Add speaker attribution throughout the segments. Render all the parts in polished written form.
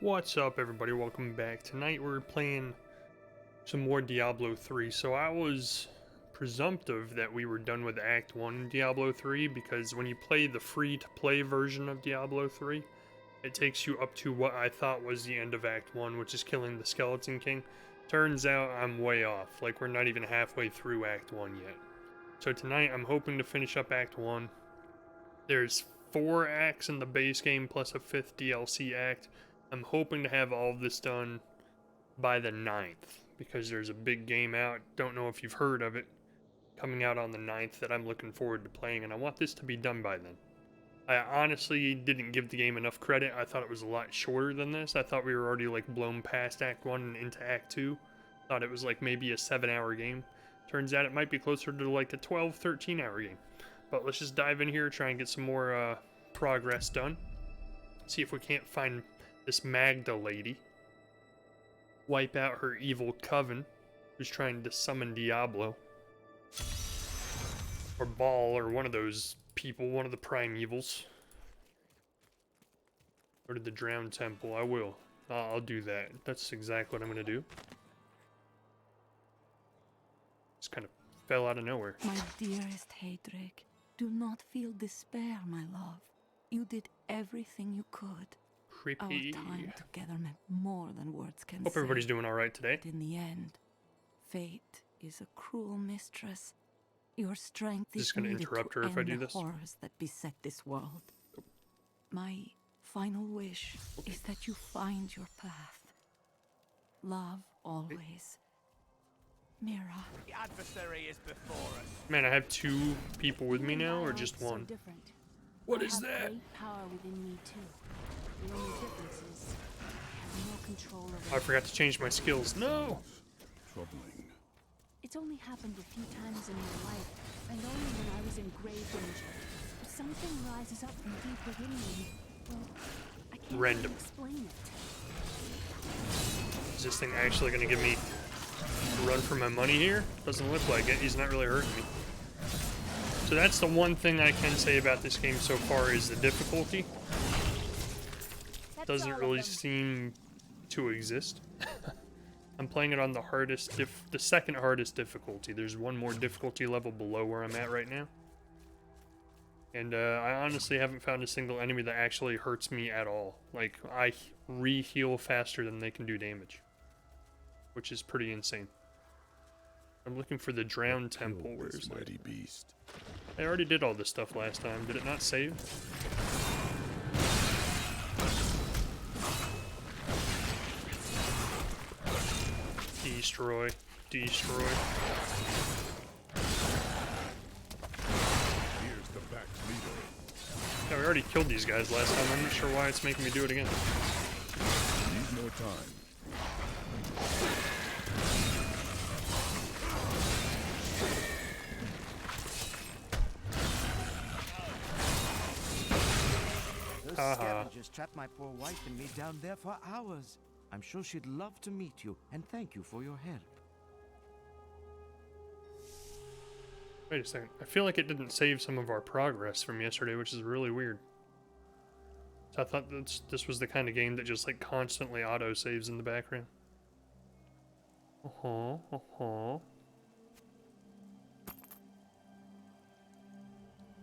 Speaker 1: What's up, everybody? Welcome back. Tonight we're playing some more Diablo 3. So I was presumptive that we were done with Act 1 in Diablo 3 because when you play the free-to-play version of Diablo 3, it takes you up to what I thought was the end of Act 1, which is killing the Skeleton King. Turns out I'm way off. Like, we're not even halfway through Act 1 yet. So tonight I'm hoping to finish up Act 1. There's 4 acts in the base game plus a 5th DLC act. I'm hoping to have all of this done by the 9th, because there's a big game out, don't know if you've heard of it, coming out on the 9th that I'm looking forward to playing, and I want this to be done by then. I honestly didn't give the game enough credit. I thought it was a lot shorter than this. I thought we were already like blown past Act 1 and into Act 2. Thought it was like maybe a 7-hour game. Turns out it might be closer to like a 12, 13-hour game. But let's just dive in here, try and get some more progress done. See if we can't find this Magda lady. Wipe out her evil coven, who's trying to summon Diablo. Or Baal, or one of those people, one of the prime evils. Go to the Drowned Temple, I will. I'll do that. That's exactly what I'm gonna do. Just kind of fell out of nowhere.
Speaker 2: My dearest Heydrich, do not feel despair, my love. You did everything you could.
Speaker 1: Creepy.
Speaker 2: Our time together meant more than words can say.
Speaker 1: Hope everybody's doing alright today.
Speaker 2: But in the end, fate is a cruel mistress. Your strength is
Speaker 1: going to
Speaker 2: needed
Speaker 1: interrupt
Speaker 2: to
Speaker 1: her if I
Speaker 2: end
Speaker 1: do
Speaker 2: the
Speaker 1: this.
Speaker 2: horrors that beset this world. My final wish is that you find your path. Love always. Mira.
Speaker 3: The adversary is before us.
Speaker 1: Man, I have 2 people with me now, or just one? What is that?
Speaker 4: Great power within me too. The only difference is I have no control over
Speaker 1: I forgot to change my skills. No!
Speaker 5: Troubling.
Speaker 4: It's only happened a few times in my life, and only when I was in grave danger. But something rises up from deep within me. Well, I can't
Speaker 1: Random.
Speaker 4: really explain it.
Speaker 1: Is this thing actually going to give me a run for my money here? Doesn't look like it. He's not really hurting me. So that's the one thing I can say about this game so far is the difficulty. Doesn't really seem to exist. I'm playing it on the hardest, the second hardest difficulty. There's one more difficulty level below where I'm at right now. And I honestly haven't found a single enemy that actually hurts me at all. Like, I re-heal faster than they can do damage. Which is pretty insane. I'm looking for the Drowned Temple. Where is
Speaker 5: mighty beast?
Speaker 1: I already did all this stuff last time. Did it not save? Destroy. Destroy.
Speaker 5: Here's the back leader.
Speaker 1: Yeah, we already killed these guys last time. I'm not sure why it's making me do it again.
Speaker 5: Need more time.
Speaker 3: Those scavengers trapped my poor wife and me down there for hours. I'm sure she'd love to meet you, and thank you for your help.
Speaker 1: Wait a second. I feel like it didn't save some of our progress from yesterday, which is really weird. So I thought this was the kind of game that just like constantly auto-saves in the background. Uh-huh, uh-huh.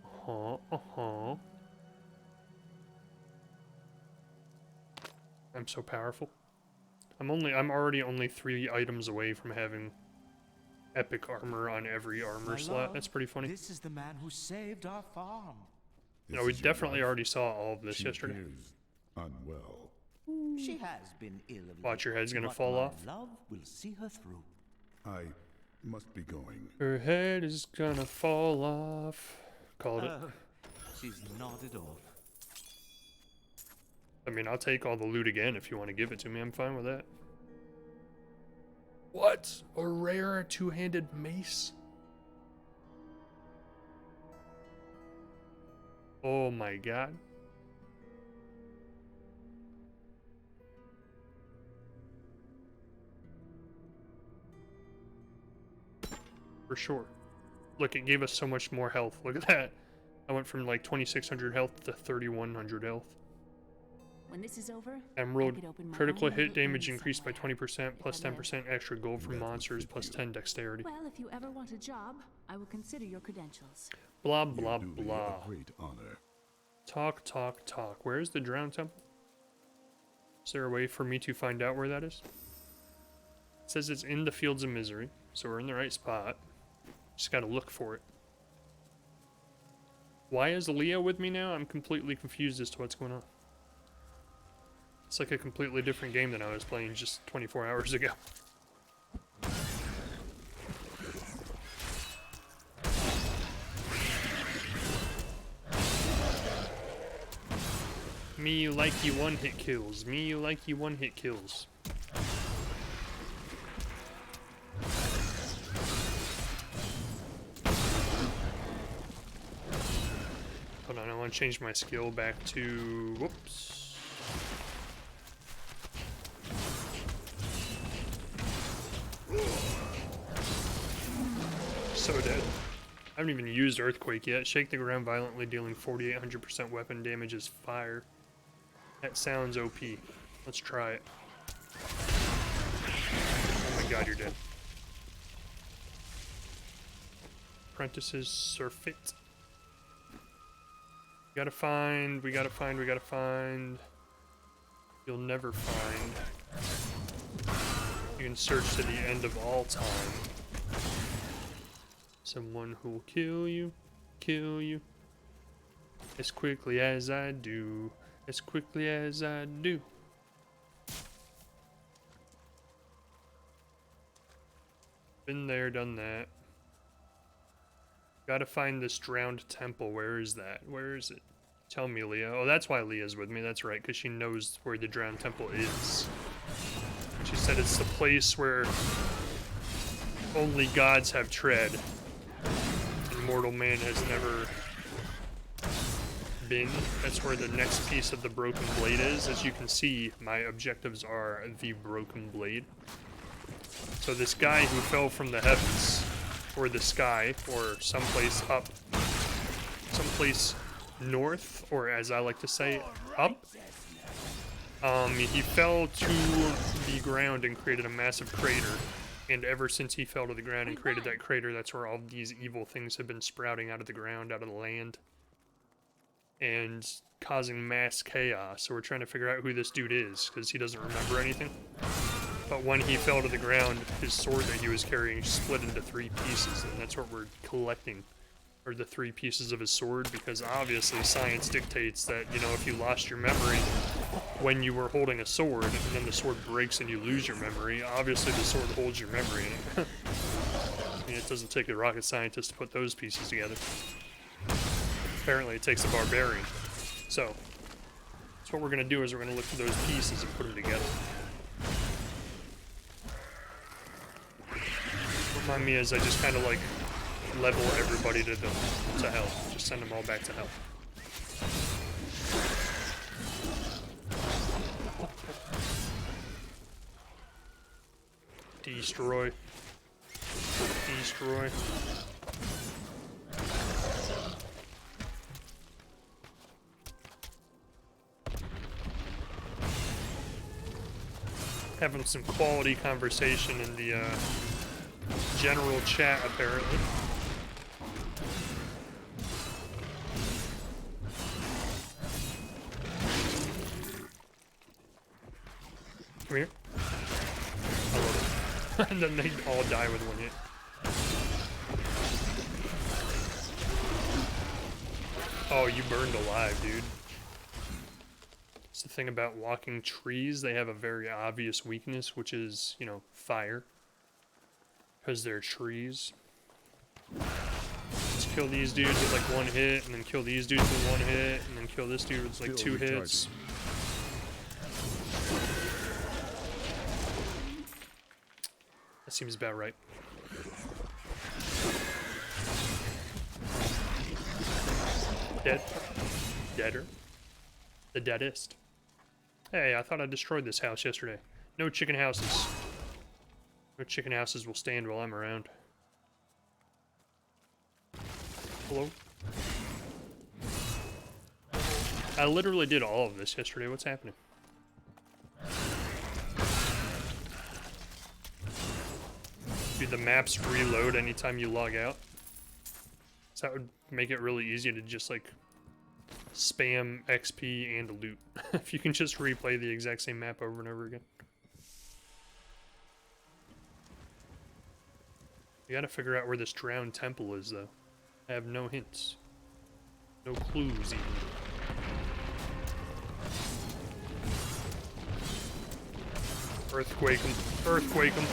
Speaker 1: Uh-huh, uh-huh. I'm so powerful. I'm already only 3 items away from having epic armor on every armor slot. That's pretty funny.
Speaker 3: This is the man who saved our farm.
Speaker 1: No, we definitely already saw all of this yesterday.
Speaker 5: Appears unwell.
Speaker 3: She has been ill of late,
Speaker 1: Watch, your head's gonna
Speaker 3: but
Speaker 1: fall
Speaker 3: my
Speaker 1: off.
Speaker 3: love will see her through.
Speaker 5: I must be going.
Speaker 1: Her head is gonna fall off. Called it.
Speaker 3: Oh, she's nodded off.
Speaker 1: I mean, I'll take all the loot again if you want to give it to me. I'm fine with that. What? A rare 2-handed mace? Oh my god. For sure. Look, it gave us so much more health. Look at that. I went from like 2600 health to 3100 health.
Speaker 4: When this is over, I
Speaker 1: Emerald.
Speaker 4: could open my
Speaker 1: Critical
Speaker 4: own
Speaker 1: hit
Speaker 4: little
Speaker 1: damage
Speaker 4: inn
Speaker 1: increased by
Speaker 4: somewhere.
Speaker 1: 20%, plus
Speaker 4: If I live.
Speaker 1: 10% extra gold from
Speaker 5: Never
Speaker 1: monsters, plus
Speaker 5: forget.
Speaker 1: 10 dexterity.
Speaker 4: Well, if you ever want a job, I will consider your credentials.
Speaker 1: Blah,
Speaker 5: You
Speaker 1: blah,
Speaker 5: do me
Speaker 1: blah.
Speaker 5: a great honor.
Speaker 1: Talk, talk, talk. Where's the drowned temple? Is there a way for me to find out where that is? It says it's in the Fields of Misery, so we're in the right spot. Just gotta look for it. Why is Leah with me now? I'm completely confused as to what's going on. It's like a completely different game than I was playing just 24 hours ago. Me like you one-hit kills. Me like you one-hit kills. Hold on, I want to change my skill back to... Whoops. So dead. I haven't even used Earthquake yet. Shake the ground violently, dealing 4,800% weapon damage as fire. That sounds OP. Let's try it. Oh my god, you're dead. Apprentices Surfeit. We gotta find. You'll never find. You can search to the end of all time. Someone who will kill you, as quickly as I do, as quickly as I do. Been there, done that. Gotta find this drowned temple. Where is that? Where is it? Tell me, Leah. Oh, that's why Leah's with me. That's right, because she knows where the drowned temple is. She said it's the place where only gods have tread. And mortal man has never been. That's where the next piece of the broken blade is. As you can see, my objectives are the broken blade. So this guy who fell from the heavens, or the sky, or someplace up, someplace north, or as I like to say, up. He fell to the ground and created a massive crater. And ever since he fell to the ground and created that crater, that's where all these evil things have been sprouting out of the ground, out of the land. And causing mass chaos. So we're trying to figure out who this dude is, because he doesn't remember anything. But when he fell to the ground, his sword that he was carrying split into 3 pieces, and that's what we're collecting, are the 3 pieces of his sword, because obviously science dictates that, you know, if you lost your memory when you were holding a sword, and then the sword breaks and you lose your memory, obviously the sword holds your memory in it. I mean, it doesn't take a rocket scientist to put those pieces together. Apparently it takes a barbarian. So, that's what we're going to do, is we're going to look for those pieces and put them together. Remind me as I just kind of like level everybody to hell. Just send them all back to hell. Destroy. Destroy. Having some quality conversation in the general chat, apparently. Come here. I love it. And then they all die with 1 hit. Oh, you burned alive, dude. It's the thing about walking trees. They have a very obvious weakness, which is, you know, fire. Because they're trees. Let's kill these dudes with like 1 hit, and then kill these dudes with 1 hit, and then kill this dude with like 2 hits. That seems about right. Dead. Deader. The deadest. Hey, I thought I destroyed this house yesterday. No chicken houses. No chicken houses will stand while I'm around. Hello? I literally did all of this yesterday. What's happening? Dude, the maps reload anytime you log out. So that would make it really easy to just like spam XP and loot. If you can just replay the exact same map over and over again. You gotta figure out where this drowned temple is, though. I have no hints. No clues, even. Earthquake him. Earthquake him.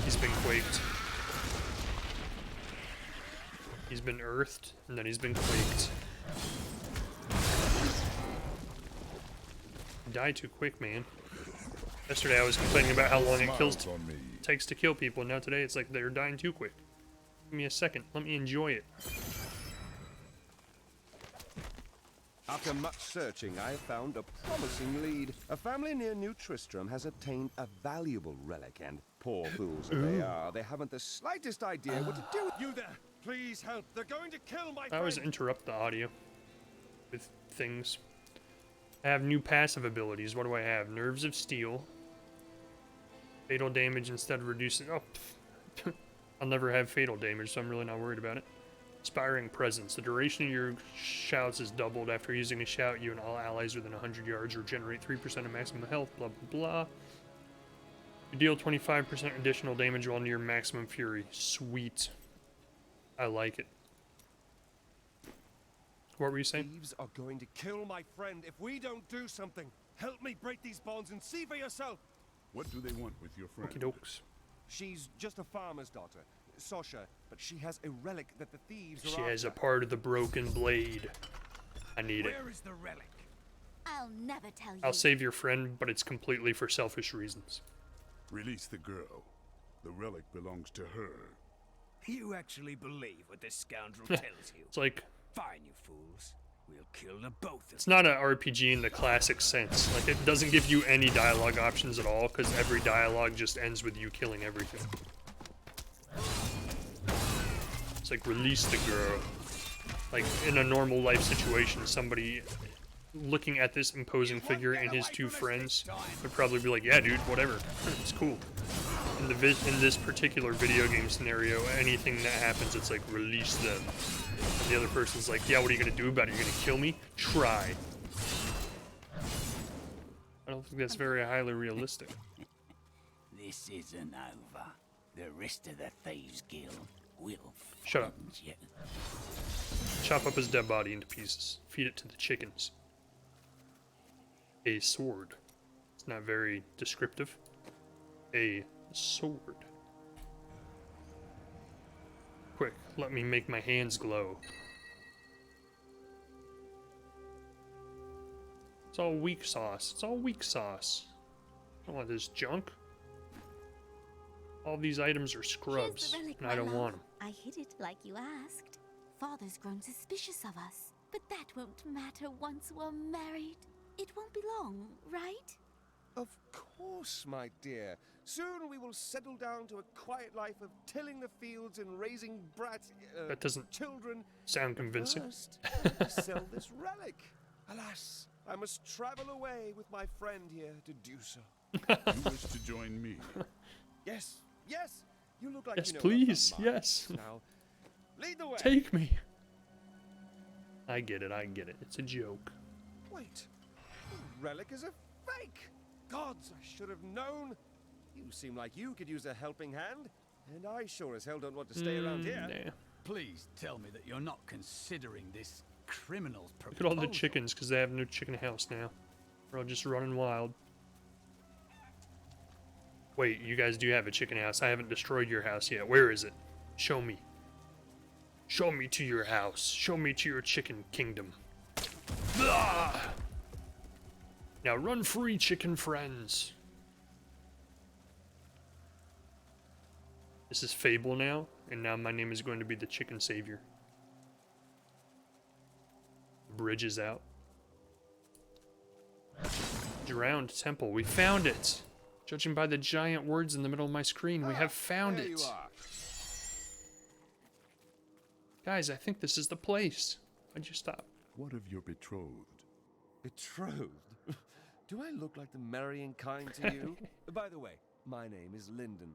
Speaker 1: He's been quaked. He's been earthed, and then he's been quaked. You die too quick, man. Yesterday I was complaining about how long it takes to kill people, and now today it's like they're dying too quick. Give me a second. Let me enjoy it.
Speaker 6: After much searching, I have found a promising lead. A family near New Tristram has obtained a valuable relic, and poor fools that they are, they haven't the slightest idea what to do. You there! Please help! They're going to kill my friend!
Speaker 1: I always interrupt the audio with things. I have new passive abilities. What do I have? Nerves of Steel. Fatal damage instead of reducing... Oh, I'll never have fatal damage, so I'm really not worried about it. Inspiring Presence. The duration of your shouts is doubled after using a shout. You and all allies within 100 yards regenerate 3% of maximum health, blah, blah, blah. You deal 25% additional damage while near maximum fury. Sweet. I like it. What were you saying?
Speaker 6: Thieves are going to kill my friend if we don't do something. Help me break these bonds and see for yourself.
Speaker 5: What do they want with your friend?
Speaker 1: Okie dokes.
Speaker 6: She's just a farmer's daughter, Sasha, but she has a relic that the thieves are
Speaker 1: She has a
Speaker 6: after.
Speaker 1: part of the broken blade. I need it.
Speaker 6: Where is the relic?
Speaker 4: I'll never tell you.
Speaker 1: I'll save your friend, but it's completely for selfish reasons.
Speaker 5: Release the girl. The relic belongs to her.
Speaker 7: You actually believe what this scoundrel tells you?
Speaker 1: It's like,
Speaker 7: Fine, you fools. We'll kill the both of you.
Speaker 1: it's not an RPG in the classic sense. Like, it doesn't give you any dialogue options at all, because every dialogue just ends with you killing everything. It's like, release the girl. Like, in a normal life situation, somebody looking at this imposing figure and his two friends would probably be like, yeah, dude, whatever. It's cool. In this particular video game scenario, anything that happens, it's like, release them. And the other person's like, yeah, what are you gonna do about it? You're gonna kill me? Try. I don't think that's very highly realistic.
Speaker 7: This isn't over. The rest of the Thieves Guild will
Speaker 1: Shut up.
Speaker 7: find you.
Speaker 1: Chop up his dead body into pieces. Feed it to the chickens. A sword. It's not very descriptive. A sword. Quick, let me make my hands glow. It's all weak sauce. It's all weak sauce. I don't want this junk. All these items are scrubs,
Speaker 4: Here's the relic,
Speaker 1: and
Speaker 4: my
Speaker 1: I don't
Speaker 4: love.
Speaker 1: want them.
Speaker 4: I hid it like you asked. Father's grown suspicious of us, but that won't matter once we're married. It won't be long, right?
Speaker 6: Of course, my dear. Soon we will settle down to a quiet life of tilling the fields and raising brats,
Speaker 1: That doesn't
Speaker 6: children.
Speaker 1: sound convincing.
Speaker 6: First, I must sell this relic. Alas, I must travel away with my friend here to do so.
Speaker 5: You wish to join me?
Speaker 6: Yes, yes. You look like
Speaker 1: Yes,
Speaker 6: you know
Speaker 1: please,
Speaker 6: enough about
Speaker 1: yes.
Speaker 6: markets. Now, lead the way.
Speaker 1: Take me. I get it, I get it. It's a joke.
Speaker 6: Wait, the relic is a fake. Gods, I should have known. You seem like you could use a helping hand, and I sure as hell don't want to stay around here.
Speaker 1: Nah.
Speaker 7: Please tell me that you're not considering this criminal's
Speaker 1: Look
Speaker 7: proposal.
Speaker 1: at all the chickens, because they have no chicken house now. They're all just running wild. Wait, you guys do have a chicken house. I haven't destroyed your house yet. Where is it? Show me. Show me to your house. Show me to your chicken kingdom. Blah! Now run free, chicken friends. This is Fable now, and now my name is going to be the Chicken Savior. Bridge is out. Drowned temple. We found it! Judging by the giant words in the middle of my screen, we have found
Speaker 6: there
Speaker 1: it.
Speaker 6: you are.
Speaker 1: Guys, I think this is the place. Why'd you stop?
Speaker 5: What of your betrothed?
Speaker 6: Betrothed? Do I look like the marrying kind to you? By the way, my name is Lyndon.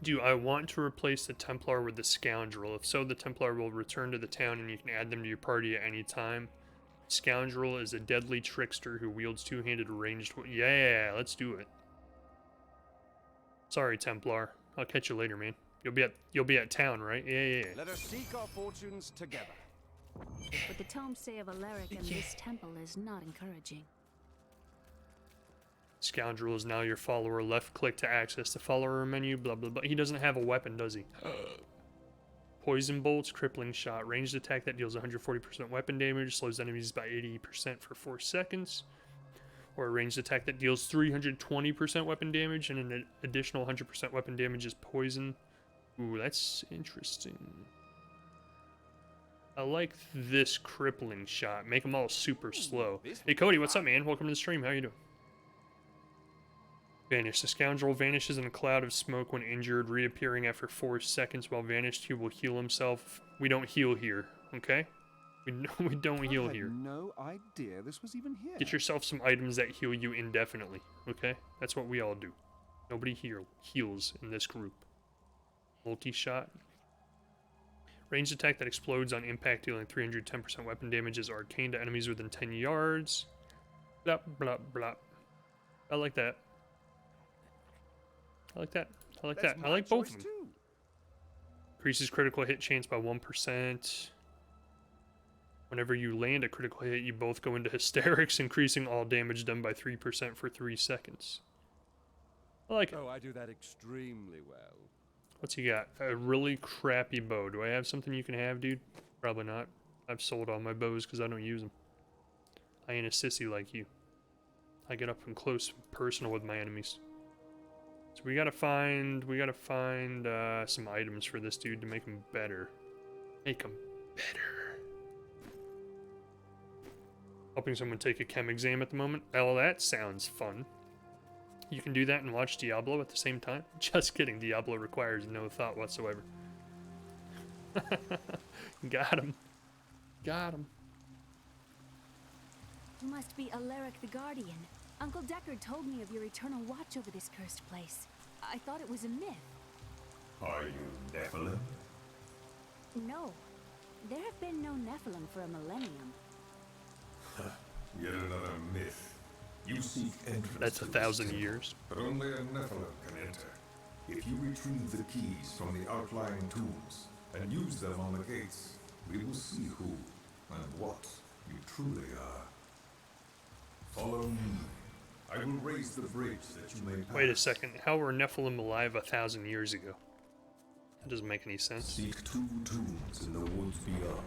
Speaker 1: Do I want to replace the Templar with the Scoundrel? If so, the Templar will return to the town and you can add them to your party at any time. Scoundrel is a deadly trickster who wields two-handed ranged... Yeah, let's do it. Sorry, Templar. I'll catch you later, man. You'll be at town, right? Yeah.
Speaker 6: Let us seek our fortunes together.
Speaker 4: What the tomes say of Alaric and this temple is not encouraging.
Speaker 1: Scoundrel is now your follower. Left click to access the follower menu. Blah blah blah. He doesn't have a weapon, does he? Poison bolts, crippling shot, ranged attack that deals 140% weapon damage, slows enemies by 80% for 4 seconds. Or a ranged attack that deals 320% weapon damage and an additional 100% weapon damage is poison. Ooh, that's interesting. I like this crippling shot. Make them all super slow. Hey Cody, what's up, man? Welcome to the stream. How you doing? Vanish. The Scoundrel vanishes in a cloud of smoke when injured, reappearing after 4 seconds. While vanished, he will heal himself. We don't heal here, okay? We don't heal here.
Speaker 6: I had no idea this was even here.
Speaker 1: Get yourself some items that heal you indefinitely, okay? That's what we all do. Nobody heals in this group. Multi-shot. Ranged attack that explodes on impact, dealing 310% weapon damage, is arcane to enemies within 10 yards. Blah, blah, blah. I like that. I like that. I like that. I like both of them.
Speaker 6: Too.
Speaker 1: Increases critical hit chance by 1%. Whenever you land a critical hit, you both go into hysterics, increasing all damage done by 3% for 3 seconds. I like it.
Speaker 6: Oh, I do that extremely well.
Speaker 1: What's he got? A really crappy bow. Do I have something you can have, dude? Probably not. I've sold all my bows because I don't use them. I ain't a sissy like you. I get up and close and personal with my enemies. So we gotta find some items for this dude to make him better. Make him better. Helping someone take a chem exam at the moment. Oh, that sounds fun. You can do that and watch Diablo at the same time? Just kidding, Diablo requires no thought whatsoever. Got him. Got him.
Speaker 4: You must be Alaric the Guardian. Uncle Deckard told me of your eternal watch over this cursed place. I thought it was a myth.
Speaker 8: Are you Nephilim?
Speaker 4: No. There have been no Nephilim for a millennium.
Speaker 8: Yet another myth. You seek entrance.
Speaker 1: That's
Speaker 8: to
Speaker 1: 1,000
Speaker 8: this
Speaker 1: years.
Speaker 8: But only a Nephilim can enter. If you retrieve the keys from the outlying tombs and use them on the gates, we will see who and what you truly are. Follow me. I will raise the bridge that you may pass.
Speaker 1: Wait a second. How were Nephilim alive 1,000 years ago? That doesn't make any sense.
Speaker 8: Seek 2 tombs in the woods beyond.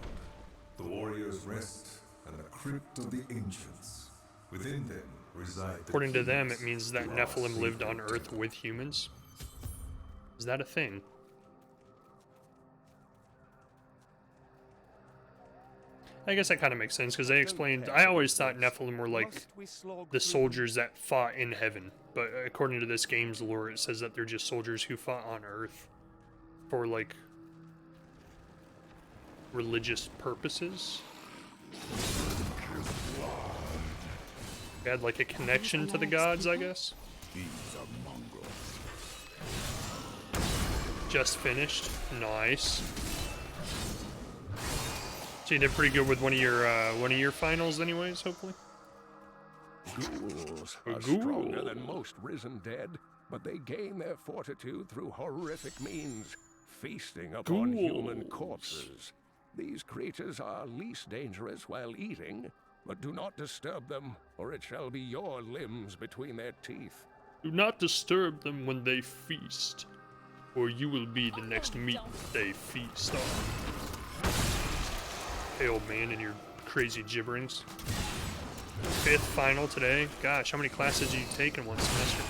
Speaker 8: The warrior's rest and the crypt of the ancients. Within them reside the
Speaker 1: According to them,
Speaker 8: keys
Speaker 1: it means that
Speaker 8: to our
Speaker 1: Nephilim lived on
Speaker 8: sacred
Speaker 1: Earth
Speaker 8: temple.
Speaker 1: with humans. Is that a thing? I guess that kind of makes sense, because they explained... I always thought Nephilim were like the soldiers that fought in heaven. But according to this game's lore, it says that they're just soldiers who fought on Earth for, like, religious purposes. They had, like, a connection to the gods, I guess.
Speaker 5: These are mongrels.
Speaker 1: Just finished. Nice. So you did pretty good with one of your finals, anyways. Hopefully.
Speaker 9: Ghouls
Speaker 1: A
Speaker 9: are
Speaker 1: ghoul.
Speaker 9: stronger than most risen dead, but they gain their fortitude through horrific means, feasting upon human
Speaker 1: Ghouls.
Speaker 9: corpses. These creatures are least dangerous while eating, but do not disturb them, or it shall be your limbs between their teeth.
Speaker 1: Do not disturb them when they feast, or you will be the next meat they feast on. Hey, old man, and your crazy gibberings. 5th final today. Gosh, how many classes have you taken one semester?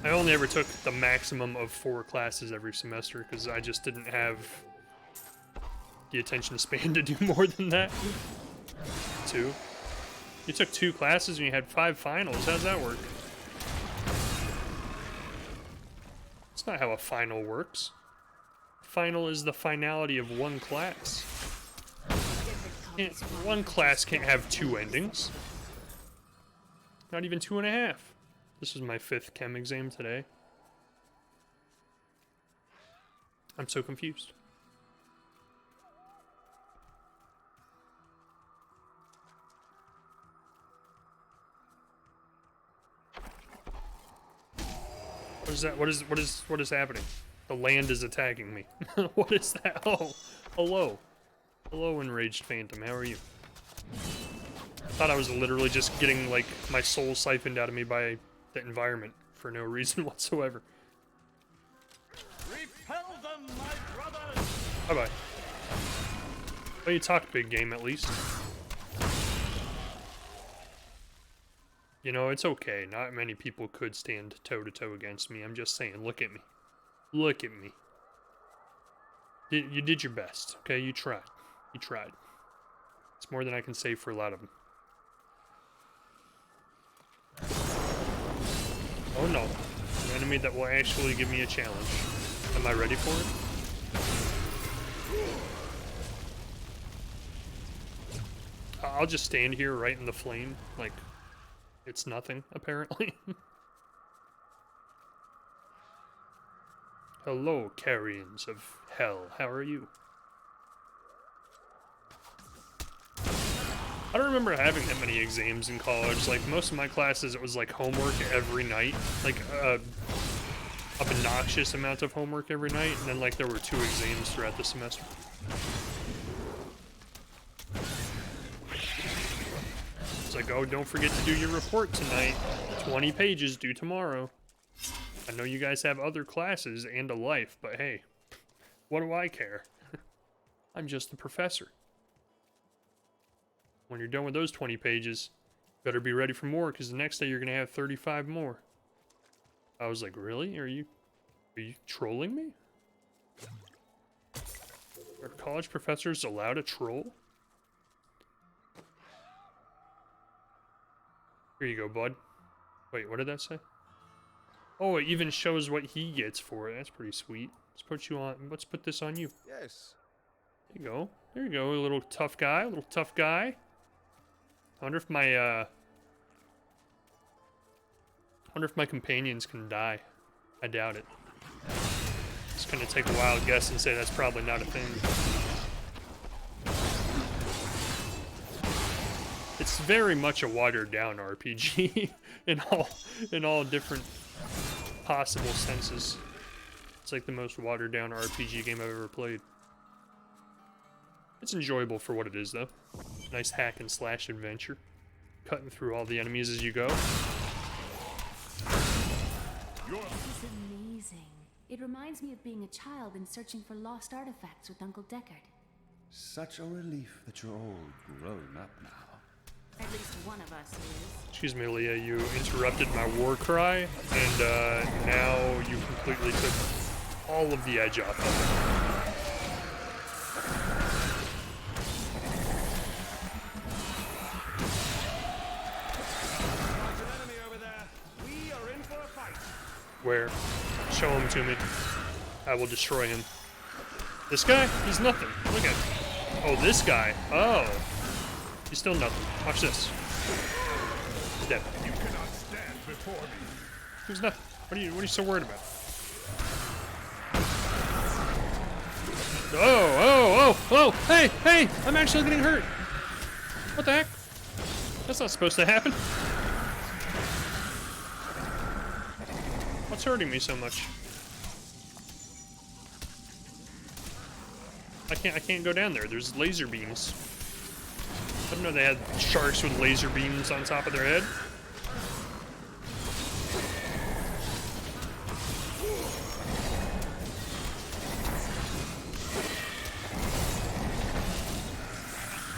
Speaker 1: I only ever took the maximum of 4 classes every semester because I just didn't have the attention span to do more than that. 2. You took 2 classes and you had 5 finals. How's that work? That's not how a final works. final is the finality of one class. One class can't have two endings. Not even 2.5. This is my 5th chem exam today. I'm so confused. What is that? What is happening? The land is attacking me. What is that? Oh, hello. Hello, enraged phantom. How are you? I thought I was literally just getting, like, my soul siphoned out of me by the environment for no reason whatsoever.
Speaker 7: Repel them, my brothers!
Speaker 1: Bye-bye. Well, you talked big game, at least. You know, it's okay. Not many people could stand toe-to-toe against me. I'm just saying, look at me. Look at me. You did your best, okay? You tried. You tried. It's more than I can say for a lot of them. Oh no. An enemy that will actually give me a challenge. Am I ready for it? I'll just stand here right in the flame, like it's nothing, apparently. Hello, carrions of hell. How are you? I don't remember having that many exams in college. Like, most of my classes, it was like homework every night. Like, obnoxious amount of homework every night. And then, like, there were 2 exams throughout the semester. It's like, oh, don't forget to do your report tonight. 20 pages due tomorrow. I know you guys have other classes and a life, but hey, what do I care? I'm just the professor. When you're done with those 20 pages, better be ready for more, because the next day you're going to have 35 more. I was like, really? Are you trolling me? Are college professors allowed to troll? Here you go, bud. Wait, what did that say? Oh, it even shows what he gets for it. That's pretty sweet. Let's put you on. Let's put this on you.
Speaker 6: Yes.
Speaker 1: There you go. There you go, a little tough guy. A little tough guy. I wonder if my companions can die. I doubt it. Just gonna take a wild guess and say that's probably not a thing. It's very much a watered down RPG in all different possible senses. It's like the most watered down RPG game I've ever played. It's enjoyable for what it is, though. Nice hack and slash adventure. Cutting through all the enemies as you go.
Speaker 4: This is amazing. It reminds me of being a child and searching for lost artifacts with Uncle Deckard.
Speaker 6: Such a relief that you're all grown up now.
Speaker 4: At least one of us is.
Speaker 1: Excuse me, Leah, you interrupted my war cry, and now you completely took all of the edge off of it. Where? Show him to me. I will destroy him. This guy? He's nothing. Look at him. Oh, this guy. Oh. He's still nothing. Watch this. He's dead.
Speaker 5: You cannot stand before me.
Speaker 1: He's nothing. What are you so worried about? Oh, hey, I'm actually getting hurt. What the heck? That's not supposed to happen. What's hurting me so much? I can't go down there. There's laser beams. I didn't know they had sharks with laser beams on top of their head.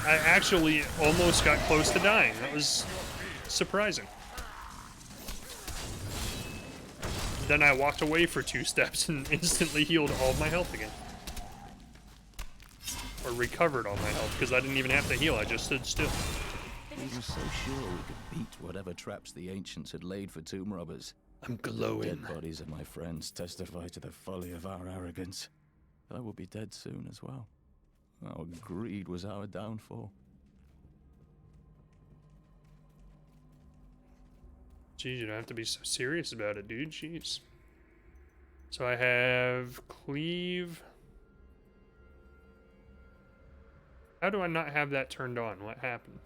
Speaker 1: I actually almost got close to dying. That was surprising. Then I walked away for 2 steps and instantly healed all of my health again. Or recovered all my health, because I didn't even have to heal, I just stood still.
Speaker 10: We were so sure we could beat whatever traps the ancients had laid for tomb robbers.
Speaker 1: I'm glowing.
Speaker 10: The dead bodies of my friends testify to the folly of our arrogance. I will be dead soon as well. Our greed was our downfall.
Speaker 1: Geez, you don't have to be so serious about it, dude. Jeez. So I have cleave. How do I not have that turned on? What happened?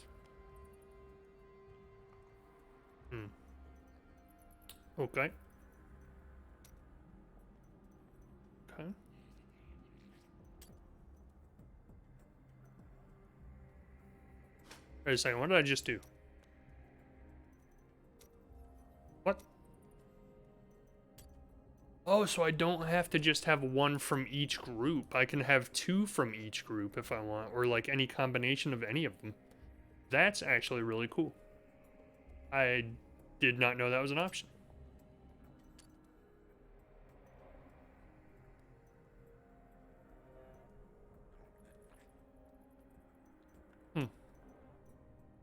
Speaker 1: Okay. Okay. Wait a second, what did I just do? What? Oh, so I don't have to just have one from each group. I can have two from each group if I want, or like any combination of any of them. That's actually really cool. I did not know that was an option.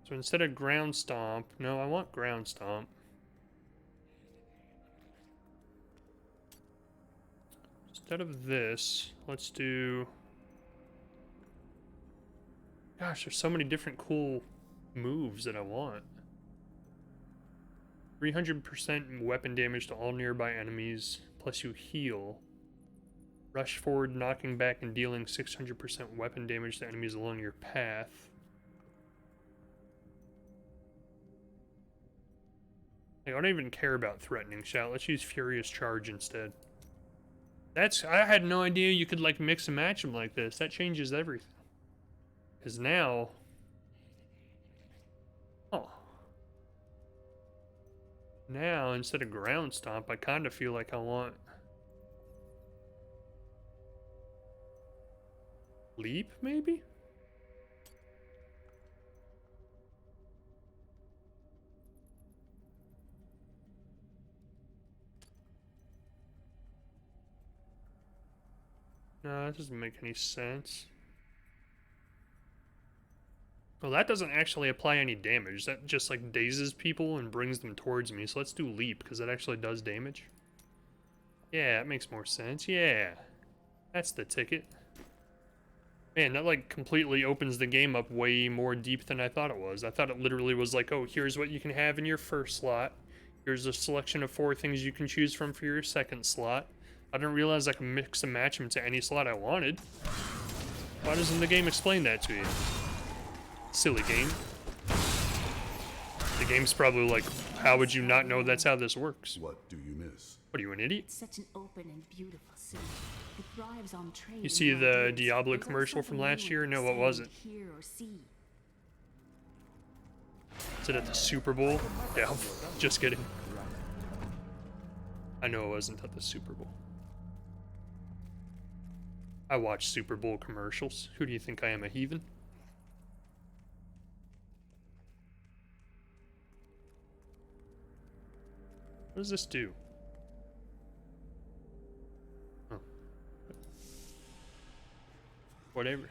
Speaker 1: So instead of ground stomp, no, I want ground stomp. Instead of this, let's do... Gosh, there's so many different cool moves that I want. 300% weapon damage to all nearby enemies, plus you heal. Rush forward, knocking back and dealing 600% weapon damage to enemies along your path. Like, I don't even care about threatening shout. Let's use Furious Charge instead. I had no idea you could like mix and match them like this. That changes everything. Because now... Oh. Now, instead of ground stomp, I kind of feel like I want... Leap, maybe? No, that doesn't make any sense. Well, that doesn't actually apply any damage. That just, like, dazes people and brings them towards me. So let's do Leap, because that actually does damage. Yeah, that makes more sense. Yeah. That's the ticket. Man, that, like, completely opens the game up way more deep than I thought it was. I thought it literally was like, oh, here's what you can have in your first slot. Here's a selection of 4 things you can choose from for your second slot. I didn't realize I could mix and match them to any slot I wanted. Why doesn't the game explain that to you? Silly game. The game's probably like, how would you not know that's how this works?
Speaker 5: What do you miss?
Speaker 1: What are you, an idiot?
Speaker 4: It's such an open and beautiful city. It thrives on trade.
Speaker 1: You see the Diablo commercial from last year? No, what was it?
Speaker 4: Hear or see.
Speaker 1: Is it at the Super Bowl? Yeah, just kidding. I know it wasn't at the Super Bowl. I watch Super Bowl commercials. Who do you think I am, a heathen? What does this do? Oh. Whatever.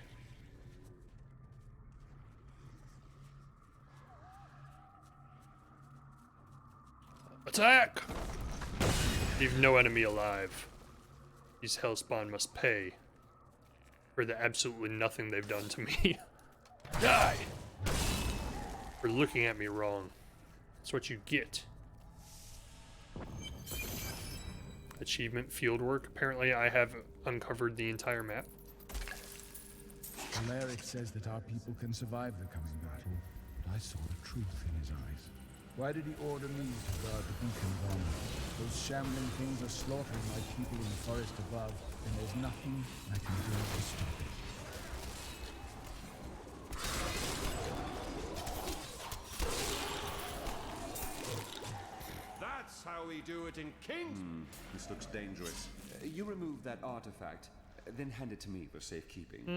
Speaker 1: Attack! Leave no enemy alive. These Hellspawn must pay for the absolutely nothing they've done to me. Die! For looking at me wrong. That's what you get. Achievement fieldwork. Apparently I have uncovered the entire map.
Speaker 11: Alaric says that our people can survive the coming battle, but I saw the truth in his eyes. Why did he order me to guard the beacon bomb? Those shambling things are slaughtering my people in the forest above, and there's nothing I can do to stop it.
Speaker 6: That's how we do it in King. This looks dangerous. You remove that artifact, then hand it to me for safekeeping.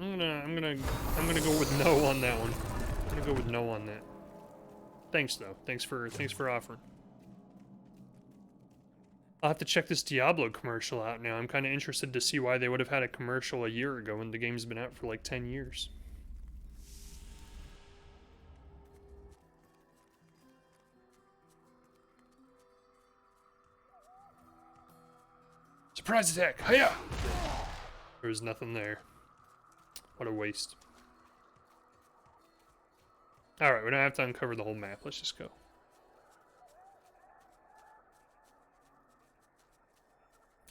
Speaker 1: I'm gonna go with no on that one. I'm gonna go with no on that. Thanks though. Thanks for offering. I'll have to check this Diablo commercial out now. I'm kind of interested to see why they would have had a commercial a year ago when the game's been out for like 10 years. Surprise attack! Hiya! There was nothing there. What a waste. Alright, we don't have to uncover the whole map. Let's just go.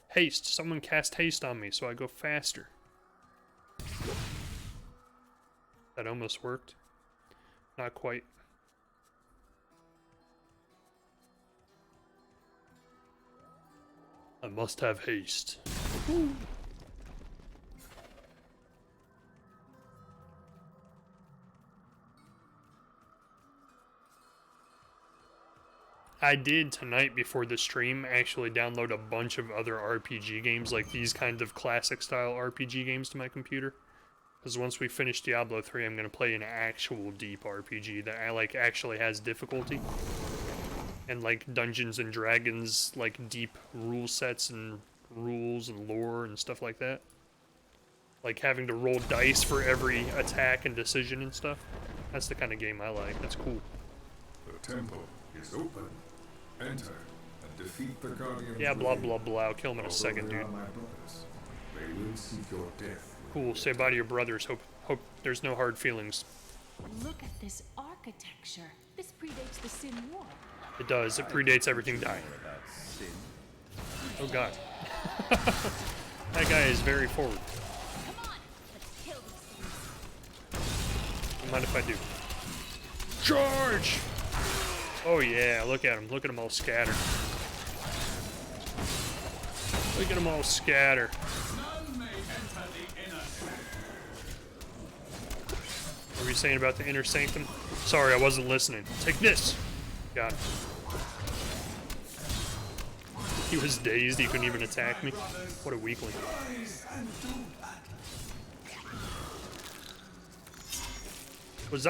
Speaker 1: Haste. Someone cast haste on me so I go faster. That almost worked. Not quite. I must have haste. I did tonight before the stream actually download a bunch of other RPG games, like these kind of classic style RPG games to my computer. Because once we finish Diablo 3, I'm going to play an actual deep RPG that I like actually has difficulty. And like Dungeons and Dragons, like deep rule sets and rules and lore and stuff like that. Like having to roll dice for every attack and decision and stuff. That's the kind of game I like. That's cool.
Speaker 8: The temple is open. Enter and defeat the guardian.
Speaker 1: Yeah, blah blah blah. I'll kill him in a second, dude.
Speaker 8: They will seek your death.
Speaker 1: Cool. Say bye to your brothers. Hope there's no hard feelings.
Speaker 4: Look at this architecture. This predates the Sin War.
Speaker 1: It does. It predates everything dying. Oh god. That guy is very forward.
Speaker 4: Come on, let's kill these things.
Speaker 1: Don't mind if I do. Charge! Oh yeah, look at him. Look at them all scatter. Look at them all scatter. What were you saying about the inner sanctum? Sorry, I wasn't listening. Take this! Got it. He was dazed, he couldn't even attack me. What a weakling. Was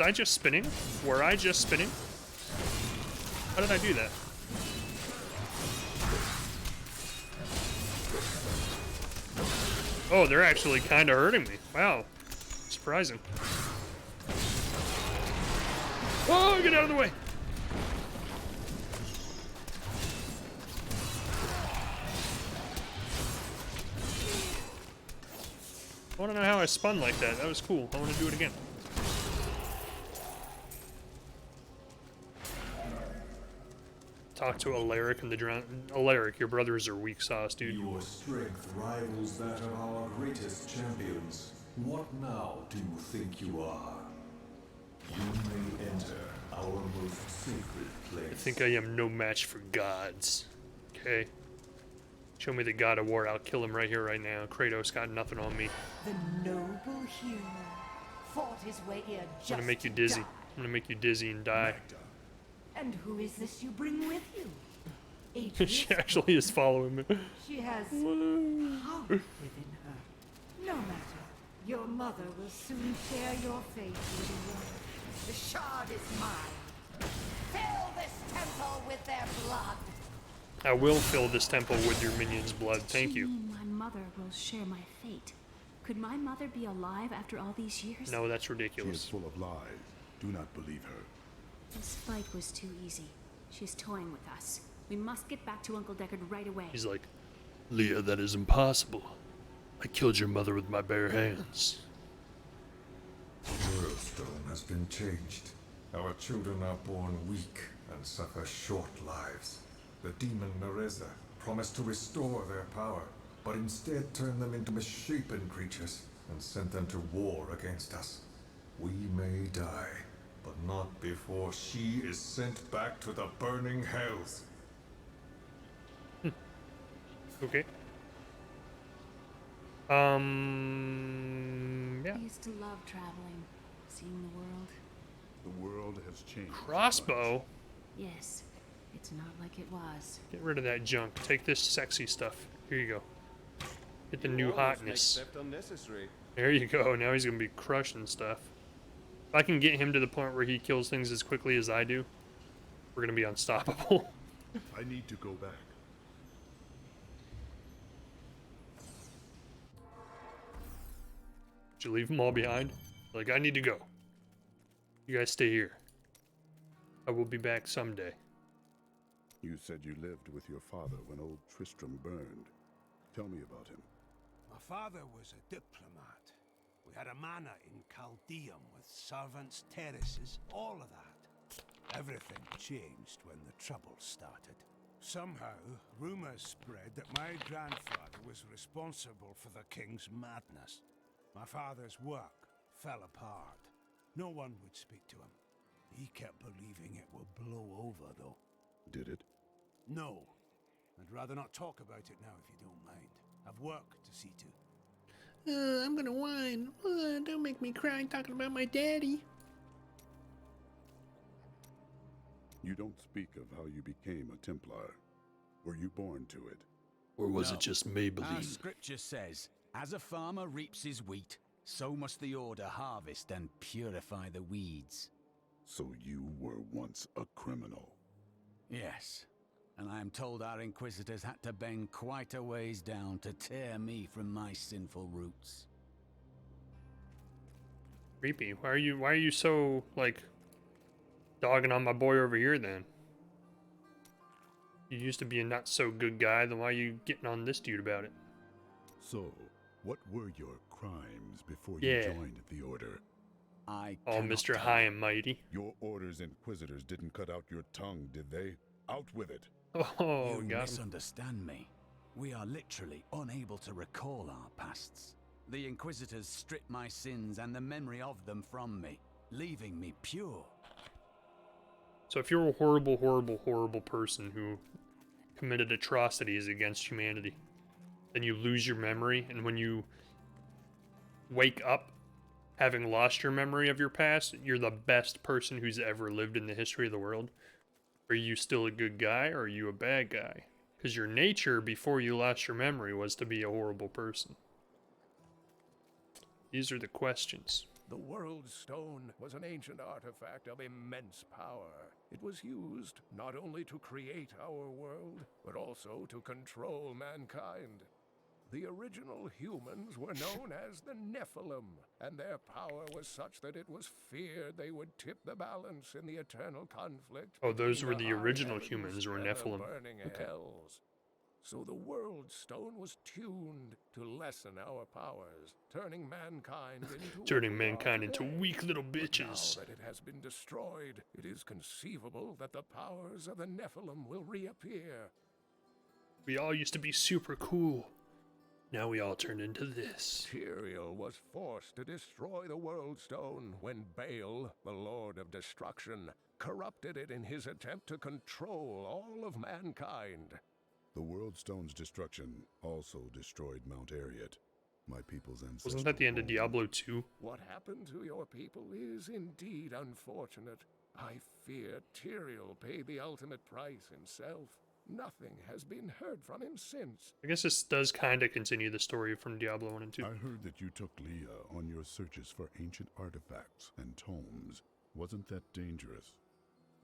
Speaker 1: I just spinning? Were I just spinning? How did I do that? Oh, they're actually kind of hurting me. Wow. Surprising. Oh, get out of the way! I want to know how I spun like that. That was cool. I want to do it again. Talk to Alaric and the drown. Alaric, your brothers are weak sauce, dude.
Speaker 8: Your strength rivals that of our greatest champions. What now do you think you are? You may enter our most sacred place.
Speaker 1: I think I am no match for gods. Okay. Show me the god of war. I'll kill him right here, right now. Kratos got nothing on me.
Speaker 12: The noble hero fought his way here just
Speaker 1: I'm gonna make you dizzy. I'm gonna make you dizzy and die.
Speaker 12: And who is this you bring with you?
Speaker 1: She actually is following me.
Speaker 12: She has power within her. No matter. Your mother will soon share your fate, little one. The shard is mine. Fill this temple with their blood.
Speaker 1: I will fill this temple with your minions' blood. Thank you.
Speaker 4: My mother will share my fate. Could my mother be alive after all these years?
Speaker 1: No, that's
Speaker 5: She
Speaker 1: ridiculous.
Speaker 5: is full of lies. Do not believe her.
Speaker 4: This fight was too easy. She's toying with us. We must get back to Uncle Deckard right away.
Speaker 1: He's like, Leah, that is impossible. I killed your mother with my bare hands.
Speaker 8: Worldstone has been changed. Our children are born weak and suffer short lives. The demon Nereza promised to restore their power, but instead turned them into misshapen creatures and sent them to war against us. We may die, but not before she is sent back to the burning hells.
Speaker 1: Okay. Yeah.
Speaker 4: I used to love traveling, seeing the world.
Speaker 5: The world has changed.
Speaker 1: Crossbow?
Speaker 4: Yes, it's not like it was.
Speaker 1: Get rid of that junk. Take this sexy stuff. Here you go. Get the new hotness. There you go. Now he's gonna be crushing stuff. If I can get him to the point where he kills things as quickly as I do, we're gonna be unstoppable.
Speaker 5: I need to go back.
Speaker 1: Did you leave them all behind? Like, I need to go. You guys stay here. I will be back someday.
Speaker 5: You said you lived with your father when old Tristram burned. Tell me about him.
Speaker 3: My father was a diplomat. We had a manor in Chaldeum with servants, terraces, all of that. Everything changed when the trouble started. Somehow, rumors spread that my grandfather was responsible for the king's madness. My father's work fell apart. No one would speak to him. He kept believing it would blow over, though.
Speaker 5: Did it?
Speaker 3: No. I'd rather not talk about it now, if you don't mind. I've work to see to.
Speaker 1: I'm gonna whine. Don't make me cry talking about my daddy.
Speaker 5: You don't speak of how you became a Templar. Were you born to it?
Speaker 1: Or was
Speaker 10: No.
Speaker 1: it just
Speaker 10: Our
Speaker 1: Maybelline?
Speaker 10: scripture says, as a farmer reaps his wheat, so must the Order harvest and purify the weeds.
Speaker 5: So you were once a criminal.
Speaker 10: Yes, and I am told our Inquisitors had to bend quite a ways down to tear me from my sinful roots.
Speaker 1: Creepy. Why are you so, like, dogging on my boy over here then? You used to be a not so good guy, then why are you getting on this dude about it?
Speaker 5: So, what were your crimes before
Speaker 1: Yeah.
Speaker 5: you joined the Order?
Speaker 10: I
Speaker 1: Oh,
Speaker 10: cannot
Speaker 1: Mr.
Speaker 10: tell
Speaker 1: High
Speaker 10: you.
Speaker 1: and Mighty.
Speaker 5: Your Order's Inquisitors didn't cut out your tongue, did they? Out with it!
Speaker 1: Oh,
Speaker 10: You
Speaker 1: got him.
Speaker 10: misunderstand me. We are literally unable to recall our pasts. The Inquisitors stripped my sins and the memory of them from me, leaving me pure.
Speaker 1: So if you're a horrible, horrible, horrible person who committed atrocities against humanity, then you lose your memory, and when you wake up having lost your memory of your past, you're the best person who's ever lived in the history of the world. Are you still a good guy, or are you a bad guy? Because your nature before you lost your memory was to be a horrible person. These are the questions.
Speaker 9: The World Stone was an ancient artifact of immense power. It was used not only to create our world, but also to control mankind. The original humans were known as the Nephilim, and their power was such that it was feared they would tip the balance in the eternal conflict.
Speaker 1: Oh, those
Speaker 9: between
Speaker 1: were the
Speaker 9: high
Speaker 1: original
Speaker 9: heavens
Speaker 1: humans, were
Speaker 9: and the
Speaker 1: Nephilim.
Speaker 9: burning
Speaker 1: Okay.
Speaker 9: hells. So the World Stone was tuned to lessen our powers, turning mankind into
Speaker 1: Turning
Speaker 9: what we are
Speaker 1: mankind into
Speaker 9: today.
Speaker 1: weak little
Speaker 9: But
Speaker 1: bitches.
Speaker 9: now that it has been destroyed, it is conceivable that the powers of the Nephilim will reappear.
Speaker 1: We all used to be super cool. Now we all turned into this.
Speaker 9: Tyrael was forced to destroy the World Stone when Baal, the Lord of Destruction, corrupted it in his attempt to control all of mankind.
Speaker 5: The World Stone's destruction also destroyed Mount Ariat, my people's ancestral
Speaker 1: Wasn't that the end of
Speaker 5: home.
Speaker 1: Diablo 2?
Speaker 9: What happened to your people is indeed unfortunate. I fear Tyrael paid the ultimate price himself. Nothing has been heard from him since.
Speaker 1: I guess this does kind of continue the story from Diablo 1 and 2.
Speaker 5: I heard that you took Leah on your searches for ancient artifacts and tomes. Wasn't that dangerous?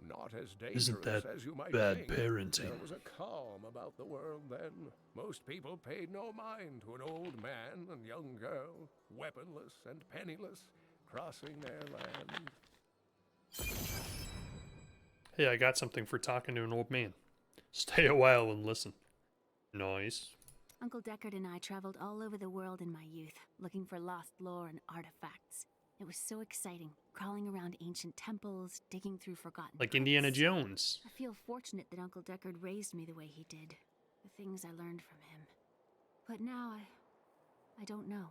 Speaker 9: Not as
Speaker 1: Isn't
Speaker 9: dangerous
Speaker 1: that
Speaker 9: as you might
Speaker 1: bad
Speaker 9: think.
Speaker 1: parenting?
Speaker 9: There was a calm about the world then. Most people paid no mind to an old man and young girl, weaponless and penniless, crossing their land.
Speaker 1: Hey, I got something for talking to an old man. Stay a while and listen. Nice.
Speaker 4: Uncle Deckard and I traveled all over the world in my youth, looking for lost lore and artifacts. It was so exciting, crawling around ancient temples, digging through forgotten
Speaker 1: Like
Speaker 4: books.
Speaker 1: Indiana Jones.
Speaker 4: I feel fortunate that Uncle Deckard raised me the way he did, the things I learned from him. But now I don't know.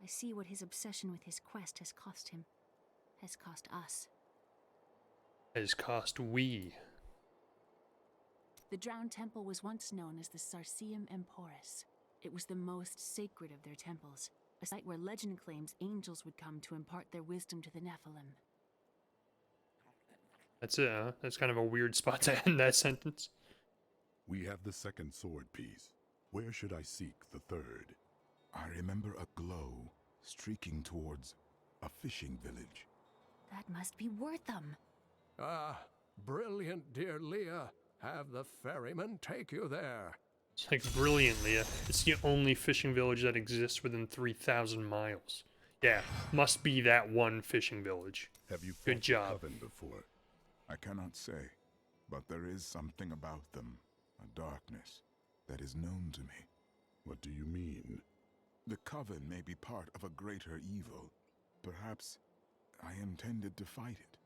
Speaker 4: I see what his obsession with his quest has cost him, has cost us.
Speaker 1: Has cost we.
Speaker 4: The Drowned Temple was once known as the Sarsium Emporis. It was the most sacred of their temples, a site where legend claims angels would come to impart their wisdom to the Nephilim.
Speaker 1: That's it, huh? That's kind of a weird spot to end that sentence.
Speaker 5: We have the second sword piece. Where should I seek the third?
Speaker 13: I remember a glow streaking towards a fishing village.
Speaker 4: That must be Wortham.
Speaker 9: Ah, brilliant, dear Leah. Have the ferryman take you there.
Speaker 1: It's like brilliant, Leah. It's the only fishing village that exists within 3,000 miles. Yeah, must be that one fishing village.
Speaker 5: Have you
Speaker 1: Good
Speaker 5: fought
Speaker 1: job.
Speaker 5: the Coven before?
Speaker 13: I cannot say. but there is something about them, a darkness, that is known to me.
Speaker 5: What do you mean?
Speaker 13: The Coven may be part of a greater evil. Perhaps I intended to fight it.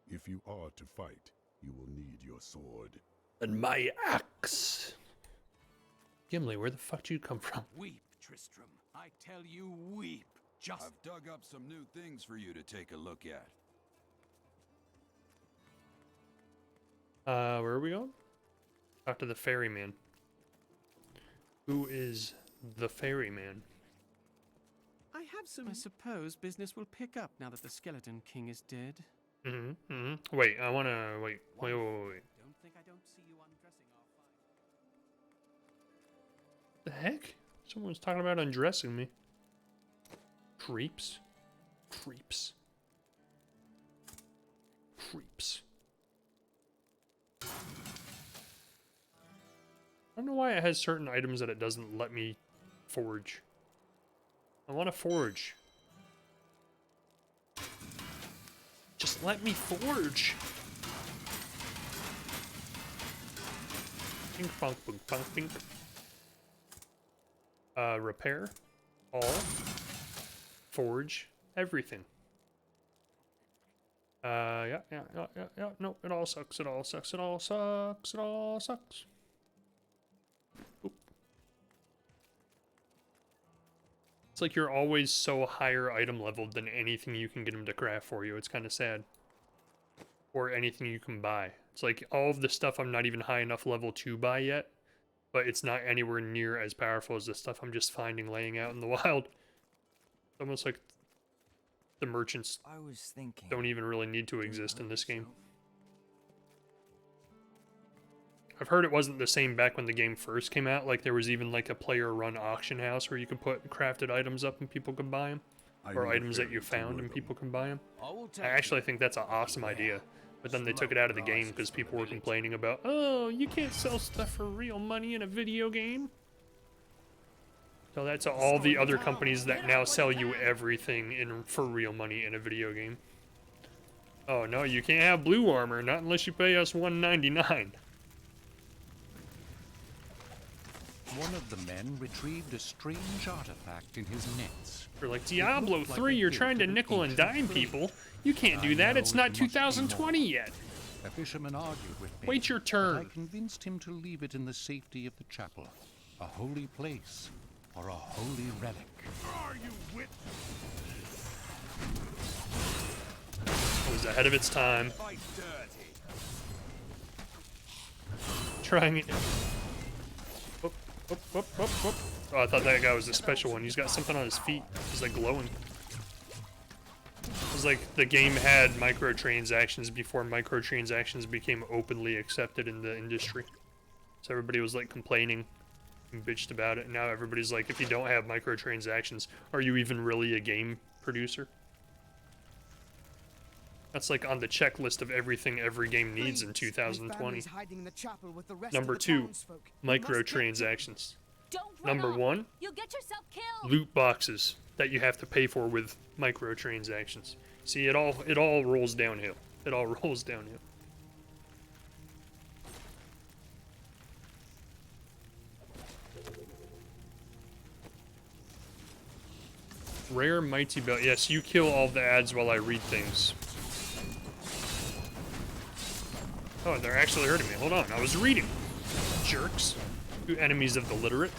Speaker 5: If you are to fight, you will need your sword.
Speaker 1: And my axe. Gimli, where the fuck did you come from?
Speaker 10: Weep, Tristram. I tell you, weep. Just
Speaker 14: I've dug up some new things for you to take a look at.
Speaker 1: Where are we going? Talk to the ferryman. Who is the ferryman?
Speaker 15: I have some. I suppose business will pick up now that the Skeleton King is dead.
Speaker 1: Wait, I wanna wait. Wait.
Speaker 15: Don't think I don't see you undressing our fine.
Speaker 1: The heck? Someone's talking about undressing me. Creeps. Creeps. Creeps. I don't know why it has certain items that it doesn't let me forge. I want to forge. Just let me forge. Pink, funk, punk, punk, pink. Repair. All. Forge. Everything. Yeah. No, it all sucks. It all sucks. It all sucks. It all sucks. Oop. It's like you're always so higher item leveled than anything you can get them to craft for you. It's kind of sad. Or anything you can buy. It's like all of the stuff I'm not even high enough level to buy yet, but it's not anywhere near as powerful as the stuff I'm just finding laying out in the wild. It's almost like the merchants don't even really need to exist in this game. I've heard it wasn't the same back when the game first came out. Like there was even like a player-run auction house where you could put crafted items up and people could buy them, or items that you found and people can buy them. I actually think that's an awesome idea, but then they took it out of the game because people were complaining about, oh, you can't sell stuff for real money in a video game. So that's all the other companies that now sell you everything for real money in a video game. Oh no, you can't have blue armor, not unless you pay us $1.99.
Speaker 16: One of the men retrieved a strange artifact in his nets.
Speaker 1: For like Diablo 3, you're trying to nickel and dime people. You can't do that. It's not 2020 yet.
Speaker 16: A fisherman argued with me.
Speaker 1: Wait your turn.
Speaker 16: I convinced him to leave it in the safety of the chapel, a holy place, or a holy relic.
Speaker 9: Are you with?
Speaker 1: It was ahead of its time.
Speaker 9: Fight dirty.
Speaker 1: Trying it. Whoop, whoop, whoop, whoop, whoop. Oh, I thought that guy was a special one. He's got something on his feet. He's like glowing. It was like the game had microtransactions before microtransactions became openly accepted in the industry. So everybody was like complaining and bitched about it. And now everybody's like, if you don't have microtransactions, are you even really a game producer? That's like on the checklist of everything every game needs in 2020. Number 2, microtransactions. Number 1,
Speaker 4: You'll get yourself killed.
Speaker 1: loot boxes that you have to pay for with microtransactions. See, it all rolls downhill. It all rolls downhill. Rare mighty belt. Yes, you kill all the ads while I read things. Oh, they're actually hurting me. Hold on, I was reading. Jerks. You enemies of the literate.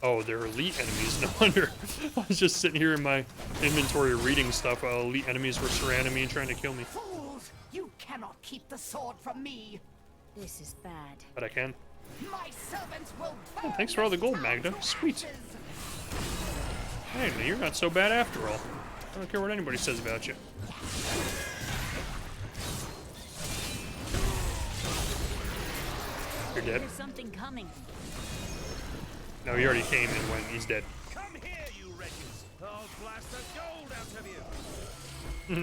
Speaker 1: Oh, they're elite enemies. No wonder. I was just sitting here in my inventory reading stuff while elite enemies were surrounding me and trying to kill me.
Speaker 12: Fools! You cannot keep the sword from me.
Speaker 4: This is bad.
Speaker 1: But I can.
Speaker 12: My servants will
Speaker 1: Oh, thanks for all the gold, Magda. Sweet. Hey, you're not so bad after all. I don't care what anybody says about you. You're dead.
Speaker 4: There's something coming.
Speaker 1: No, he already came and went. He's dead.
Speaker 9: Come here, you wretches. I'll blast the gold out of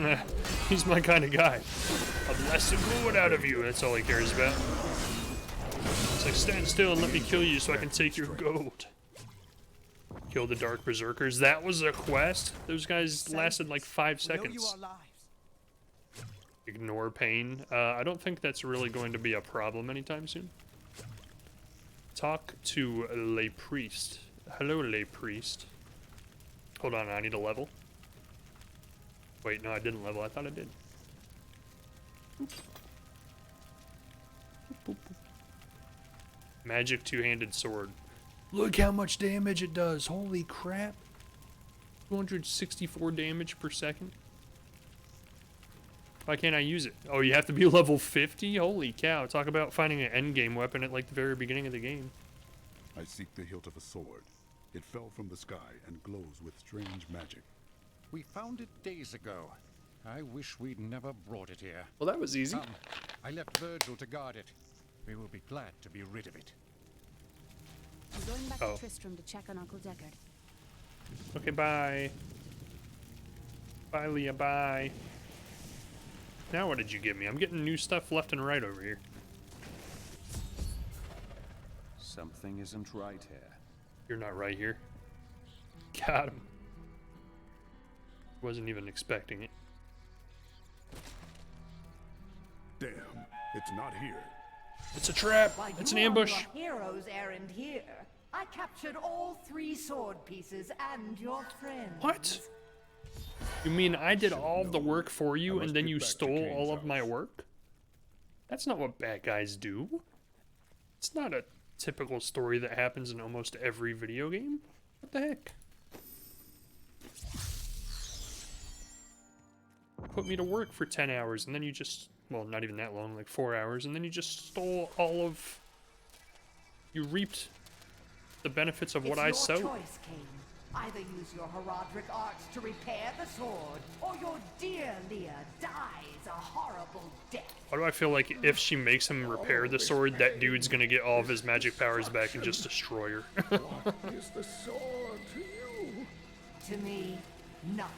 Speaker 9: you.
Speaker 1: He's my kind of guy. I'll blast the gold out of you. That's all he cares about. It's like, stand still and let me kill you so I can take your gold. Kill the Dark Berserkers. That was a quest. Those guys lasted like 5 seconds. ignore pain. I don't think that's really going to be a problem anytime soon. Talk to lay priest. Hello, lay priest. Hold on, I need a level. Wait, no, I didn't level. I thought I did. Boop. Boop, boop. Magic two-handed sword. Look how much damage it does. Holy crap. 264 damage per second. Why can't I use it? Oh, you have to be level 50? Holy cow. Talk about finding an endgame weapon at like the very beginning of the game.
Speaker 5: I seek the hilt of a sword. It fell from the sky and glows with strange magic.
Speaker 16: We found it days ago. I wish we'd never brought it here.
Speaker 1: Well, that was easy.
Speaker 16: I left Virgil to guard it. We will be glad to be rid of it.
Speaker 4: I'm going back to Tristram to check on Uncle Deckard.
Speaker 1: Okay, bye. Bye, Leah, bye. Now what did you give me? I'm getting new stuff left and right over here.
Speaker 6: Something isn't right here.
Speaker 1: You're not right here. Got him. Wasn't even expecting it.
Speaker 13: Damn, it's not here.
Speaker 1: It's a trap.
Speaker 12: Why,
Speaker 1: It's an
Speaker 12: you are
Speaker 1: ambush.
Speaker 12: your hero's errand here. I captured all 3 sword pieces and your friend.
Speaker 1: What? You mean I did all of the work for you and then you stole all of my work? That's not what bad guys do. It's not a typical story that happens in almost every video game. What the heck? Put me to work for 10 hours and then you just, well, not even that long, like 4 hours, and then you just stole all of, you reaped the benefits of what I sowed.
Speaker 12: It's your choice, Cain. Either use your Herodric arts to repair the sword, or your dear Leah dies a horrible death.
Speaker 1: Why do I feel like if she makes him repair the sword, that dude's gonna get all of his magic powers back and just destroy her?
Speaker 9: What is the sword to you?
Speaker 12: To me, nothing.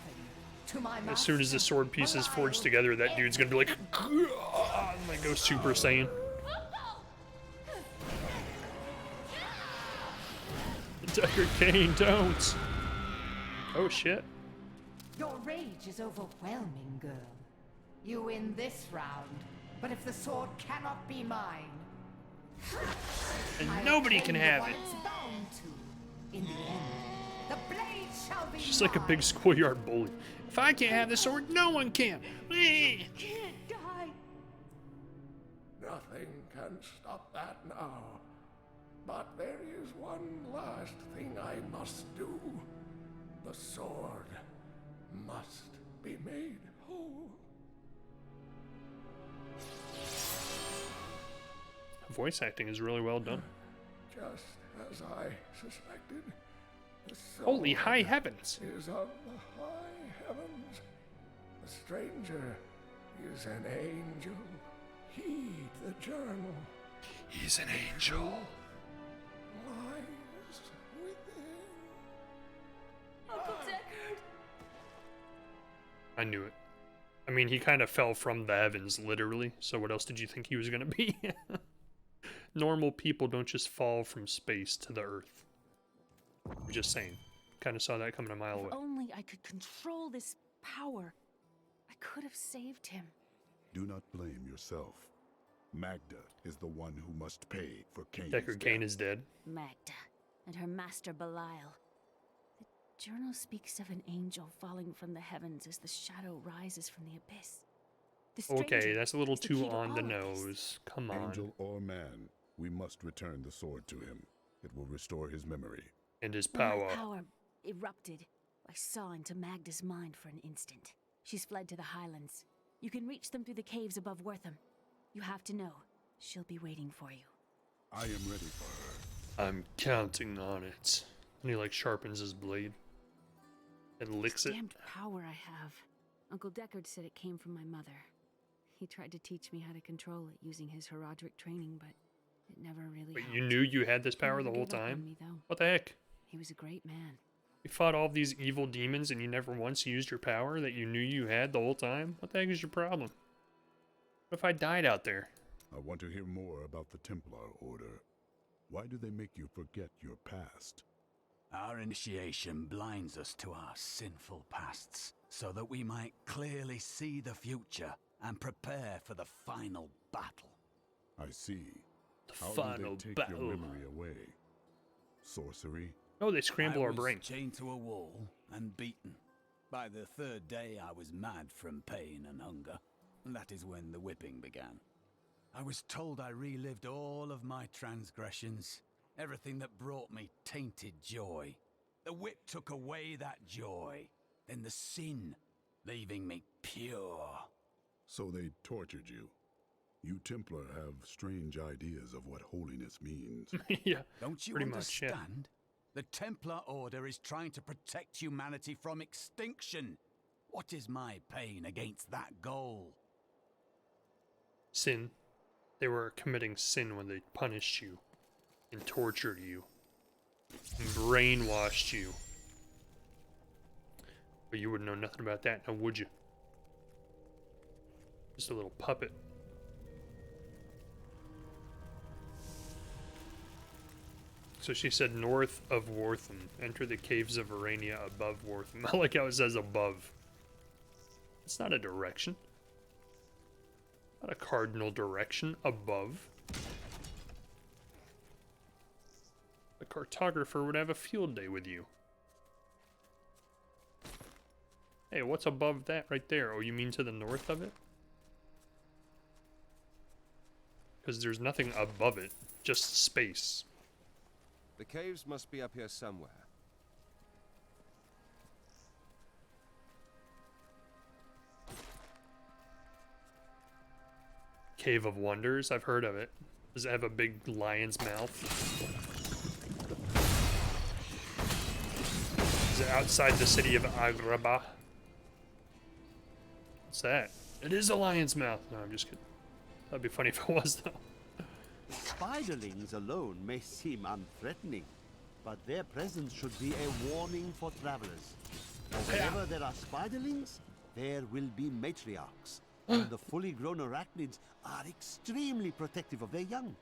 Speaker 12: To my
Speaker 1: As soon as the sword pieces forge together, that dude's gonna be like, and like go Super Saiyan. Deckard Cain, don't! Oh shit.
Speaker 12: Your rage is overwhelming, girl. You win this round, but if the sword cannot be mine,
Speaker 1: and nobody can have it.
Speaker 12: it's bound to. In the end, the blade shall be
Speaker 1: She's like a big schoolyard bully. If I can't have the sword, no one can.
Speaker 12: can't die.
Speaker 9: Nothing can stop that now. But there is one last thing I must do. The sword must be made whole.
Speaker 1: Voice acting is really well done.
Speaker 9: Just as I suspected, the sword
Speaker 1: Holy high heavens!
Speaker 9: is of the high heavens. The stranger is an angel. Heed the journal.
Speaker 1: He's an angel.
Speaker 9: Lies within.
Speaker 4: Uncle Deckard!
Speaker 1: I knew it. I mean, he kind of fell from the heavens, literally, so what else did you think he was gonna be? Normal people don't just fall from space to the earth. I'm just saying. Kind of saw that coming a mile away.
Speaker 4: If only I could control this power. I could have saved him.
Speaker 5: Do not blame yourself. Magda is the one who must pay for Cain's
Speaker 1: Deckard Cain is dead.
Speaker 4: Magda and her master Belial. The journal speaks of an angel falling from the heavens as the shadow rises from the abyss. The
Speaker 1: Okay,
Speaker 4: stranger
Speaker 1: that's a little
Speaker 4: is the
Speaker 1: too
Speaker 4: key to
Speaker 1: on the
Speaker 4: all of this.
Speaker 1: nose. Come on.
Speaker 5: Angel or man, we must return the sword to him. It will restore his memory.
Speaker 1: And his
Speaker 4: When
Speaker 1: power.
Speaker 4: that power erupted, I saw into Magda's mind for an instant. She's fled to the highlands. You can reach them through the caves above Wortham. You have to know, she'll be waiting for you.
Speaker 5: I am ready for her.
Speaker 1: I'm counting on it. And he like sharpens his blade. And licks it.
Speaker 4: Damned power I have. Uncle Deckard said it came from my mother. He tried to teach me how to control it using his Herodric training, but it never really
Speaker 1: Wait,
Speaker 4: helped.
Speaker 1: you knew you had this
Speaker 4: He
Speaker 1: power
Speaker 4: never
Speaker 1: the whole
Speaker 4: gave up on
Speaker 1: time?
Speaker 4: me, though.
Speaker 1: What the heck?
Speaker 4: He was a great man.
Speaker 1: You fought all these evil demons and you never once used your power that you knew you had the whole time? What the heck is your problem? What if I died out there?
Speaker 5: I want to hear more about the Templar Order. Why do they make you forget your past?
Speaker 10: Our initiation blinds us to our sinful pasts, so that we might clearly see the future and prepare for the final battle.
Speaker 5: I see. How
Speaker 1: Final
Speaker 5: do they take
Speaker 1: battle.
Speaker 5: your memory away? Sorcery?
Speaker 1: Oh, they scramble
Speaker 10: I
Speaker 1: our
Speaker 10: was
Speaker 1: brain.
Speaker 10: chained to a wall and beaten. By the third day, I was mad from pain and hunger. That is when the whipping began. I was told I relived all of my transgressions, everything that brought me tainted joy. The whip took away that joy, then the sin, leaving me pure.
Speaker 5: So they tortured you. You Templar have strange ideas of what holiness means.
Speaker 1: Yeah,
Speaker 10: Don't you
Speaker 1: pretty
Speaker 10: understand?
Speaker 1: much, yeah.
Speaker 10: The Templar Order is trying to protect humanity from extinction. What is my pain against that goal?
Speaker 1: Sin. They were committing sin when they punished you and tortured you and brainwashed you. But you wouldn't know nothing about that, now would you? Just a little puppet. So she said north of Wortham. Enter the caves of Verania above Wortham. I like how it says above. It's not a direction. Not a cardinal direction. Above. A cartographer would have a field day with you. Hey, what's above that right there? Oh, you mean to the north of it? Because there's nothing above it. Just space.
Speaker 6: The caves must be up here somewhere.
Speaker 1: Cave of Wonders, I've heard of it. Does it have a big lion's mouth? Is it outside the city of Agrabah? What's that? It is a lion's mouth. No, I'm just kidding. That'd be funny if it was, though.
Speaker 17: Spiderlings alone may seem unthreatening, but their presence should be a warning for travelers. For wherever there are spiderlings, there will be matriarchs, and the fully grown arachnids are extremely protective of their young.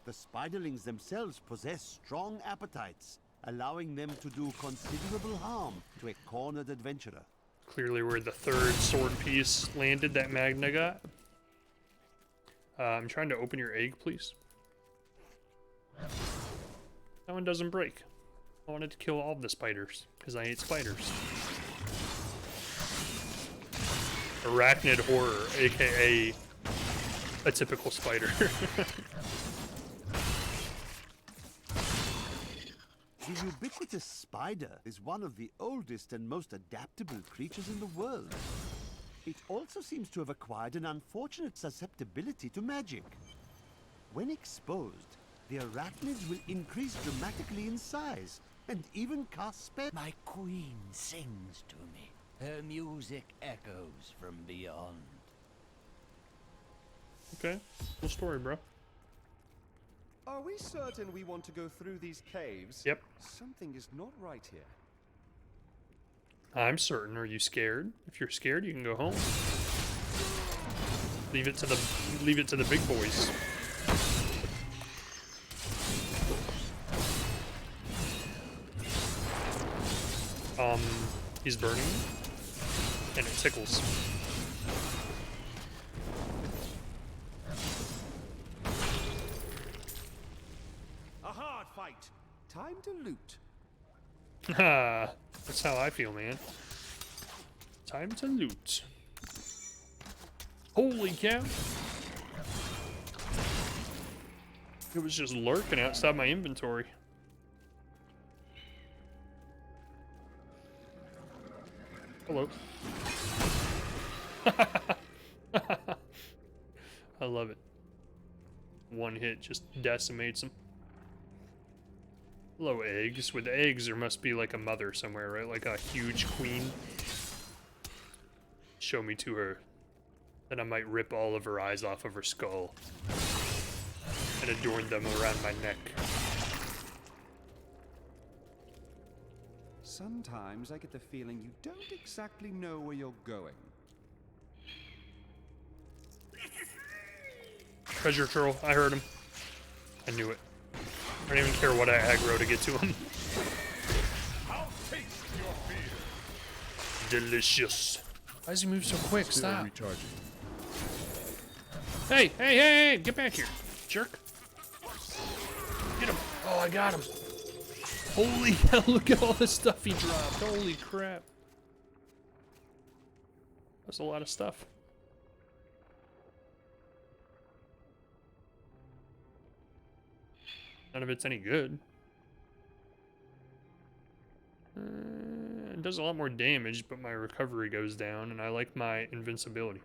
Speaker 17: The spiderlings themselves possess strong appetites, allowing them to do considerable harm to a cornered adventurer.
Speaker 1: Clearly where the third sword piece landed that Magna got. I'm trying to open your egg, please. That one doesn't break. I wanted to kill all the spiders, because I hate spiders. Arachnid horror, aka a typical spider.
Speaker 17: The ubiquitous spider is one of the oldest and most adaptable creatures in the world. It also seems to have acquired an unfortunate susceptibility to magic. When exposed, the arachnids will increase dramatically in size and even cast spells.
Speaker 7: My queen sings to me. Her music echoes from beyond.
Speaker 1: Okay, cool story, bro.
Speaker 6: Are we certain we want to go through these caves?
Speaker 1: Yep.
Speaker 6: Something is not right here.
Speaker 1: I'm certain. Are you scared? If you're scared, you can go home. Leave it to the big boys. He's burning, and it tickles.
Speaker 6: A hard fight. Time to loot.
Speaker 1: Ha! That's how I feel, man. Time to loot. Holy cow! It was just lurking outside my inventory. Hello. I love it. One hit just decimates them. Hello, eggs. With eggs, there must be like a mother somewhere, right? Like a huge queen. Show me to her. Then I might rip all of her eyes off of her skull. And adorn them around my neck.
Speaker 6: Sometimes I get the feeling you don't exactly know where you're going.
Speaker 1: Treasure troll. I heard him. I knew it. I don't even care what I aggro to get to him.
Speaker 9: I'll taste your fear.
Speaker 1: Delicious. Why does he move so quick?
Speaker 5: Still
Speaker 1: Stop.
Speaker 5: recharging.
Speaker 1: Hey, hey, hey, hey, get back here, jerk. Get him. Oh, I got him. Holy hell, look at all the stuff he dropped. Holy crap. That's a lot of stuff. None of it's any good. It does a lot more damage, but my recovery goes down, and I like my invincibility.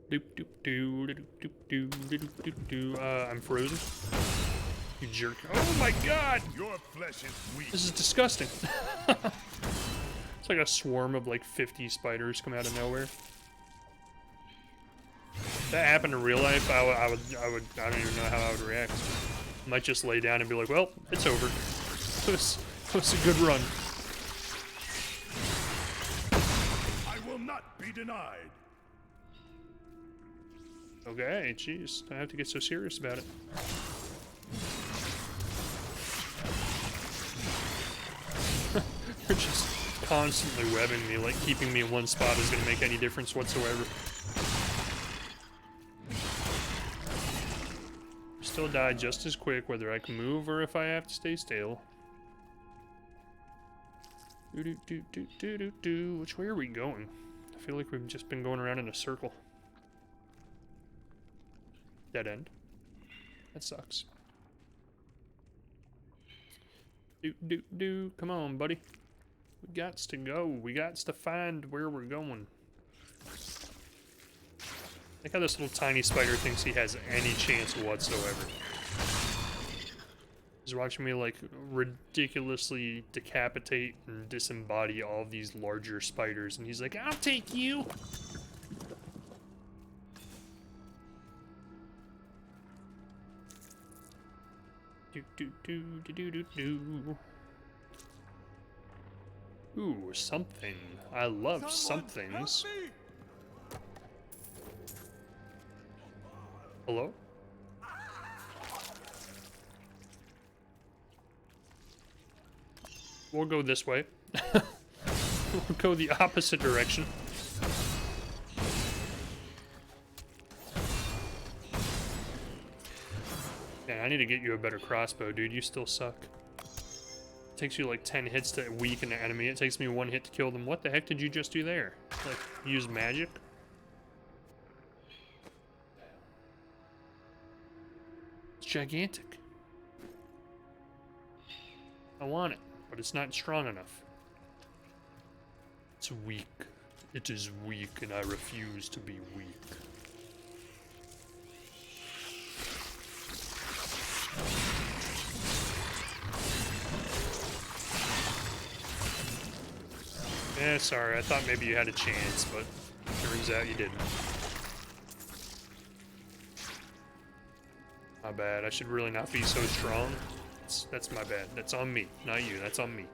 Speaker 1: Doop doop doo doop doop doo doop doop doo. I'm frozen. You jerk. Oh my god!
Speaker 8: Your flesh is weak.
Speaker 1: This is disgusting. It's like a swarm of like 50 spiders come out of nowhere. If that happened in real life, I don't even know how I would react. I might just lay down and be like, well, it's over. It was a good run.
Speaker 8: I will not be denied.
Speaker 1: Okay, jeez. I have to get so serious about it. They're just constantly webbing me, like keeping me in one spot is gonna make any difference whatsoever. Still die just as quick whether I can move or if I have to stay still. Which way are we going? I feel like we've just been going around in a circle. Dead end. That sucks. Come on, buddy. We gots to go. We gots to find where we're going. Look how this little tiny spider thinks he has any chance whatsoever. He's watching me like ridiculously decapitate and disembody all of these larger spiders, and he's like, I'll take you. Ooh, something. I love somethings. Hello? We'll go this way. We'll go the opposite direction. Man, I need to get you a better crossbow, dude. You still suck. It takes you like 10 hits to weaken an enemy. It takes me 1 hit to kill them. What the heck did you just do there? Like, use magic? It's gigantic. I want it, but it's not strong enough. It's weak. It is weak, and I refuse to be weak. Eh, sorry, I thought maybe you had a chance, but turns out you didn't. My bad, I should really not be so strong. That's my bad. That's on me, not you, that's on me.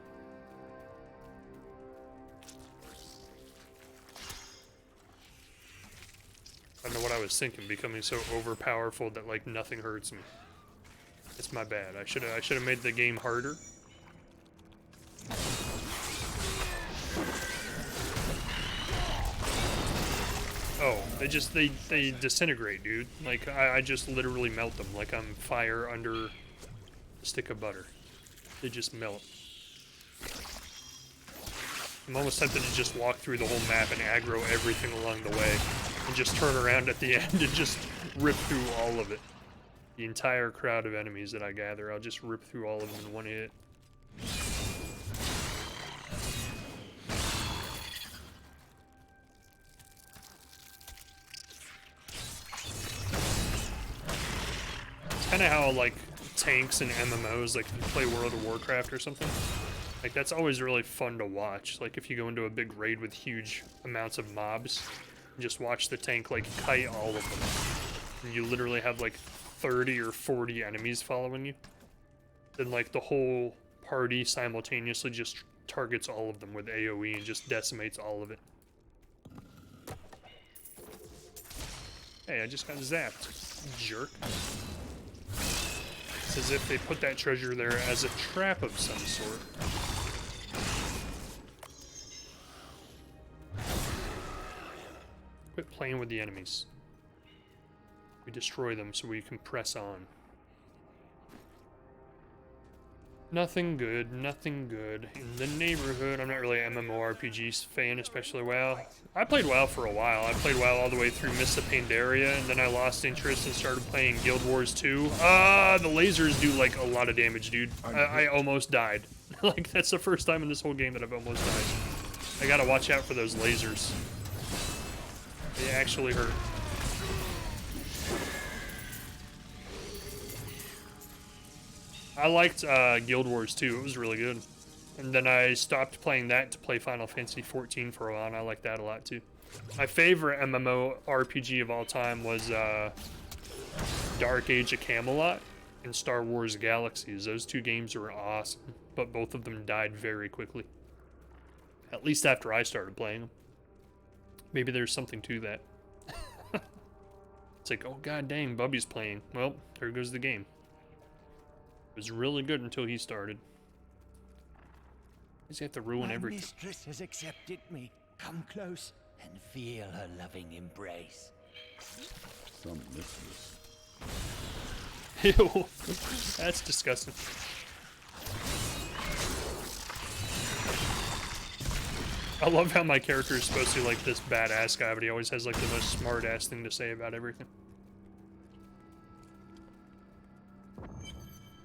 Speaker 1: I don't know what I was thinking, becoming so overpowerful that like nothing hurts me. It's my bad. I should have made the game harder. Oh, they disintegrate, dude. Like I just literally melt them like I'm fire under a stick of butter. They just melt. I'm almost tempted to just walk through the whole map and aggro everything along the way and just turn around at the end and just rip through all of it. The entire crowd of enemies that I gather, I'll just rip through all of them in one hit. It's kind of how, like, tanks and MMOs, like, if you play World of Warcraft or something, like, that's always really fun to watch. Like, if you go into a big raid with huge amounts of mobs, and just watch the tank, like, kite all of them. And you literally have, like, 30 or 40 enemies following you. Then, like, the whole party simultaneously just targets all of them with AoE and just decimates all of it. Hey, I just got zapped, jerk. It's as if they put that treasure there as a trap of some sort. playing with the enemies. We destroy them so we can press on. Nothing good, nothing good. In the neighborhood, I'm not really an MMORPG fan, especially WoW. I played WoW for a while. I played WoW all the way through Mists of Pandaria, and then I lost interest and started playing Guild Wars 2. The lasers do, like, a lot of damage, dude. I almost died. Like, that's the first time in this whole game that I've almost died. I gotta watch out for those lasers. They actually hurt. I liked Guild Wars 2. It was really good. And then I stopped playing that to play Final Fantasy XIV for a while, and I liked that a lot too. My favorite MMORPG of all time was Dark Age of Camelot and Star Wars Galaxies. Those two games were awesome, but both of them died very quickly. At least after I started playing them. Maybe there's something to that. It's like, oh god dang, Bubby's playing. Well, there goes the game. It was really good until he started. Does he have to ruin everything?
Speaker 7: My mistress has accepted me. Come close and feel her loving embrace.
Speaker 5: Some mistress.
Speaker 1: Ew. That's disgusting. I love how my character is supposed to be like this badass guy, but he always has like the most smart ass thing to say about everything.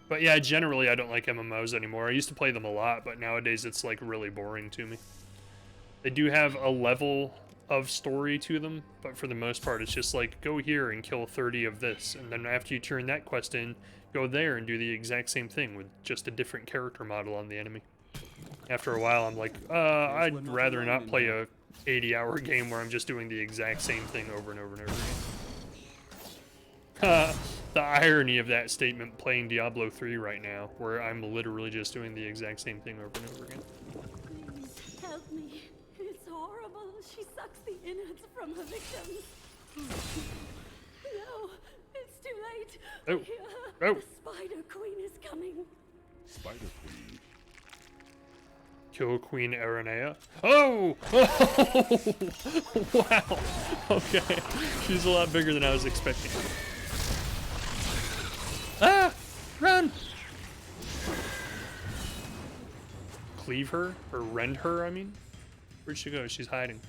Speaker 1: But yeah, generally I don't like MMOs anymore. I used to play them a lot, but nowadays it's like really boring to me. They do have a level of story to them, but for the most part it's just like, go here and kill 30 of this, and then after you turn that quest in, go there and do the exact same thing with just a different character model on the enemy. After a while I'm like, I'd rather not play a 80-hour game where I'm just doing the exact same thing over and over and over again. The irony of that statement playing Diablo 3 right now, where I'm literally just doing the exact same thing over and over again.
Speaker 18: Please help me. It's horrible. She sucks the innards from her victims. No, it's too late.
Speaker 1: Oh.
Speaker 18: Here,
Speaker 1: Oh.
Speaker 18: the Spider Queen is coming.
Speaker 5: Spider Queen.
Speaker 1: Kill Queen Aranea. Oh! Oh! Wow. Okay. She's a lot bigger than I was expecting. Ah! Run! Cleave her? Or rend her, I mean? Where'd she go? She's hiding.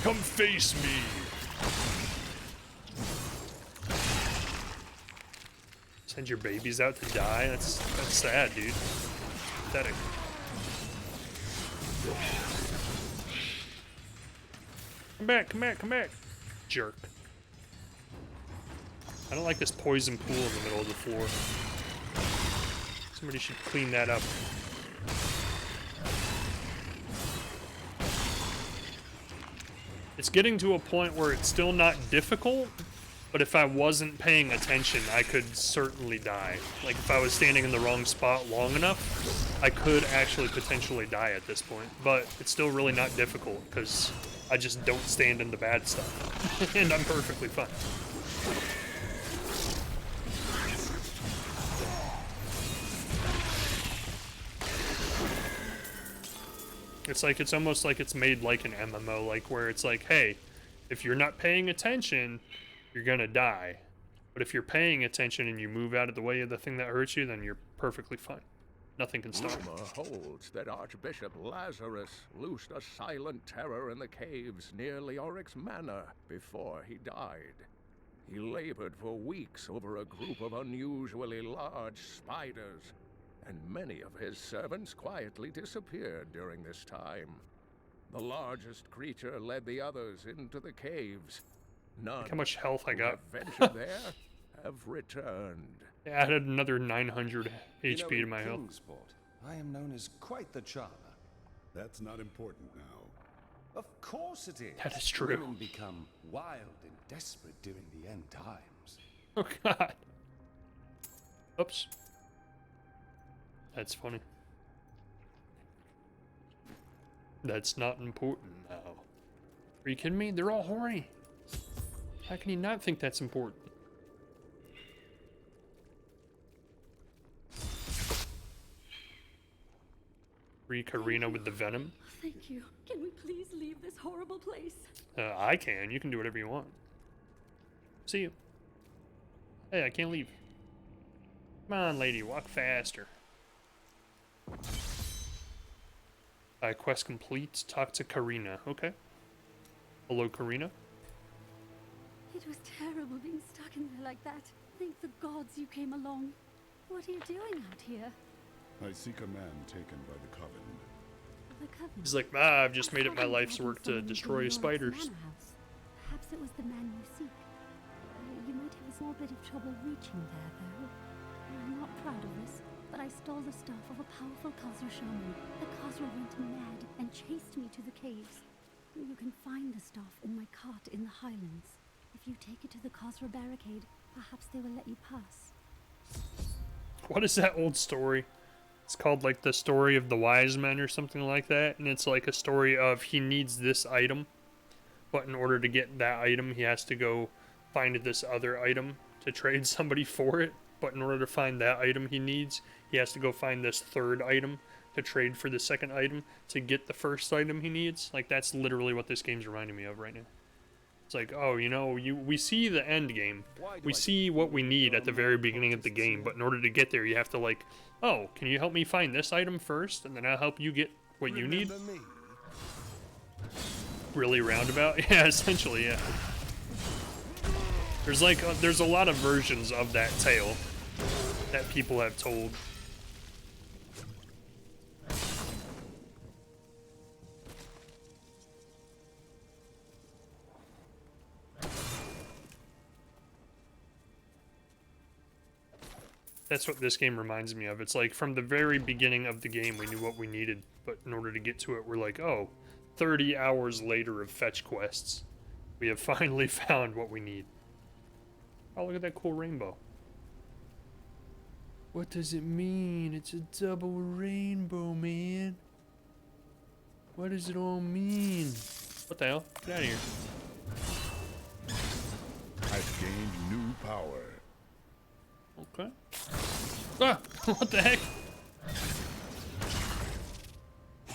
Speaker 1: Come face me! Send your babies out to die? That's sad, dude. Pathetic. Come back, come back, come back! Jerk. I don't like this poison pool in the middle of the floor. Somebody should clean that up. It's getting to a point where it's still not difficult, but if I wasn't paying attention, I could certainly die. Like, if I was standing in the wrong spot long enough, I could actually potentially die at this point. But it's still really not difficult, because I just don't stand in the bad stuff. And I'm perfectly fine. It's like, it's almost like it's made like an MMO, like where it's like, hey, if you're not paying attention, you're gonna die. But if you're paying attention and you move out of the way of the thing that hurts you, then you're perfectly fine. Nothing can stop you.
Speaker 9: Rumor holds that Archbishop Lazarus loosed a silent terror in the caves near Leoric's Manor before he died. He labored for weeks over a group of unusually large spiders, and many of his servants quietly disappeared during this time. The largest creature led the others into the caves. None
Speaker 1: Look how much health I got.
Speaker 9: who have ventured there have returned.
Speaker 1: I added another 900 HP to my health.
Speaker 6: Kingsport, I am known as quite the charmer.
Speaker 5: That's not important now.
Speaker 6: Of course it is.
Speaker 1: That is true.
Speaker 6: Women become wild and desperate during the end times.
Speaker 1: Oh god. Oops. That's funny. That's not important now. Are you kidding me? They're all horny. How can you not think that's important? Free Karina with the venom.
Speaker 18: Thank you. Can we please leave this horrible place?
Speaker 1: I can. You can do whatever you want. See you. Hey, I can't leave. Come on, lady. Walk faster. Quest complete. Talk to Karina. Okay. Hello, Karina.
Speaker 18: It was terrible being stuck in there like that. Thank the gods you came along. What are you doing out here?
Speaker 5: I seek a man taken by the Coven.
Speaker 18: The Coven?
Speaker 1: He's like, I've just made it my life's work to destroy spiders.
Speaker 18: Perhaps it was the man you seek. You might have a small bit of trouble reaching there, though. I'm not proud of this, but I stole the stuff of a powerful Khazra shaman. The Khazra went mad and chased me to the caves. You can find the stuff in my cart in the highlands. If you take it to the Khazra barricade, perhaps they will let you pass.
Speaker 1: What is that old story? It's called like the story of the wise men or something like that, and it's like a story of he needs this item, but in order to get that item he has to go find this other item to trade somebody for it, but in order to find that item he needs, he has to go find this third item to trade for the second item to get the first item he needs. Like, that's literally what this game's reminding me of right now. It's like, oh, you know, we see the end game. We see what we need at the very beginning of the game, but in order to get there, you have to, like, oh, can you help me find this item first, and then I'll help you get what you need? Really roundabout? Yeah, essentially, yeah. There's, like, there's a lot of versions of that tale that people have told. That's what this game reminds me of. It's like from the very beginning of the game we knew what we needed, but in order to get to it we're like, oh, 30 hours later of fetch quests, we have finally found what we need. Oh, look at that cool rainbow. What does it mean? It's a double rainbow, man. What does it all mean? What the hell? Get out of here.
Speaker 5: I've gained new power.
Speaker 1: Okay. Ah! What the heck?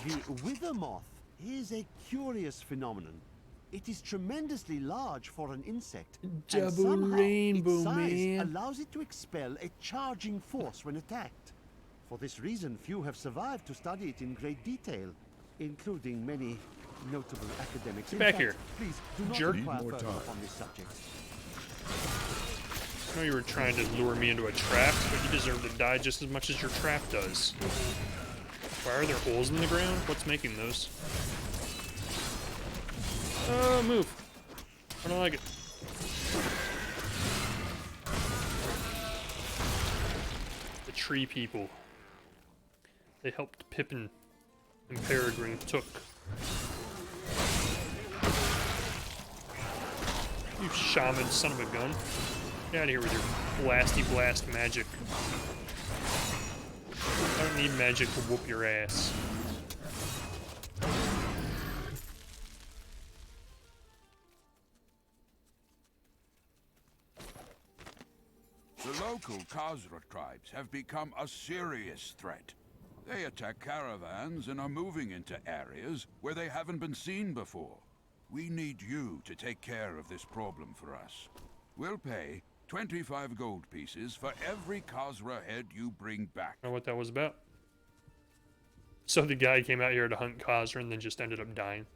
Speaker 17: The wither moth is a curious phenomenon. It is tremendously large for an insect.
Speaker 1: Double
Speaker 17: and somehow
Speaker 1: rainbow,
Speaker 17: its size
Speaker 1: man.
Speaker 17: allows it to expel a charging force when attacked. For this reason, few have survived to study it in great detail, including many notable academics.
Speaker 1: Get back
Speaker 17: In
Speaker 1: here.
Speaker 17: fact, please do not
Speaker 1: Jerk.
Speaker 17: inquire
Speaker 5: Need more
Speaker 17: further
Speaker 5: time.
Speaker 17: on this subject.
Speaker 1: I know you were trying to lure me into a trap, but you deserve to die just as much as your trap does. Why are there holes in the ground? What's making those? Oh, move. I don't like it. The tree people. They helped Pippin and Peregrine Took. You shaman son of a gun. Get out of here with your blasty blast magic. I don't need magic to whoop your ass.
Speaker 14: The local Khazra tribes have become a serious threat. They attack caravans and are moving into areas where they haven't been seen before. We need you to take care of this problem for us. We'll pay 25 gold pieces for every Khazra head you bring back.
Speaker 1: I don't know what that was about. So the guy came out here to hunt Khazra and then just ended up dying.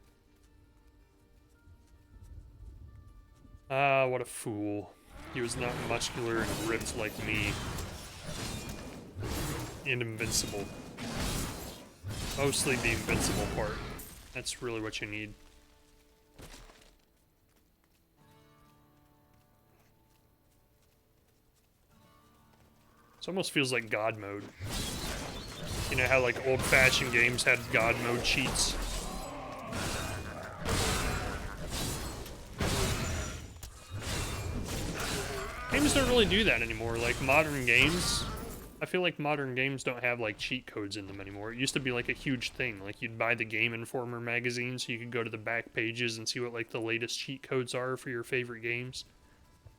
Speaker 1: Ah, what a fool. He was not muscular and ripped like me. And invincible. Mostly the invincible part. That's really what you need. This almost feels like God mode. You know how like old-fashioned games had God mode cheats? Games don't really do that anymore. Like modern games, I feel like modern games don't have like cheat codes in them anymore. It used to be like a huge thing. Like you'd buy the Game Informer magazine so you could go to the back pages and see what like the latest cheat codes are for your favorite games.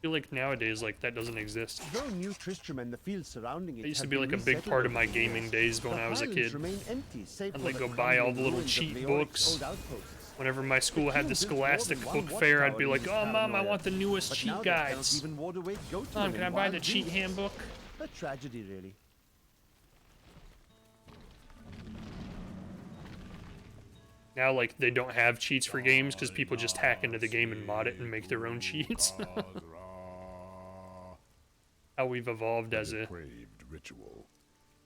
Speaker 1: feel like nowadays, like, that doesn't exist.
Speaker 17: Though New Tristram and the fields surrounding it
Speaker 1: It used to
Speaker 17: have
Speaker 1: be
Speaker 17: been
Speaker 1: like a big
Speaker 17: resettled
Speaker 1: part of
Speaker 17: over
Speaker 1: my
Speaker 17: the
Speaker 1: gaming
Speaker 17: years,
Speaker 1: days when
Speaker 17: the
Speaker 1: I was a
Speaker 17: highlands
Speaker 1: kid.
Speaker 17: remain empty, save
Speaker 1: I'd
Speaker 17: for
Speaker 1: like
Speaker 17: the
Speaker 1: go buy all the
Speaker 17: crumbling
Speaker 1: little
Speaker 17: ruins of
Speaker 1: cheat
Speaker 17: Leoric's
Speaker 1: books.
Speaker 17: old outposts.
Speaker 1: Whenever my school had the
Speaker 17: king built more
Speaker 1: Scholastic
Speaker 17: than one
Speaker 1: Book Fair, I'd be
Speaker 17: watchtower in
Speaker 1: like, "Oh, Mom, I
Speaker 17: paranoia,
Speaker 1: want the newest
Speaker 17: but
Speaker 1: cheat
Speaker 17: now they cannot
Speaker 1: guides.
Speaker 17: even ward away goat
Speaker 1: Mom,
Speaker 17: men
Speaker 1: can I
Speaker 17: and
Speaker 1: buy the
Speaker 17: wild
Speaker 1: cheat
Speaker 17: beasts."
Speaker 1: handbook?"
Speaker 17: A tragedy, really.
Speaker 1: Now, like, they don't have cheats for games because people just hack into the game and mod it and make their own cheats. How we've evolved as a
Speaker 5: depraved ritual.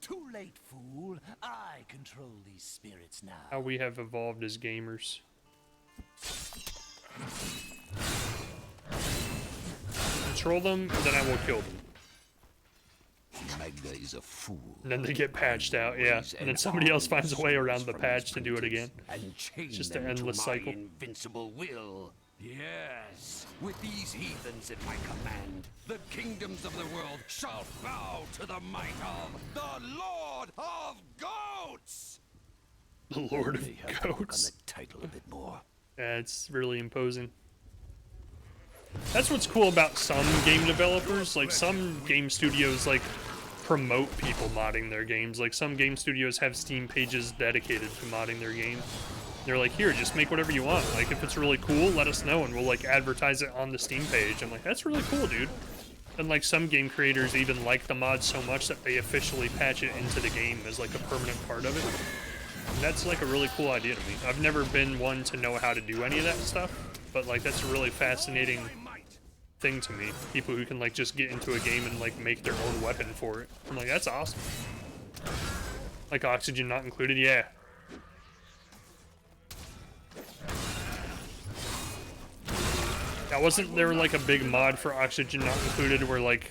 Speaker 7: Too late, fool. I control these spirits now.
Speaker 1: how we have evolved as gamers. Control them, then I will kill them.
Speaker 7: Magda is a fool.
Speaker 1: And then they get patched out, yeah. And then somebody else finds a way around the patch to do it again. It's just an endless cycle.
Speaker 7: Invincible will. Yes, with these heathens at my command, the kingdoms of the world shall bow to the might of the Lord of Goats.
Speaker 1: The Lord of Goats.
Speaker 7: On the title a bit more.
Speaker 1: Yeah, it's really imposing. That's what's cool about some game developers. Like, some game studios, like, promote people modding their games. Like, some game studios have Steam pages dedicated to modding their game. They're like, here, just make whatever you want. Like, if it's really cool, let us know, and we'll, like, advertise it on the Steam page. I'm like, that's really cool, dude. And, like, some game creators even like the mod so much that they officially patch it into the game as, like, a permanent part of it. And that's, like, a really cool idea to me. I've never been one to know how to do any of that stuff, but, like, that's a really fascinating thing to me. People who can, like, just get into a game and, like, make their own weapon for it. I'm like, that's awesome. Like, oxygen not included, yeah. Now, wasn't there, like, a big mod for oxygen not included where, like,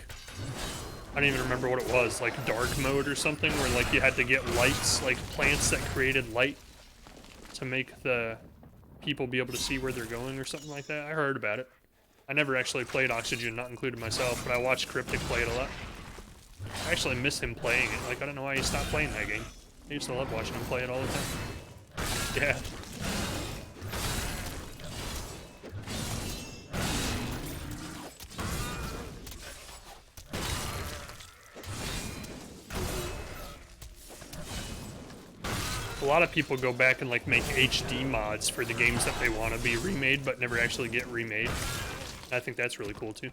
Speaker 1: I don't even remember what it was, like dark mode or something, where, like, you had to get lights, like, plants that created light to make the people be able to see where they're going or something like that? I heard about it. I never actually played Oxygen Not Included myself, but I watched Cryptic play it a lot. I actually miss him playing it. Like, I don't know why he stopped playing that game. I used to love watching him play it all the time. Yeah. A lot of people go back and, like, make HD mods for the games that they want to be remade but never actually get remade. I think that's really cool too.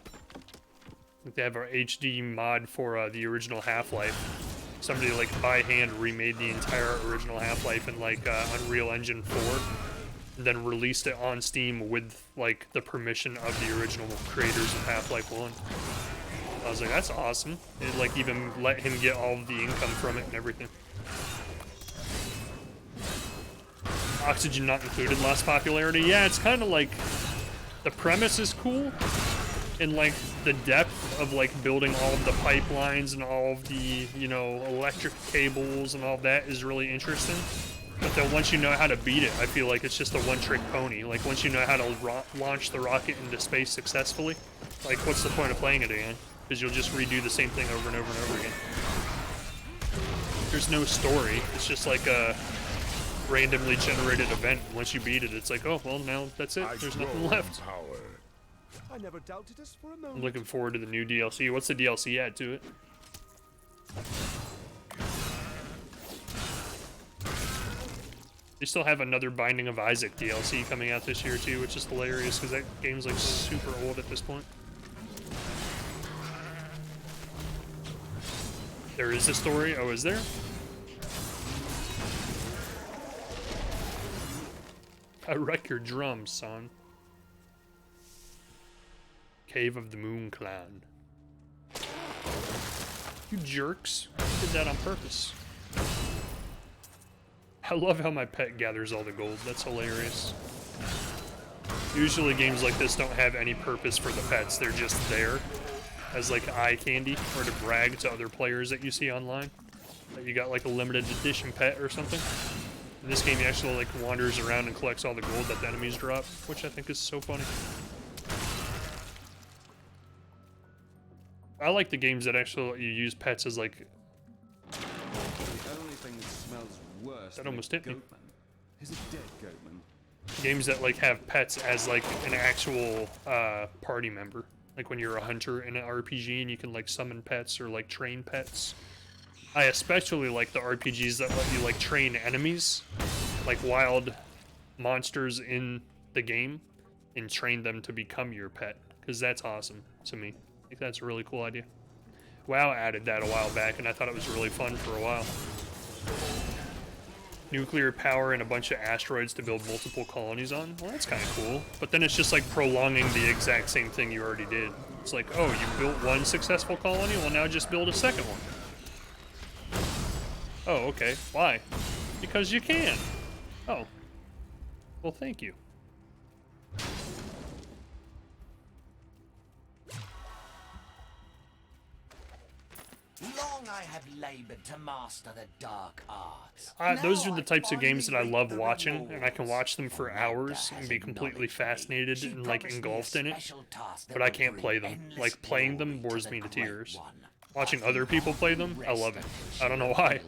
Speaker 1: Like, they have an HD mod for the original Half-Life. Somebody, like, by hand remade the entire original Half-Life in, like, Unreal Engine 4, and then released it on Steam with, like, the permission of the original creators of Half-Life 1. I was like, that's awesome. It, like, even let him get all of the income from it and everything. Oxygen Not Included lost popularity. Yeah, it's kind of like, the premise is cool, and, like, the depth of, like, building all of the pipelines and all of the, you know, electric cables and all of that is really interesting. But then once you know how to beat it, I feel like it's just a one-trick pony. Like, once you know how to launch the rocket into space successfully, like, what's the point of playing it again? Because you'll just redo the same thing over and over and over again. There's no story. It's just like a randomly generated event. Once you beat it, it's like, oh, well, now that's it. There's nothing left.
Speaker 6: I never doubted us for a moment.
Speaker 1: I'm looking forward to the new DLC. What's the DLC add to it? They still have another Binding of Isaac DLC coming out this year too, which is hilarious because that game's, like, super old at this point. There is a story? Oh, is there? I wreck your drums, son. Cave of the Moon Clan. You jerks. Did that on purpose. I love how my pet gathers all the gold. That's hilarious. Usually games like this don't have any purpose for the pets. They're just there as, like, eye candy or to brag to other players that you see online that you got, like, a limited edition pet or something. In this game, he actually, like, wanders around and collects all the gold that the enemies drop, which I think is so funny. I like the games that actually let you use pets as, like...
Speaker 6: The only thing that smells worse
Speaker 1: That almost hit me.
Speaker 6: is a dead goatman.
Speaker 1: Games that, like, have pets as, like, an actual party member. Like when you're a hunter in an RPG and you can like summon pets or like train pets. I especially like the RPGs that let you like train enemies, like wild monsters in the game, and train them to become your pet, because that's awesome to me. I think that's a really cool idea. WoW added that a while back, and I thought it was really fun for a while. Nuclear power and a bunch of asteroids to build multiple colonies on? Well, that's kind of cool. But then it's just like prolonging the exact same thing you already did. It's like, oh, you built one successful colony? Well, now just build a second one. Oh, okay. Why? Because you can. Oh. Well, thank you.
Speaker 19: Long I have labored to master the dark arts.
Speaker 1: Those are the types of games that I love watching, and I can watch them for hours and be completely fascinated and like engulfed in it, but I can't play them. Like playing them bores me to tears. Watching other people play them, I love it. I don't know why.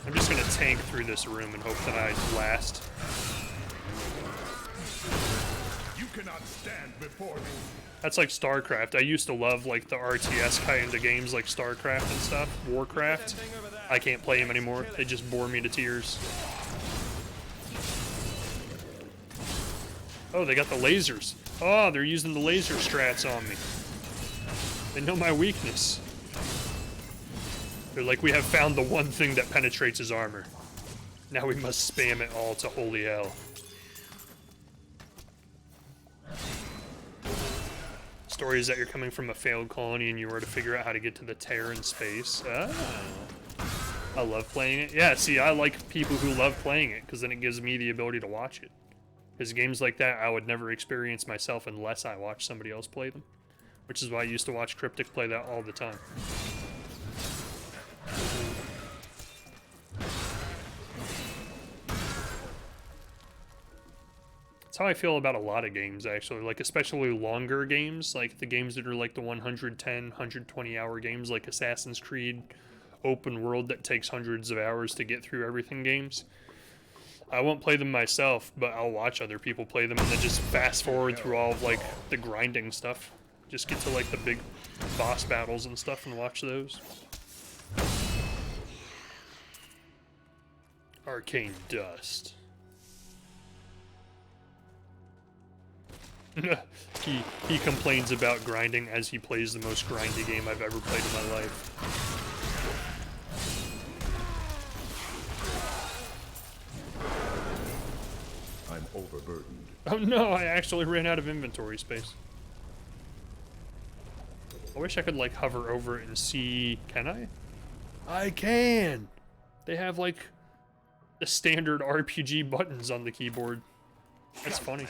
Speaker 1: I'm just gonna tank through this room and hope that I last.
Speaker 8: You cannot stand before me.
Speaker 1: That's like StarCraft. I used to love like the RTS kind of games like StarCraft and stuff. Warcraft. I can't play them anymore. They just bore me to tears. Oh, they got the lasers. Oh, they're using the laser strats on me. They know my weakness. They're like, we have found the one thing that penetrates his armor. Now we must spam it all to holy hell. Story is that you're coming from a failed colony and you were to figure out how to get to the tear in space. Ah. I love playing it. Yeah, see, I like people who love playing it because then it gives me the ability to watch it. Because games like that, I would never experience myself unless I watched somebody else play them. Which is why I used to watch Cryptic play that all the time. That's how I feel about a lot of games, actually. Like, especially longer games. Like, the games that are like the 110, 120 hour games, like Assassin's Creed, open world that takes hundreds of hours to get through everything games. I won't play them myself, but I'll watch other people play them and then just fast forward through all of, like, the grinding stuff. Just get to, like, the big boss battles and stuff and watch those. Arcane Dust. he complains about grinding as he plays the most grindy game I've ever played in my life.
Speaker 8: I'm overburdened.
Speaker 1: Oh no, I actually ran out of inventory space. I wish I could like hover over it and see, can I? I can! They have like the standard RPG buttons on the keyboard. That's funny.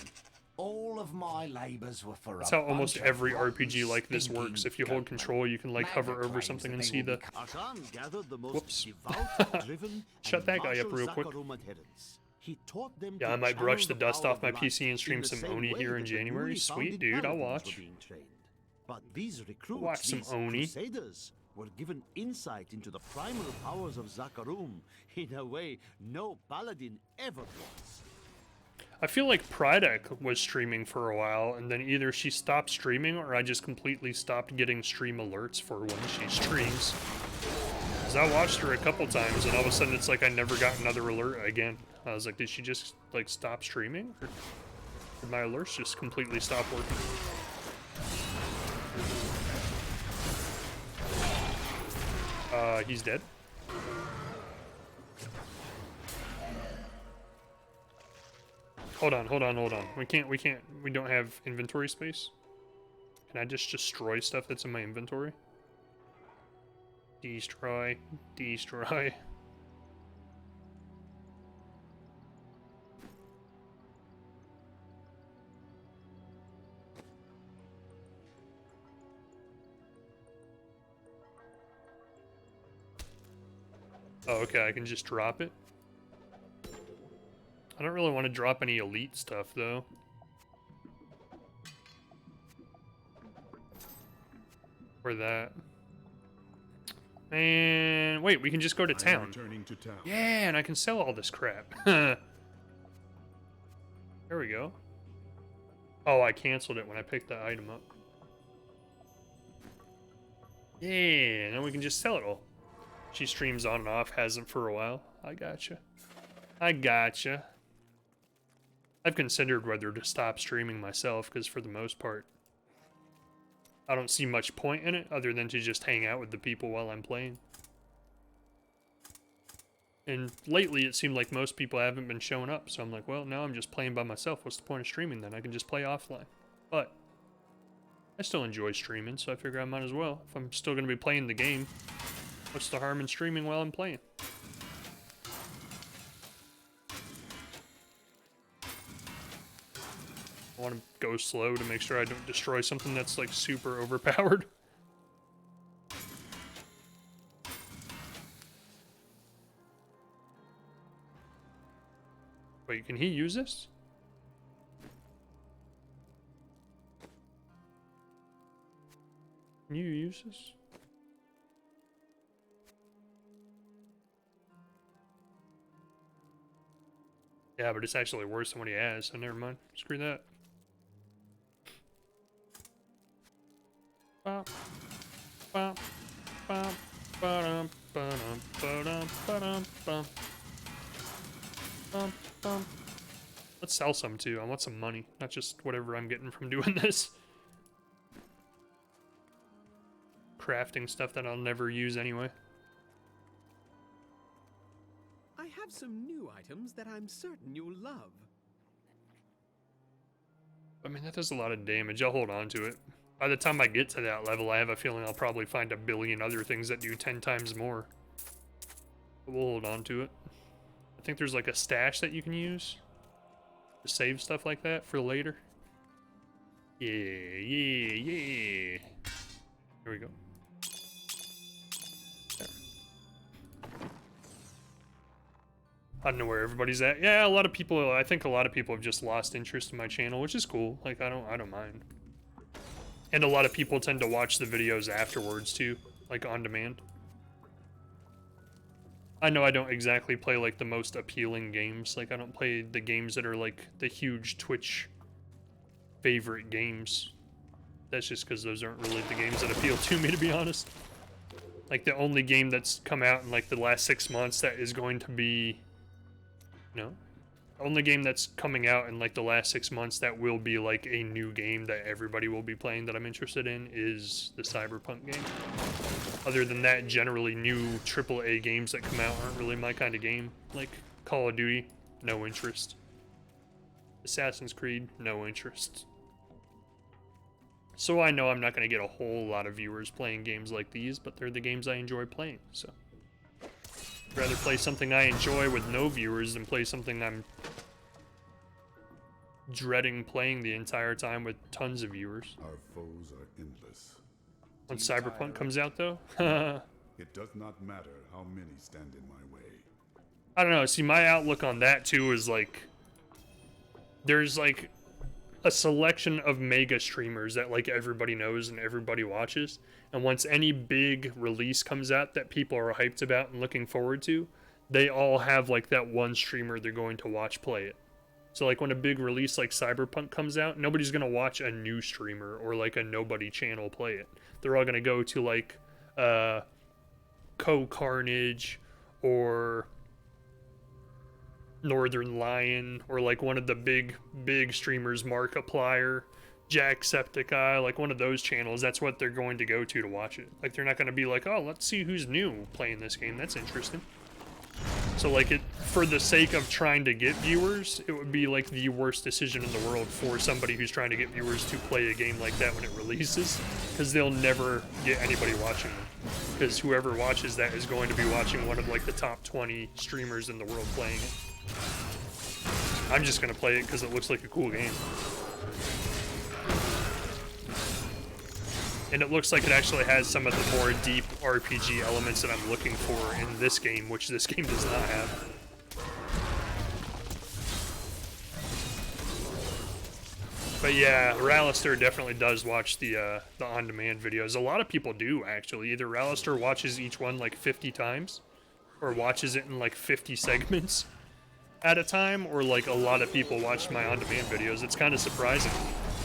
Speaker 19: All of my labors were for
Speaker 1: That's how almost every RPG like this works. If you hold control, you can like hover over something and see the... Whoops. Shut that guy up real quick. Yeah, I might brush the dust off my PC and stream some Oni here in January. Sweet, dude, I'll watch.
Speaker 17: But these recruits,
Speaker 1: Watch some Oni.
Speaker 17: Crusaders, were given insight into the primal powers of Zakarum in a way no paladin ever was.
Speaker 1: I feel like Pridek was streaming for a while, and then either she stopped streaming or I just completely stopped getting stream alerts for when she streams. Because I watched her a couple times, and all of a sudden it's like I never got another alert again. I was like, did she just like stop streaming? Or did my alerts just completely stop working? He's dead. Hold on. We don't have inventory space. Can I just destroy stuff that's in my inventory? Destroy. Oh, okay, I can just drop it. I don't really want to drop any elite stuff, though. Or that. And wait, we can just go to town.
Speaker 5: Returning to town.
Speaker 1: Yeah, and I can sell all this crap. There we go. Oh, I canceled it when I picked the item up. Yeah, now we can just sell it all. She streams on and off, hasn't for a while. I gotcha. I gotcha. I've considered whether to stop streaming myself, because for the most part, I don't see much point in it other than to just hang out with the people while I'm playing. And lately it seemed like most people haven't been showing up, so I'm like, well, now I'm just playing by myself. What's the point of streaming then? I can just play offline. But I still enjoy streaming, so I figure I might as well. If I'm still going to be playing the game, what's the harm in streaming while I'm playing? I want to go slow to make sure I don't destroy something that's like super overpowered. Wait, can he use this? Can you use this? Yeah, but it's actually worse than what he has, so never mind. Screw that. Bum, bum, bum, ba-dum, ba-dum, ba-dum, ba-dum, bum. Bum, bum. Let's sell some too. I want some money, not just whatever I'm getting from doing this. Crafting stuff that I'll never use anyway.
Speaker 15: I have some new items that I'm certain you'll love.
Speaker 1: I mean, that does a lot of damage. I'll hold on to it. By the time I get to that level, I have a feeling I'll probably find a billion other things that do 10 times more. But we'll hold on to it. I think there's like a stash that you can use to save stuff like that for later. Yeah, yeah, yeah. There we go. There. I don't know where everybody's at. Yeah, a lot of people, I think a lot of people have just lost interest in my channel, which is cool. Like, I don't mind. And a lot of people tend to watch the videos afterwards too, like on demand. I know I don't exactly play like the most appealing games. Like I don't play the games that are like the huge Twitch favorite games. That's just because those aren't really the games that appeal to me, to be honest. Like the only game that's come out in like the last 6 months that is going to be, no, the only game that's coming out in like the last 6 months that will be like a new game that everybody will be playing that I'm interested in is the Cyberpunk game. Other than that, generally new AAA games that come out aren't really my kind of game. Like Call of Duty, no interest. Assassin's Creed, no interest. So I know I'm not going to get a whole lot of viewers playing games like these, but they're the games I enjoy playing, so. I'd rather play something I enjoy with no viewers than play something I'm dreading playing the entire time with tons of viewers.
Speaker 5: Our foes are endless.
Speaker 1: When Cyberpunk comes out, though?
Speaker 5: It does not matter how many stand in my way.
Speaker 1: I don't know. See, my outlook on that, too, is like... There's, like, a selection of mega streamers that, like, everybody knows and everybody watches. And once any big release comes out that people are hyped about and looking forward to, they all have, like, that one streamer they're going to watch play it. So, like, when a big release like Cyberpunk comes out, nobody's going to watch a new streamer or, like, a nobody channel play it. They're all going to go to, like, Co-Carnage or Northern Lion or, like, one of the big streamers, Markiplier, Jacksepticeye, like, one of those channels. That's what they're going to go to watch it. Like, they're not going to be like, oh, let's see who's new playing this game. That's interesting. So, like, for the sake of trying to get viewers, it would be, like, the worst decision in the world for somebody who's trying to get viewers to play a game like that when it releases, because they'll never get anybody watching them. Because whoever watches that is going to be watching one of, like, the top 20 streamers in the world playing it. I'm just going to play it because it looks like a cool game. And it looks like it actually has some of the more deep RPG elements that I'm looking for in this game, which this game does not have. But yeah, Ralister definitely does watch the on-demand videos. A lot of people do, actually. Either Ralister watches each one like 50 times, or watches it in like 50 segments at a time, or like a lot of people watch my on-demand videos. It's kind of surprising.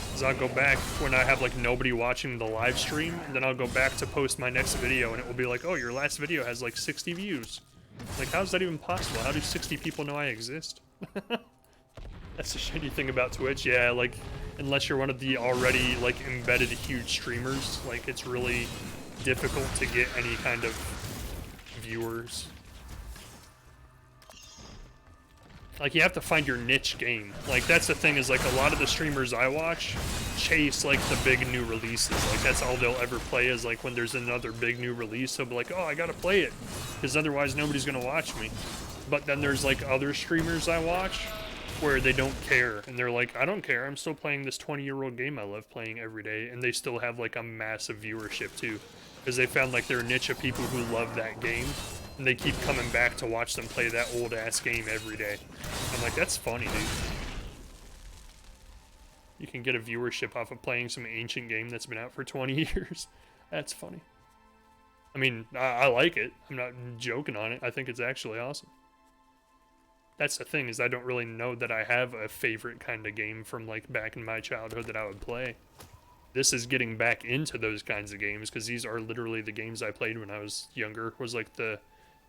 Speaker 1: Because I'll go back when I have like nobody watching the live stream, and then I'll go back to post my next video, and it will be like, oh, your last video has like 60 views. Like, how's that even possible? How do 60 people know I exist? That's the shitty thing about Twitch. Yeah, like, unless you're one of the already, like, embedded huge streamers, like, it's really difficult to get any kind of viewers. Like, you have to find your niche game. Like, that's the thing, is, like, a lot of the streamers I watch chase, like, the big new releases. Like, that's all they'll ever play is, like, when there's another big new release, they'll be like, oh, I gotta play it, because otherwise nobody's gonna watch me. But then there's, like, other streamers I watch where they don't care, and they're like, I don't care, I'm still playing this 20-year-old game I love playing every day, and they still have, like, a massive viewership, too. Because they found, like, their niche of people who love that game, and they keep coming back to watch them play that old-ass game every day. I'm like, that's funny, dude. You can get a viewership off of playing some ancient game that's been out for 20 years. That's funny. I mean, I like it. I'm not joking on it. I think it's actually awesome. That's the thing, is I don't really know that I have a favorite kind of game from, like, back in my childhood that I would play. This is getting back into those kinds of games, because these are literally the games I played when I was younger. Was like the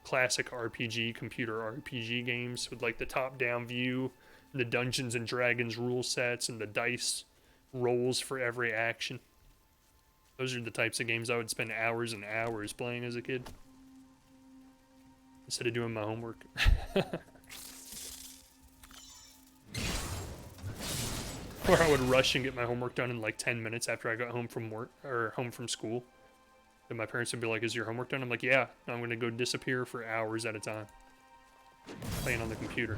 Speaker 1: classic RPG, computer RPG games with, like, the top-down view, and the Dungeons and Dragons rule sets, and the dice rolls for every action. Those are the types of games I would spend hours and hours playing as a kid, instead of doing my homework. Or I would rush and get my homework done in like 10 minutes after I got home from work, or home from school. And my parents would be like, is your homework done? I'm like, yeah. I'm going to go disappear for hours at a time, playing on the computer.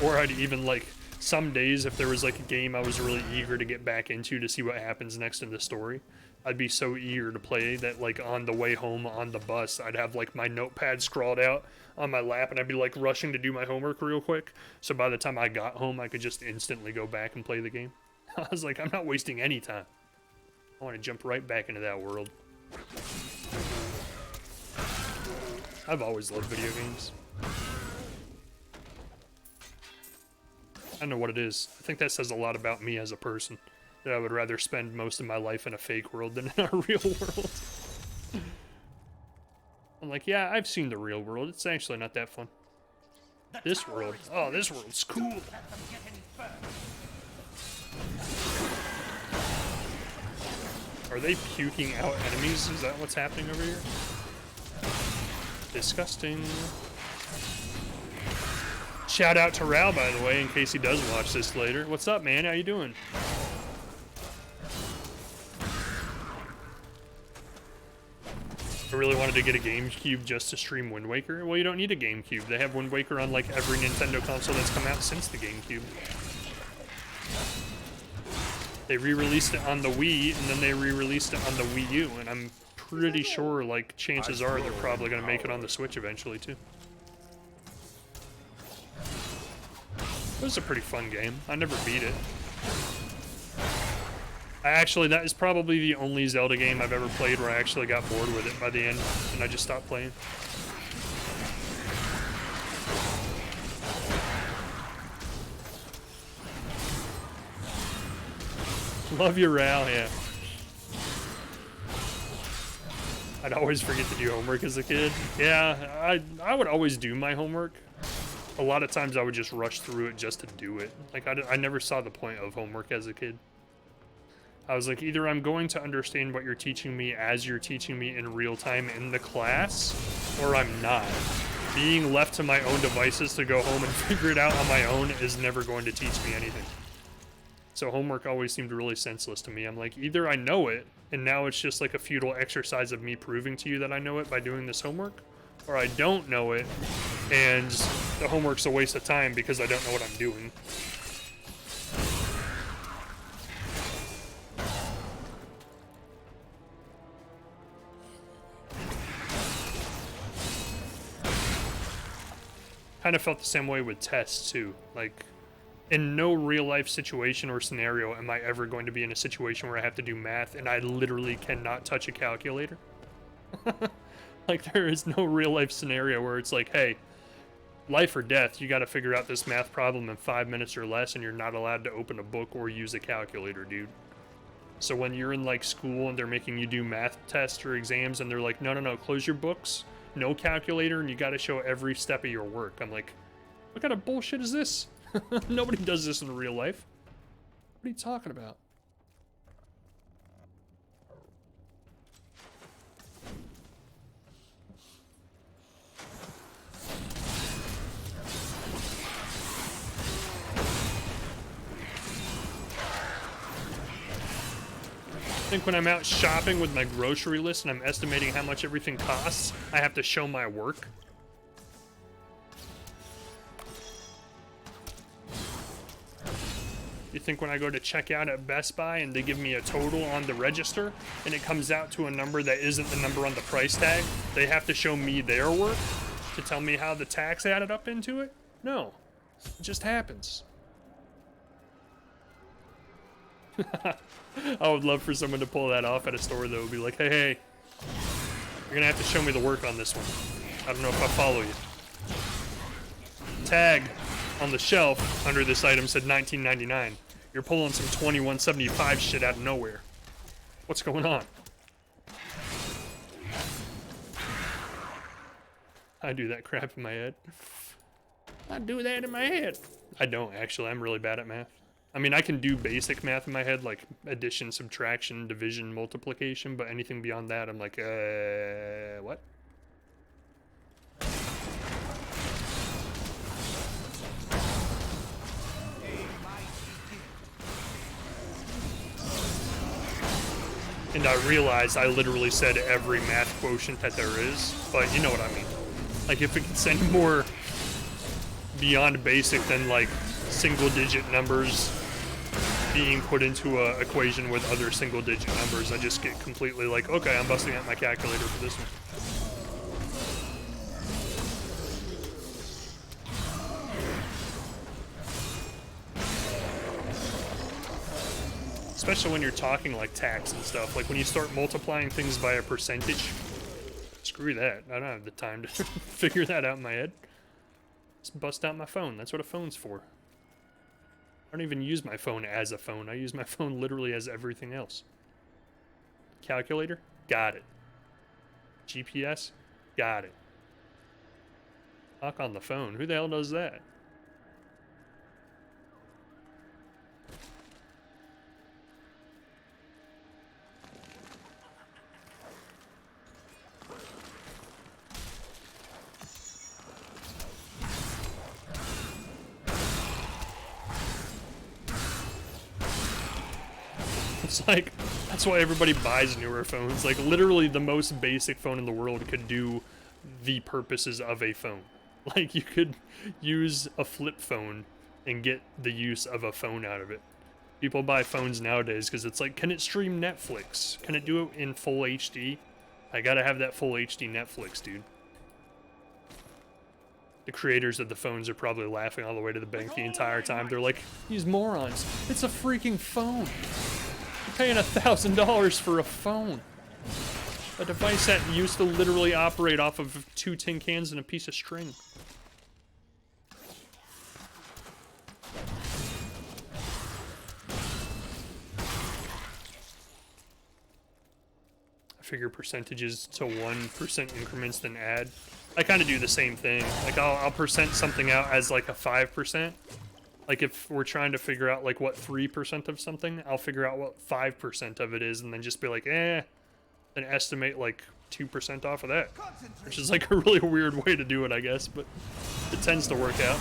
Speaker 1: Or I'd even, like, some days, if there was like a game I was really eager to get back into to see what happens next in the story, I'd be so eager to play that, like, on the way home on the bus, I'd have, like, my notepad scrawled out on my lap, and I'd be, like, rushing to do my homework real quick, so by the time I got home, I could just instantly go back and play the game. I was like, I'm not wasting any time. I want to jump right back into that world. I've always loved video games. I don't know what it is. I think that says a lot about me as a person, that I would rather spend most of my life in a fake world than in a real world. I'm like, yeah, I've seen the real world. It's actually not that fun. This world, oh, this world's cool. Are they puking out enemies? Is that what's happening over here? Disgusting. Shout out to Ral, by the way, in case he does watch this later. What's up, man? How you doing? I really wanted to get a GameCube just to stream Wind Waker. Well, you don't need a GameCube. They have Wind Waker on, like, every Nintendo console that's come out since the GameCube. They re-released it on the Wii, and then they re-released it on the Wii U, and I'm pretty sure, like, chances are they're probably going to make it on the Switch eventually, too. It was a pretty fun game. I never beat it. Actually, that is probably the only Zelda game I've ever played where I actually got bored with it by the end, and I just stopped playing. Love your Ral, yeah. I'd always forget to do homework as a kid. Yeah, I would always do my homework. A lot of times I would just rush through it just to do it. Like, I never saw the point of homework as a kid. I was like, either I'm going to understand what you're teaching me as you're teaching me in real time in the class, or I'm not. Being left to my own devices to go home and figure it out on my own is never going to teach me anything. So homework always seemed really senseless to me. I'm like, either I know it, and now it's just like a futile exercise of me proving to you that I know it by doing this homework, or I don't know it, and the homework's a waste of time because I don't know what I'm doing. Kind of felt the same way with tests too. Like, In no real life situation or scenario am I ever going to be in a situation where I have to do math and I literally cannot touch a calculator. Like, there is no real life scenario where it's like, hey, life or death, you got to figure out this math problem in 5 minutes or less, and you're not allowed to open a book or use a calculator, dude. So when you're in like school and they're making you do math tests or exams and they're like, no, close your books, no calculator, and you got to show every step of your work. I'm like, what kind of bullshit is this? Nobody does this in real life. What are you talking about? I think when I'm out shopping with my grocery list and I'm estimating how much everything costs, I have to show my work. You think when I go to check out at Best Buy and they give me a total on the register and it comes out to a number that isn't the number on the price tag, they have to show me their work to tell me how the tax added up into it? No, it just happens. I would love for someone to pull that off at a store though. Be like, hey, you're gonna have to show me the work on this one. I don't know if I follow you. Tag on the shelf under this item said $19.99. You're pulling some $21.75 shit out of nowhere. What's going on? I do that crap in my head. I do that in my head. I don't, actually. I'm really bad at math. I mean, I can do basic math in my head, like addition, subtraction, division, multiplication, but anything beyond that, I'm like, what? And I realized I literally said every math quotient that there is, but you know what I mean. Like, if it gets any more beyond basic than, like, single-digit numbers being put into a equation with other single-digit numbers, I just get completely like, okay, I'm busting out my calculator for this one. Especially when you're talking like tax and stuff. Like when you start multiplying things by a percentage, screw that. I don't have the time to figure that out in my head. Just bust out my phone. That's what a phone's for. I don't even use my phone as a phone. I use my phone literally as everything else. Calculator? Got it. GPS? Got it. Talk on the phone. Who the hell does that? It's like, that's why everybody buys newer phones. Like, literally the most basic phone in the world could do the purposes of a phone. Like, you could use a flip phone and get the use of a phone out of it. People buy phones nowadays because it's like, can it stream Netflix? Can it do it in full HD? I gotta have that full HD Netflix, dude. The creators of the phones are probably laughing all the way to the bank the entire time. They're like, these morons, it's a freaking phone. You're paying $1,000 for a phone. A device that used to literally operate off of 2 tin cans and a piece of string. I figure percentages to 1% increments, then add. I kind of do the same thing. Like, I'll percent something out as like a 5%. Like, if we're trying to figure out like what 3% of something, I'll figure out what 5% of it is and then just be like, then estimate like 2% off of that. Which is like a really weird way to do it, I guess, but it tends to work out.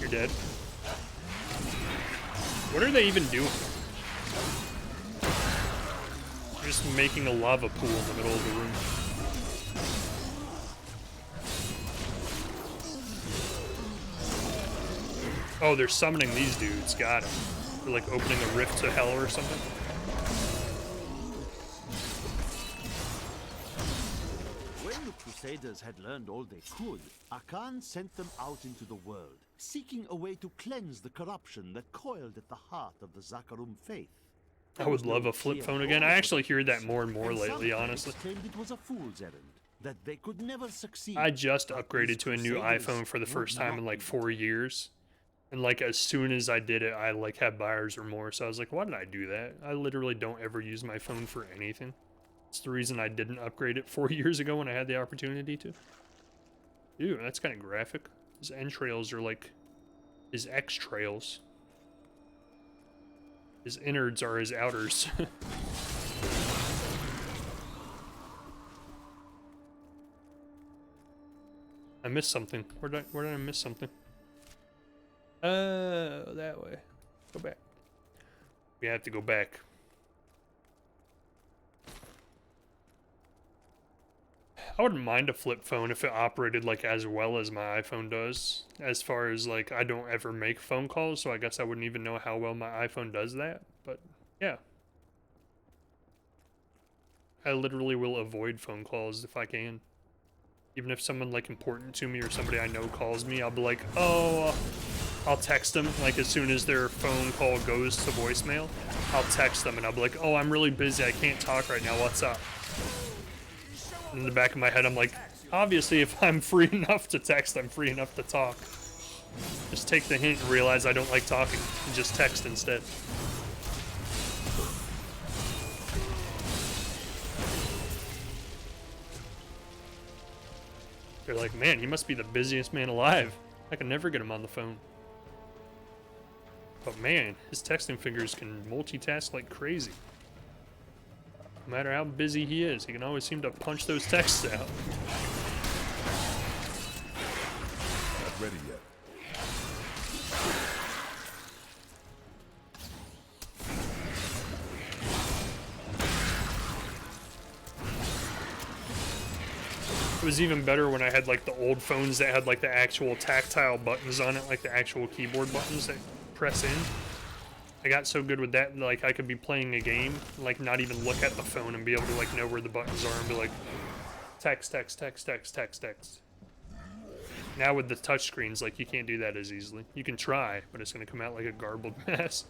Speaker 1: You're dead. What are they even doing? Just making a lava pool in the middle of the room. Oh, they're summoning these dudes. Got it. They're like opening a rift to hell or something.
Speaker 17: the Crusaders had learned all they could, Akan sent them out into the world, seeking a way to cleanse the corruption that coiled at the heart of the Zakarum faith.
Speaker 1: I would love a flip phone again. I actually hear that more and more lately, honestly.
Speaker 17: Claimed it was a fool's errand, that they could never succeed.
Speaker 1: I just upgraded to a new iPhone for the first time in like 4 years. And like as soon as I did it, I like had buyer's remorse. I was like, why did I do that? I literally don't ever use my phone for anything. It's the reason I didn't upgrade it 4 years ago when I had the opportunity to. Ew, that's kind of graphic. His entrails are like his X-trails. His innards are his outers. I missed something. Where did I miss something? That way. Go back. We have to go back. I wouldn't mind a flip phone if it operated like as well as my iPhone does. As far as like, I don't ever make phone calls, so I guess I wouldn't even know how well my iPhone does that. But yeah. I literally will avoid phone calls if I can. Even if someone like important to me or somebody I know calls me, I'll be like, oh, I'll text them. Like as soon as their phone call goes to voicemail, I'll text them and I'll be like, oh, I'm really busy. I can't talk right now. What's up? In the back of my head, I'm like, obviously, if I'm free enough to text, I'm free enough to talk. Just take the hint and realize I don't like talking, and just text instead. They're like, man, he must be the busiest man alive. I can never get him on the phone. But man, his texting fingers can multitask like crazy. No matter how busy he is, he can always seem to punch those texts out.
Speaker 8: Not ready yet.
Speaker 1: It was even better when I had like the old phones that had like the actual tactile buttons on it, like the actual keyboard buttons that press in. I got so good with that, like I could be playing a game, like not even look at the phone and be able to like know where the buttons are and be like, text, text, text, text, text, text. Now with the touchscreens, like you can't do that as easily. You can try, but it's gonna come out like a garbled mess.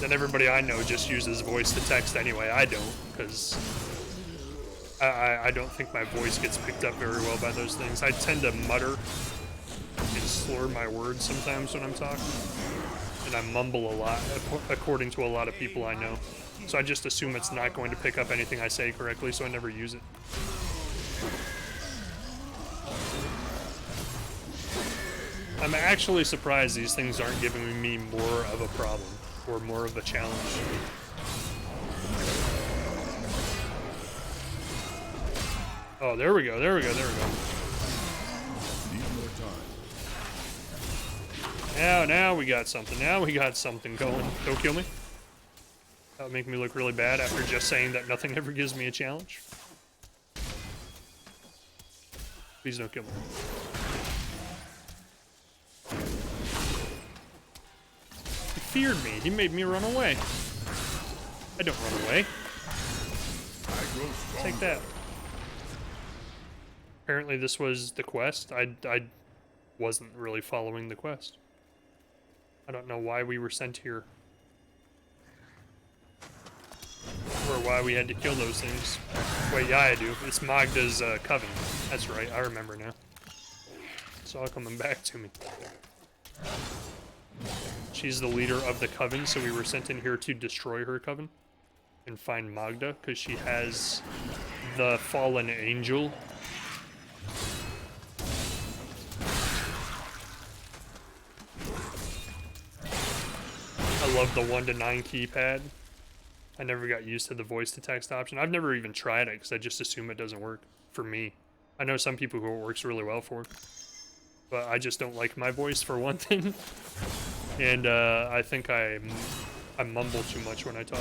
Speaker 1: Then everybody I know just uses voice to text anyway. I don't, because I don't think my voice gets picked up very well by those things. I tend to mutter and slur my words sometimes when I'm talking, and I mumble a lot, according to a lot of people I know. So I just assume it's not going to pick up anything I say correctly, so I never use it. I'm actually surprised these things aren't giving me more of a problem, or more of a challenge. Oh, there we go, there we go, there we go. Now we got something. Now we got something going. Don't kill me. That would make me look really bad after just saying that nothing ever gives me a challenge. Please don't kill me. He feared me. He made me run away. I don't run away. Take that. Apparently this was the quest. I wasn't really following the quest. I don't know why we were sent here. Or why we had to kill those things. Wait, yeah, I do. It's Magda's coven. That's right, I remember now. It's all coming back to me. She's the leader of the coven, so we were sent in here to destroy her coven and find Magda, because she has the fallen angel. I love the 1 to 9 keypad. I never got used to the voice to text option. I've never even tried it because I just assume it doesn't work for me. I know some people who it works really well for, but I just don't like my voice for one thing. And I think I mumble too much when I talk.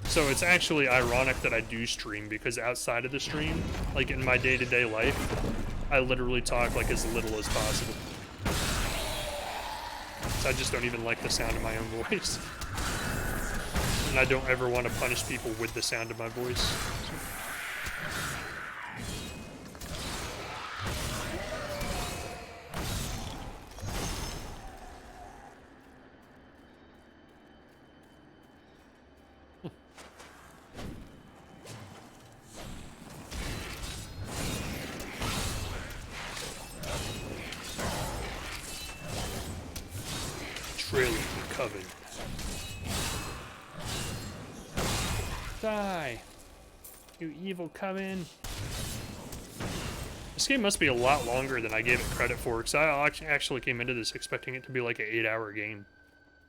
Speaker 1: So it's actually ironic that I do stream, because outside of the stream, like in my day-to-day life, I literally talk like as little as possible. So I just don't even like the sound of my own voice. And I don't ever want to punish people with the sound of my voice. Trailing the coven. Die, you evil coven. This game must be a lot longer than I gave it credit for, because I actually came into this expecting it to be like an 8-hour game.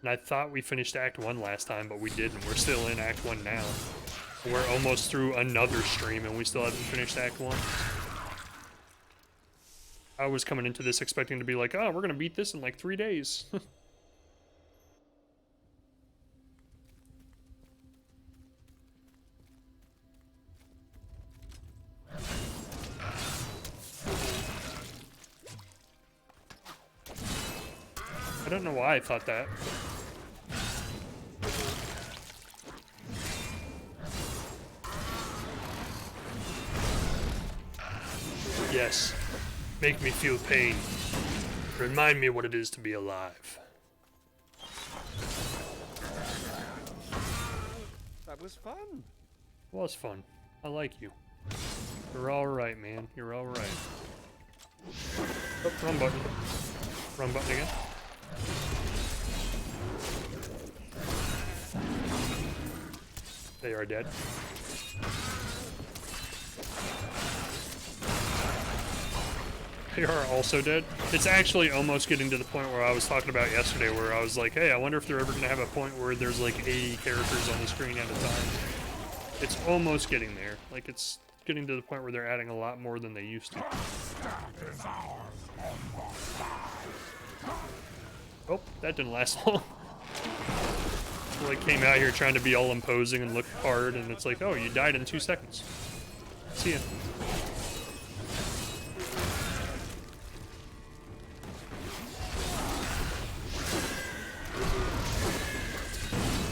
Speaker 1: And I thought we finished Act 1 last time, but we didn't. We're still in Act 1 now. We're almost through another stream, and we still haven't finished Act 1. I was coming into this expecting to be like, oh, we're gonna beat this in like 3 days. I don't know why I thought that. Yes. Make me feel pain. Remind me what it is to be alive.
Speaker 6: That was fun.
Speaker 1: It was fun. I like you. You're alright, man. You're alright. Oh, wrong button. Wrong button again. They are dead. They are also dead. It's actually almost getting to the point where I was talking about yesterday, where I was like, hey, I wonder if they're ever going to have a point where there's like 80 characters on the screen at a time. It's almost getting there. Like, it's getting to the point where they're adding a lot more than they used to. Oh, that didn't last long. Like, came out here trying to be all imposing and look hard, and it's like, oh, you died in 2 seconds. See ya.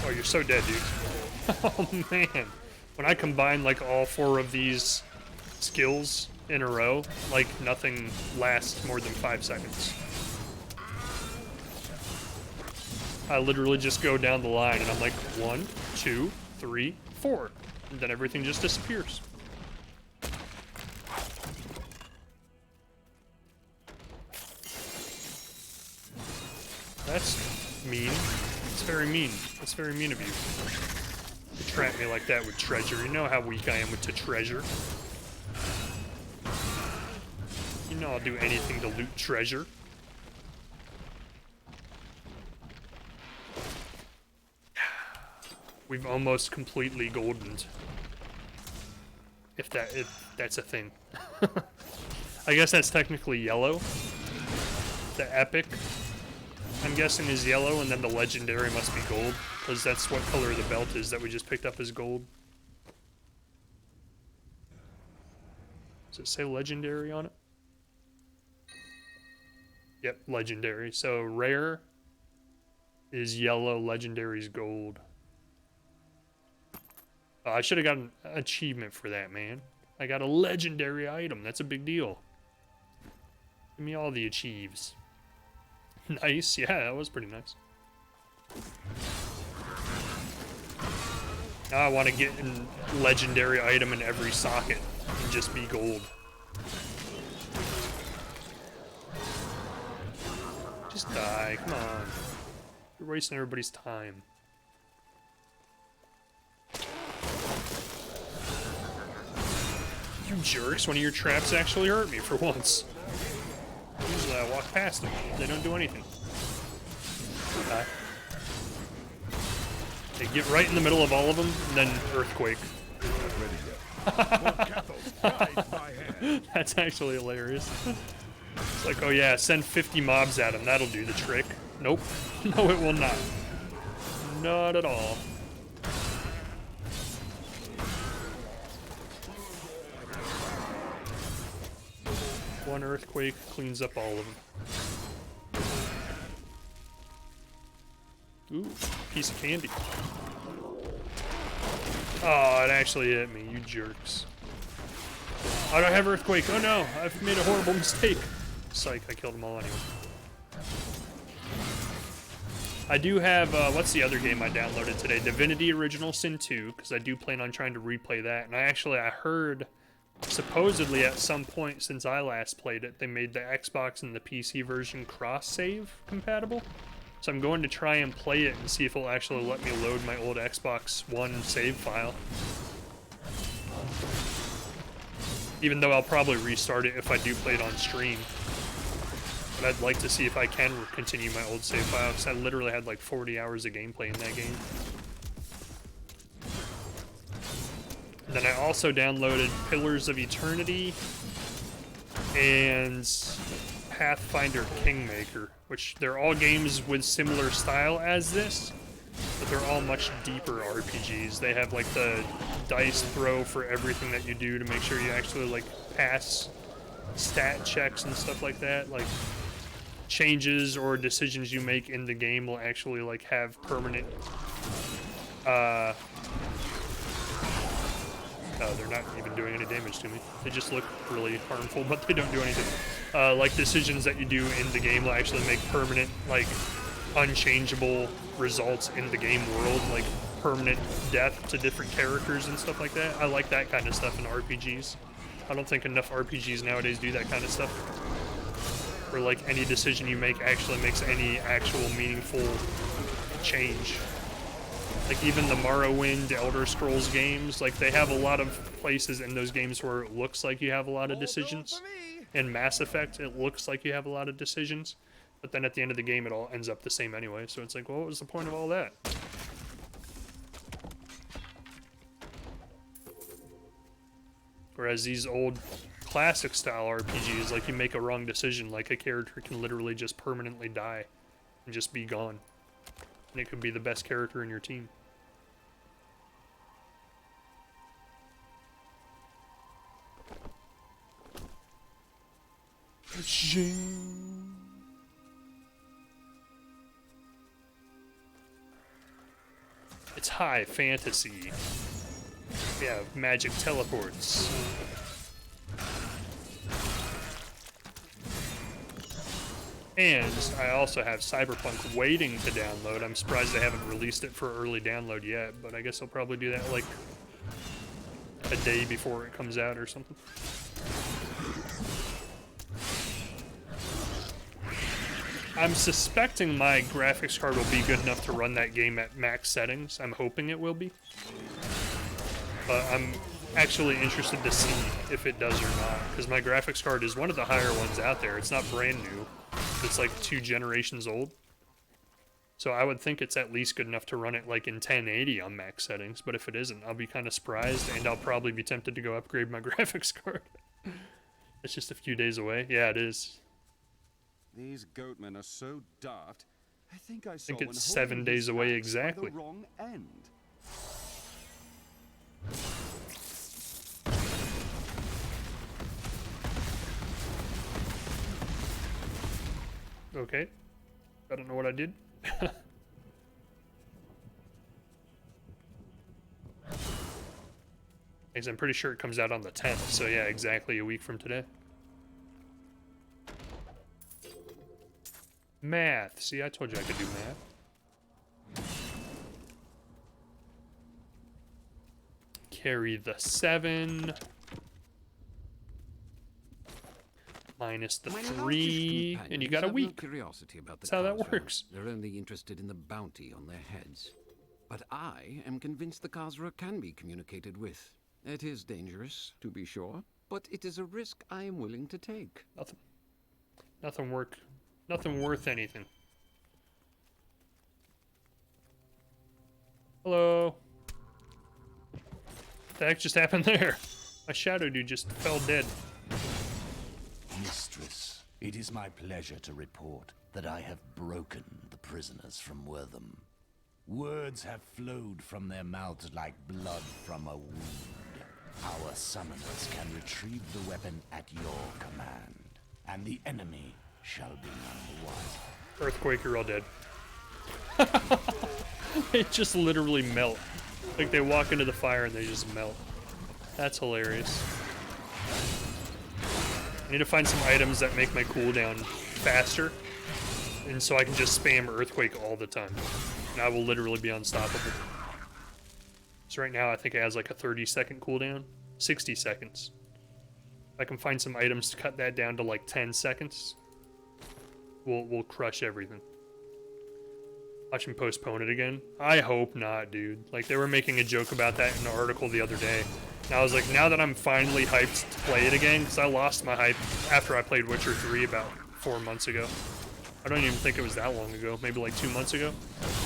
Speaker 1: Oh, you're so dead, dude. Oh, man. When I combine, like, all 4 of these skills in a row, like, nothing lasts more than 5 seconds. I literally just go down the line, and I'm like, 1, 2, 3, 4. And then everything just disappears. That's mean. It's very mean. That's very mean of you. To trap me like that with treasure. You know how weak I am with treasure. You know I'll do anything to loot treasure. We've almost completely goldened. If that's a thing. I guess that's technically yellow. The epic, I'm guessing, is yellow, and then the legendary must be gold, because that's what color the belt is that we just picked up as gold. Does it say legendary on it? Yep, legendary. So rare is yellow, legendary is gold. I should have gotten an achievement for that, man. I got a legendary item. That's a big deal. Give me all the achieves. Nice. Yeah, that was pretty nice. Now I want to get a legendary item in every socket and just be gold. Just die. Come on. You're wasting everybody's time. You jerks, one of your traps actually hurt me for once. Usually I walk past them. They don't do anything. They get right in the middle of all of them, and then earthquake. That's actually hilarious. It's like, oh yeah, send 50 mobs at them. That'll do the trick. Nope. No, it will not. Not at all. One earthquake cleans up all of them. Ooh, piece of candy. Oh, it actually hit me, you jerks. I don't have Earthquake. Oh no, I've made a horrible mistake. Psych, I killed them all anyway. I do have, what's the other game I downloaded today? Divinity Original Sin 2, because I do plan on trying to replay that. And I heard, supposedly at some point since I last played it, they made the Xbox and the PC version cross-save compatible. So I'm going to try and play it and see if it'll actually let me load my old Xbox One save file. Even though I'll probably restart it if I do play it on stream. But I'd like to see if I can continue my old save file, because I literally had like 40 hours of gameplay in that game. And then I also downloaded Pillars of Eternity and Pathfinder Kingmaker, which they're all games with similar style as this, but they're all much deeper RPGs. They have like the dice throw for everything that you do to make sure you actually like pass stat checks and stuff like that. Like changes or decisions you make in the game will actually like have permanent no, they're not even doing any damage to me. They just look really harmful, but they don't do anything. Like decisions that you do in the game will actually make permanent, like unchangeable results in the game world, like permanent death to different characters and stuff like that. I like that kind of stuff in RPGs. I don't think enough RPGs nowadays do that kind of stuff. Where like any decision you make actually makes any actual meaningful change. Like even the Morrowind, Elder Scrolls games, like they have a lot of places in those games where it looks like you have a lot of decisions. In Mass Effect, it looks like you have a lot of decisions, but then at the end of the game, it all ends up the same anyway. So it's like, well, what was the point of all that? Whereas these old classic style RPGs, like you make a wrong decision, like a character can literally just permanently die and just be gone. And it could be the best character in your team. It's high fantasy. We have magic teleports. And I also have Cyberpunk waiting to download. I'm surprised they haven't released it for early download yet, but I guess I'll probably do that like a day before it comes out or something. I'm suspecting my graphics card will be good enough to run that game at max settings. I'm hoping it will be. But I'm actually interested to see if it does or not, because my graphics card is one of the higher ones out there. It's not brand new. It's like 2 generations old. So I would think it's at least good enough to run it like in 1080 on max settings, but if it isn't, I'll be kind of surprised, and I'll probably be tempted to go upgrade my graphics card. It's just a few days away. Yeah, it is.
Speaker 6: These goatmen are so daft. I think I saw
Speaker 1: it's 7 days away exactly.
Speaker 6: The wrong end.
Speaker 1: Okay. I don't know what I did. Because I'm pretty sure it comes out on the 10th, so yeah, exactly a week from today. Math. See, I told you I could do math. Carry the 7. Minus the 3, and you got a week.
Speaker 7: Curiosity about the
Speaker 1: That's how that works.
Speaker 7: They're only interested in the bounty on their heads. But I am convinced the Khazra can be communicated with. It is dangerous, to be sure, but it is a risk I am willing to take.
Speaker 1: Nothing worth anything. Hello. What the heck just happened there? My shadow dude just fell dead.
Speaker 19: Mistress, it is my pleasure to report that I have broken the prisoners from Wortham. Words have flowed from their mouths like blood from a wound. Our summoners can retrieve the weapon at your command, and the enemy shall be none the wiser.
Speaker 1: Earthquake, you're all dead. It just literally melt. Like they walk into the fire and they just melt. That's hilarious. I need to find some items that make my cooldown faster, and so I can just spam Earthquake all the time. And I will literally be unstoppable. So right now I think it has like a 30-second cooldown. 60 seconds. If I can find some items to cut that down to like 10 seconds, we'll crush everything. Watch him postpone it again. I hope not, dude. Like, they were making a joke about that in an article the other day. And I was like, now that I'm finally hyped to play it again, because I lost my hype after I played Witcher 3 about 4 months ago. I don't even think it was that long ago, maybe like 2 months ago.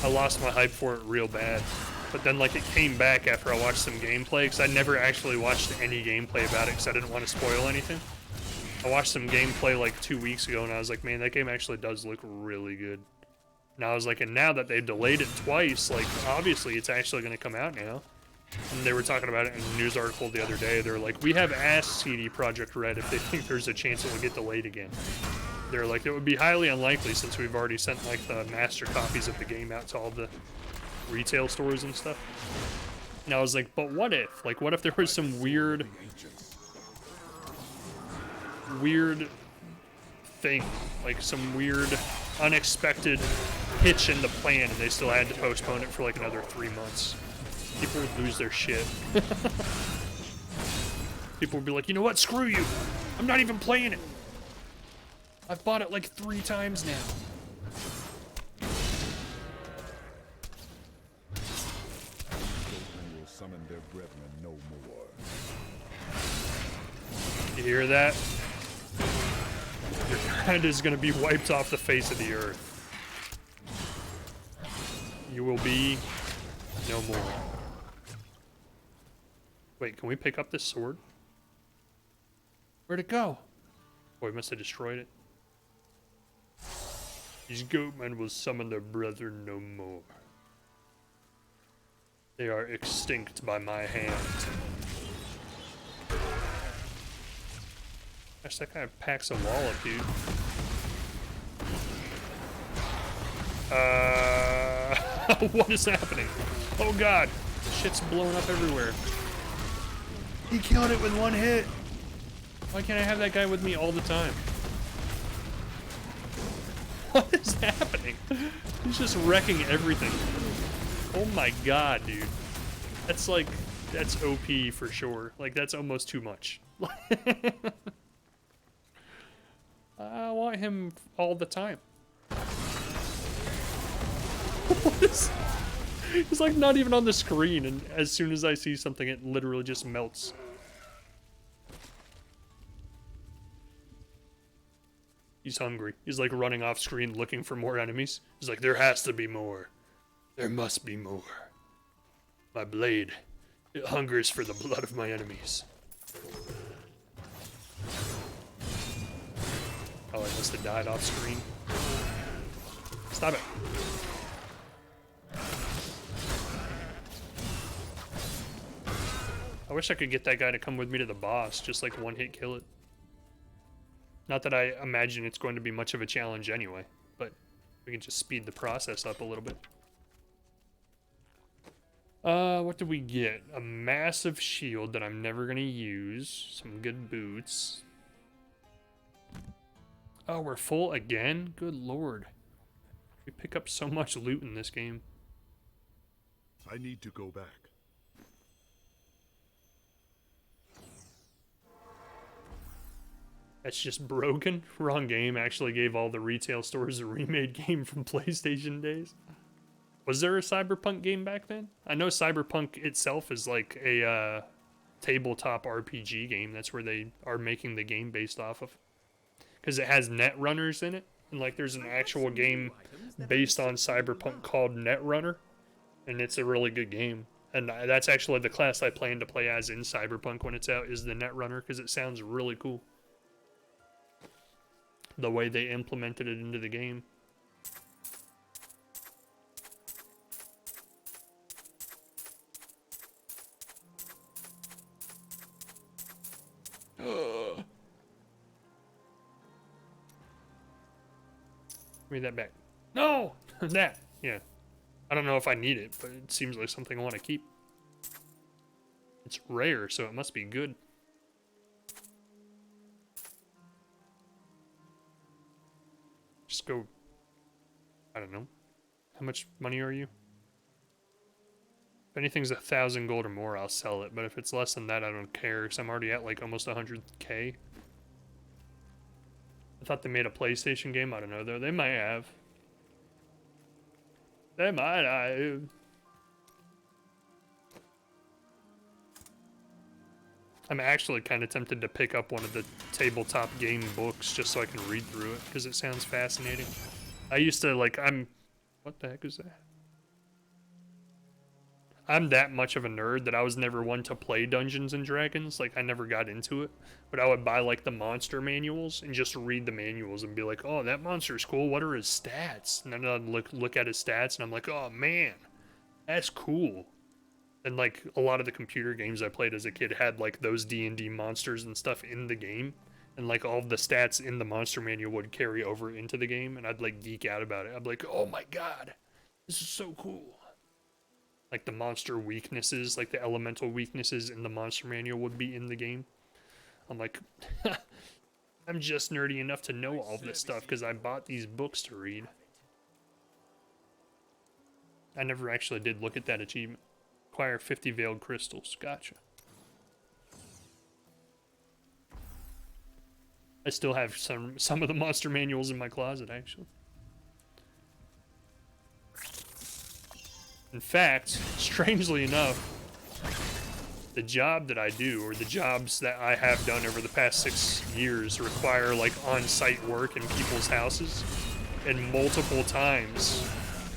Speaker 1: I lost my hype for it real bad. But then, like, it came back after I watched some gameplay, because I never actually watched any gameplay about it, because I didn't want to spoil anything. I watched some gameplay like 2 weeks ago, and I was like, man, that game actually does look really good. And I was like, and now that they've delayed it twice, like, obviously it's actually going to come out now. And they were talking about it in a news article the other day. They're like, we have asked CD Projekt Red if they think there's a chance it will get delayed again. They're like, it would be highly unlikely since we've already sent, like, the master copies of the game out to all the retail stores and stuff. And I was like, but what if? Like, what if there was some weird thing, like some weird unexpected hitch in the plan, and they still had to postpone it for like another 3 months. People would lose their shit. People would be like, you know what, screw you, I'm not even playing it. I've bought it like 3 times now.
Speaker 5: Will summon their brethren no more.
Speaker 1: You hear that? Your kind is going to be wiped off the face of the earth. You will be no more. Wait, can we pick up this sword? Where'd it go? Oh, we must have destroyed it. These goatmen will summon their brethren no more. They are extinct by my hand. Gosh, that guy packs a wallop, dude. What is happening? Oh god, shit's blowing up everywhere. He killed it with 1 hit. Why can't I have that guy with me all the time? What is happening? He's just wrecking everything. Oh my god, dude. That's like, that's OP for sure. Like, that's almost too much. I want him all the time. What is... He's like not even on the screen, and as soon as I see something, it literally just melts. He's hungry. He's like running off screen looking for more enemies. He's like, there has to be more. There must be more. My blade, it hungers for the blood of my enemies. Oh, I must have died off screen. Stop it. I wish I could get that guy to come with me to the boss, just like 1-hit kill it. Not that I imagine it's going to be much of a challenge anyway, but we can just speed the process up a little bit. What did we get? A massive shield that I'm never gonna use. Some good boots. Oh, we're full again? Good lord. We pick up so much loot in this game.
Speaker 5: I need to go back.
Speaker 1: That's just broken. Wrong game. Actually gave all the retail stores a remade game from PlayStation days. Was there a Cyberpunk game back then? I know Cyberpunk itself is like a tabletop RPG game. That's where they are making the game based off of. Because it has Netrunners in it. And like there's an actual game based on Cyberpunk called Netrunner. And it's a really good game. And that's actually the class I plan to play as in Cyberpunk when it's out, is the Netrunner, because it sounds really cool. The way they implemented it into the game. Give me that back. No! That! Yeah. I don't know if I need it, but it seems like something I want to keep. It's rare, so it must be good. Just go, I don't know. How much money are you? If anything's 1,000 gold or more, I'll sell it. But if it's less than that, I don't care, because I'm already at like almost 100k. I thought they made a PlayStation game. I don't know, though. They might have. They might have. I'm actually kind of tempted to pick up one of the tabletop game books just so I can read through it, because it sounds fascinating. I used to, like, what the heck is that? I'm that much of a nerd that I was never one to play Dungeons and Dragons. Like, I never got into it. But I would buy, like, the monster manuals and just read the manuals and be like, oh, that monster's cool. What are his stats? And then I'd look at his stats and I'm like, oh, man, that's cool. And, like, a lot of the computer games I played as a kid had, like, those D&D monsters and stuff in the game. And, like, all of the stats in the monster manual would carry over into the game. And I'd, like, geek out about it. I'd be like, oh, my God, this is so cool. Like, the monster weaknesses, like, the elemental weaknesses in the monster manual would be in the game. I'm like, I'm just nerdy enough to know all this stuff because I bought these books to read. I never actually did look at that achievement. Acquire 50 veiled crystals. Gotcha. I still have some of the monster manuals in my closet, actually. In fact, strangely enough, the job that I do, or the jobs that I have done over the past 6 years, require, like, on-site work in people's houses. And multiple times,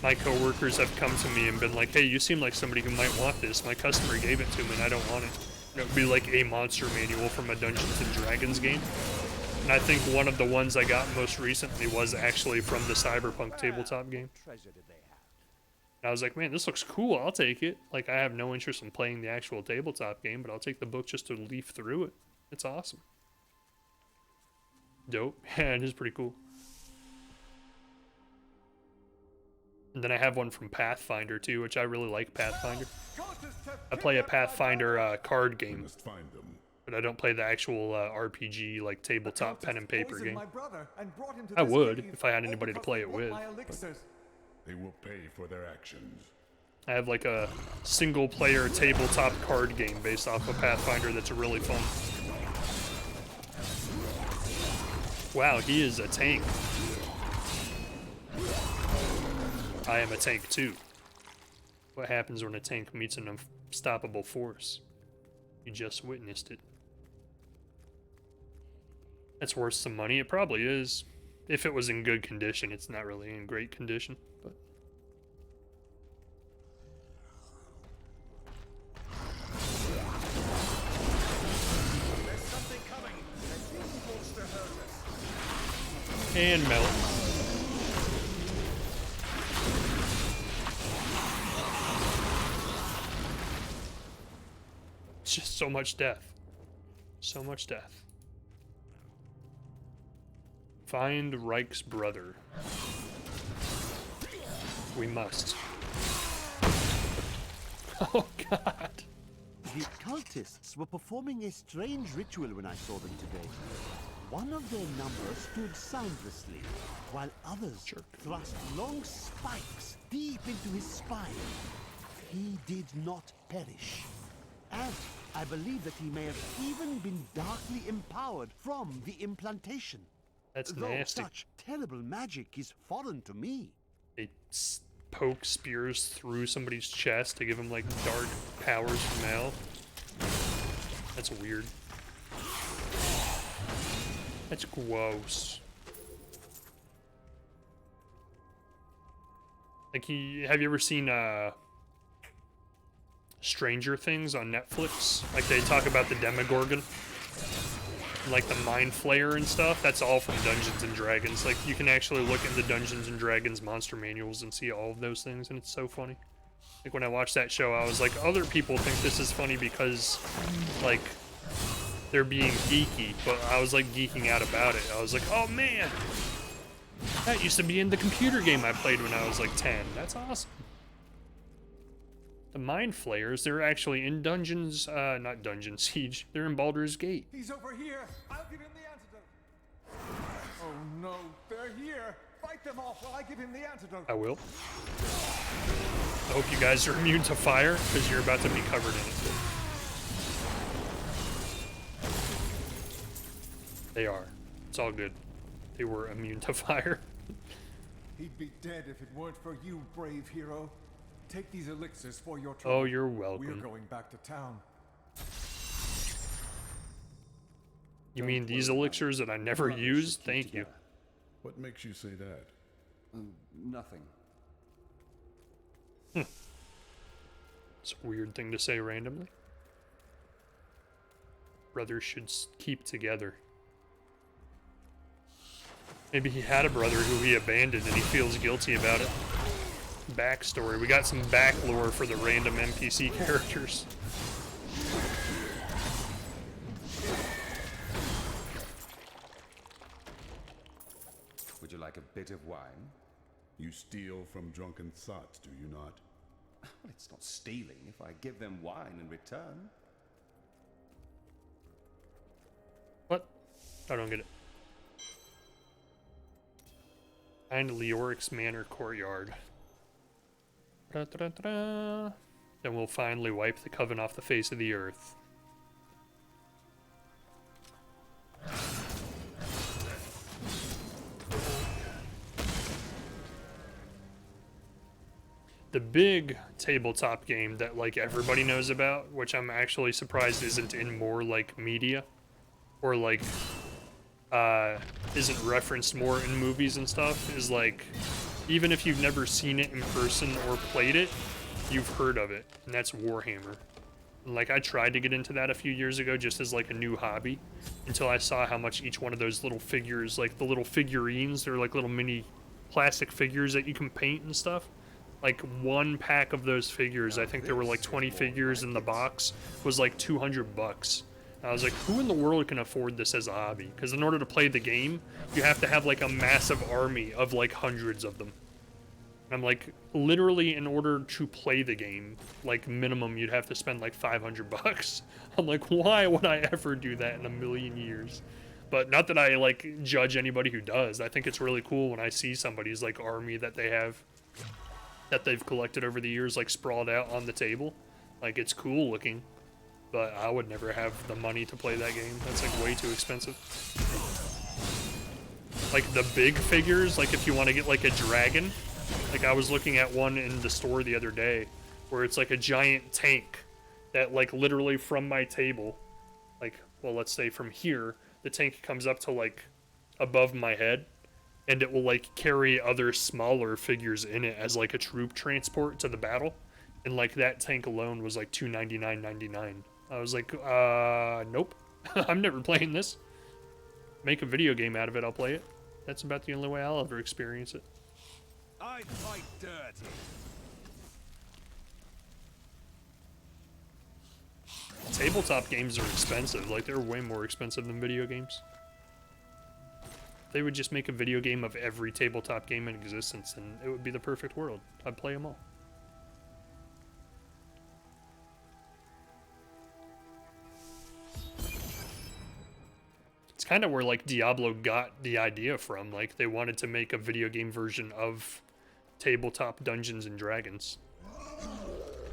Speaker 1: my coworkers have come to me and been like, hey, you seem like somebody who might want this. My customer gave it to me and I don't want it. And it would be like a monster manual from a Dungeons and Dragons game. And I think one of the ones I got most recently was actually from the Cyberpunk tabletop game. And I was like, man, this looks cool. I'll take it. Like, I have no interest in playing the actual tabletop game, but I'll take the book just to leaf through it. It's awesome. Dope. Yeah, it is pretty cool. And then I have one from Pathfinder, too, which I really like Pathfinder. I play a Pathfinder card game. But I don't play the actual RPG, like, tabletop pen and paper game. I would, if I had anybody to play it with.
Speaker 5: They will pay for their actions.
Speaker 1: I have like a single player tabletop card game based off of Pathfinder that's really fun. Wow, he is a tank. I am a tank too. What happens when a tank meets an unstoppable force? You just witnessed it. That's worth some money. It probably is. If it was in good condition. It's not really in great condition, but
Speaker 7: There's something coming. I think he wants to hurt us.
Speaker 1: and melt. It's just so much death. So much death. Find Reich's brother. We must. Oh, God.
Speaker 17: The cultists were performing a strange ritual when I saw them today. One of their number stood soundlessly, while others thrust long spikes deep into his spine. He did not perish. And I believe that he may have even been darkly empowered from the implantation.
Speaker 1: That's
Speaker 17: Though
Speaker 1: nasty.
Speaker 17: Such terrible magic is foreign to me.
Speaker 1: They poke spears through somebody's chest to give him, like, dark powers from hell. That's weird. That's gross. Like, have you ever seen, Stranger Things on Netflix? Like, they talk about the Demogorgon. Like the Mind Flayer and stuff, that's all from Dungeons and Dragons. Like, you can actually look in the Dungeons and Dragons monster manuals and see all of those things, and it's so funny. Like, when I watched that show, I was like, other people think this is funny because, like, they're being geeky, but I was, like, geeking out about it. I was like, oh man, that used to be in the computer game I played when I was, like, 10. That's awesome. The Mind Flayers, they're actually in dungeons, not Dungeon Siege, they're in Baldur's Gate.
Speaker 8: He's over here. I'll give him the antidote. Oh no, they're here. Fight them off while I give him the antidote.
Speaker 1: I will. I hope you guys are immune to fire, because you're about to be covered in it. They are. It's all good. They were immune to fire.
Speaker 8: He'd be dead if it weren't for you, brave hero. Take these elixirs for your trouble.
Speaker 1: Oh, you're welcome.
Speaker 8: We're going back to town.
Speaker 1: You mean these elixirs that I never used? Thank you.
Speaker 5: What makes you say that?
Speaker 6: Nothing.
Speaker 1: It's a weird thing to say randomly. Brothers should keep together. Maybe he had a brother who he abandoned and he feels guilty about it. Backstory. We got some back lore for the random NPC characters.
Speaker 6: Would you like a bit of wine?
Speaker 5: You steal from drunken sots, do you not?
Speaker 6: Well, it's not stealing if I give them wine in return.
Speaker 1: What? I don't get it. Find Leoric's Manor Courtyard. Da-da-da-da. Then we'll finally wipe the coven off the face of the earth. The big tabletop game that like everybody knows about, which I'm actually surprised isn't in more like media or like isn't referenced more in movies and stuff, is like, even if you've never seen it in person or played it, you've heard of it, and that's Warhammer. And like, I tried to get into that a few years ago just as like a new hobby, until I saw how much each one of those little figures, like the little figurines, they're like little mini plastic figures that you can paint and stuff. Like one pack of those figures, I think there were like 20 figures in the box, was like $200. I was like, who in the world can afford this as a hobby? Because in order to play the game, you have to have like a massive army of like hundreds of them. And I'm like, literally in order to play the game, like minimum you'd have to spend like $500. I'm like, why would I ever do that in a million years? But not that I like judge anybody who does. I think it's really cool when I see somebody's like army that they have, that they've collected over the years, like sprawled out on the table. Like, it's cool looking. But I would never have the money to play that game. That's like way too expensive. Like the big figures, like if you want to get like a dragon, like I was looking at one in the store the other day where it's like a giant tank that like literally from my table, like, well, let's say from here, the tank comes up to like above my head, and it will like carry other smaller figures in it as like a troop transport to the battle. And like that tank alone was like $299.99. I was like, nope. I'm never playing this. Make a video game out of it, I'll play it. That's about the only way I'll ever experience it.
Speaker 7: I fight dirty.
Speaker 1: Tabletop games are expensive. Like, they're way more expensive than video games. If they would just make a video game of every tabletop game in existence, and it would be the perfect world. I'd play them all. It's kind of where like Diablo got the idea from. Like, they wanted to make a video game version of tabletop Dungeons and Dragons,